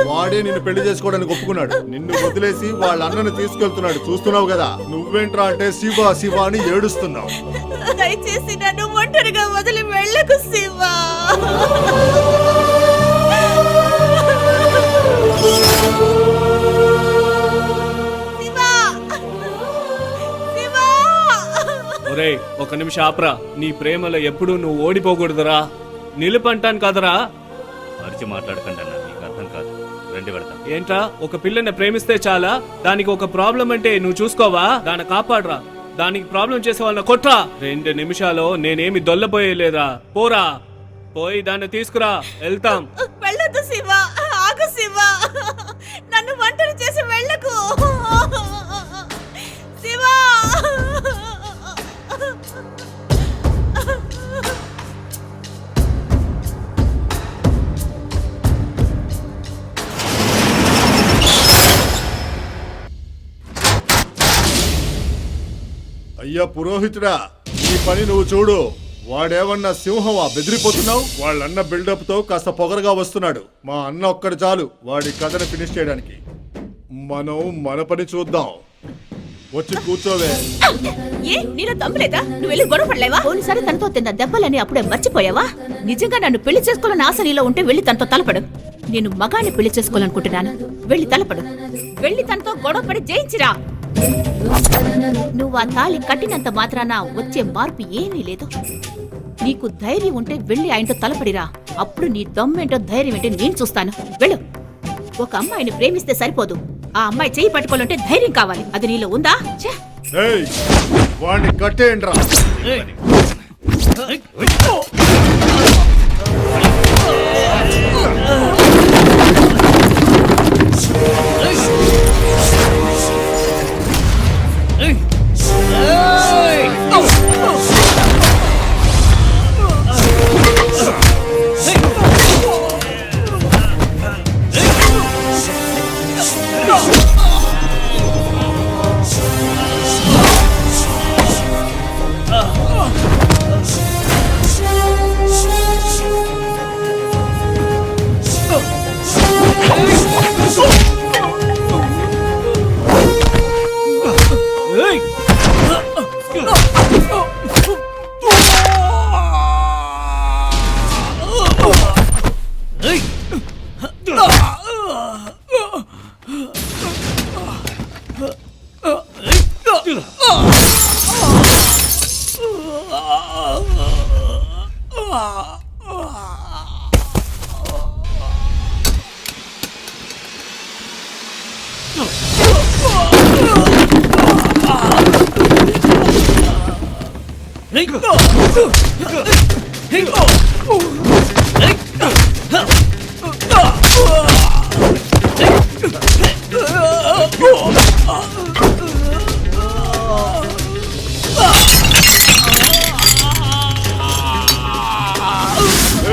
G: వాడే నిన్ను పెళ్లి చేసుకోవడానికి ఒప్పుకున్నాడు. నిన్ను వదిలేసి వాళ్ళ అన్నను తీసుకెళ్తున్నాడు. చూస్తున్నావు కదా. నువ్వేంట్రా అంటే శివ శివ అని ఏడుస్తున్నావు.
E: దయచేసి నన్ను ఒంటరిగా వదిలి వెళ్ళకు శివా.
C: ఒరేయ్, ఒక నిమిషం ఆపరా. నీ ప్రేమలో ఎప్పుడూ నువ్వు ఓడిపోకూడదురా. నిలుపంటాను కదరా.
B: మరిచి మాట్లాడకండి అన్న, మీకు అర్థం కాదు. రండి వెళతాం.
C: ఏంట్రా, ఒక పిల్లని ప్రేమిస్తే చాలా? దానికి ఒక ప్రాబ్లం అంటే నువ్వు చూసుకోవా? దాన్ని కాపాడరా. దానికి ప్రాబ్లం చేసే వాళ్ళని కొట్రా. 2 నిమిషాలు నేనేమి దొల్లపోయేలేదా. పోరా, పోయి దాన్ని తీసుకురా. వెళ్తాం.
E: వెళ్ళొద్దు శివా, ఆగు శివా. నన్ను ఒంటరి చేసి వెళ్ళకు శివా.
G: అయ్యా పురోహితుడా, ఈ పని నువ్వు చూడు. వాడేమన్నా సింహమా బెదిరిపోతున్నావు? వాళ్ళన్న బిల్డప్ తో కాస్త పొగరగా వస్తున్నాడు. మా అన్న ఒక్కడు చాలు వాడి కథను ఫినిష్ చేయడానికి. మనం మన పని చూద్దాం. వచ్చి కూర్చోవే.
E: ఏ నీలో దమ్ములేదా? నువ్వు వెళ్ళి గొడవ పడలేవా? పోలీసారి తనతో తిన్న దెబ్బలని అప్పుడే మర్చిపోయావా? నిజంగా నన్ను పెళ్లి చేసుకోవాలని ఆశ నీలో ఉంటే వెళ్ళి తనతో తలపడు. నేను మగాన్ని పెళ్లి చేసుకోవాలనుకుంటున్నాను. వెళ్ళి తలపడు. వెళ్ళి తనతో గొడవ పడి జయించిరా. నువ్వు ఆ తాళి కట్టినంత మాత్రాన వచ్చే మార్పు ఏమీ లేదు. నీకు ధైర్యం ఉంటే వెళ్ళి ఆయనతో తలపడిరా. అప్పుడు నీ దమ్మేంటో ధైర్యం ఏంటో నేను చూస్తాను. వెళ్ళు. ఒక అమ్మాయిని ప్రేమిస్తే సరిపోదు. ఆ అమ్మాయి చేయి పట్టుకోవాలంటే ధైర్యం కావాలి. అది నీలో ఉందా?
G: ఏయ్, వాడిని కట్టేయండిరా.
J: Oh!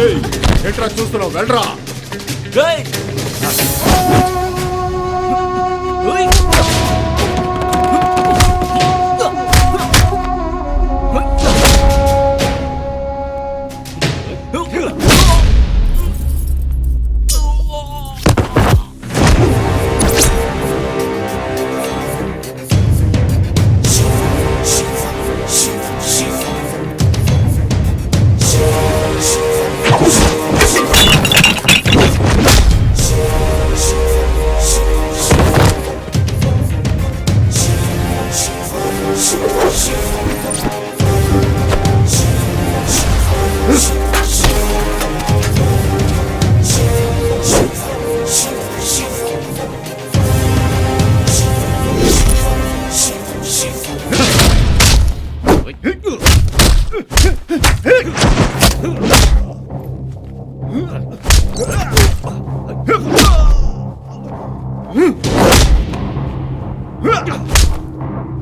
G: ఏయ్, ఏంట్రా చూస్తున్నావు? వెళ్ళరా.
D: ఏయ్! ఓయ్!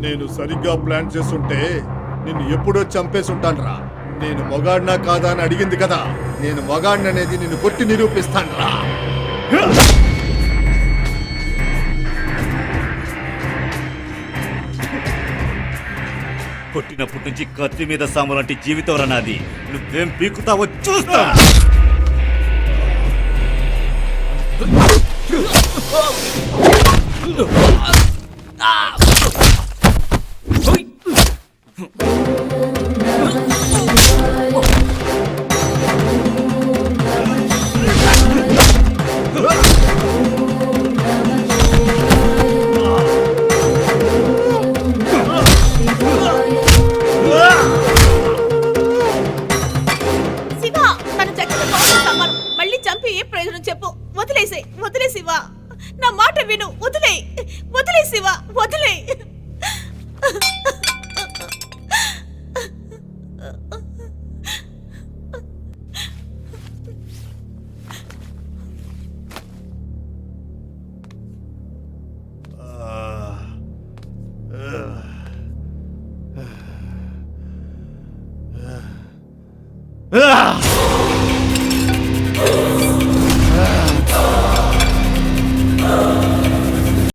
G: నేను సరిగ్గా ప్లాన్ చేస్తుంటే నిన్ను ఎప్పుడో చంపేసి ఉంటానురా. నేను మొగాడినా కాదా అని అడిగింది కదా, నేను మొగాడిని అనేది నిన్ను కొట్టి నిరూపిస్తానురా.
B: కొట్టినప్పటి నుంచి కత్తి మీద సాము లాంటి జీవితం రా నాది. నువ్వేం పీకుతావో చూస్తా.
E: శివ, తను చచ్చిన పాపం సమానం. మళ్ళీ చంపి ఏ ప్రయోజనం చెప్పు. వదిలేసే, వదిలే శివ. నా మాట విను. వదిలే, వదిలే శివ, వదిలే.
G: Ah!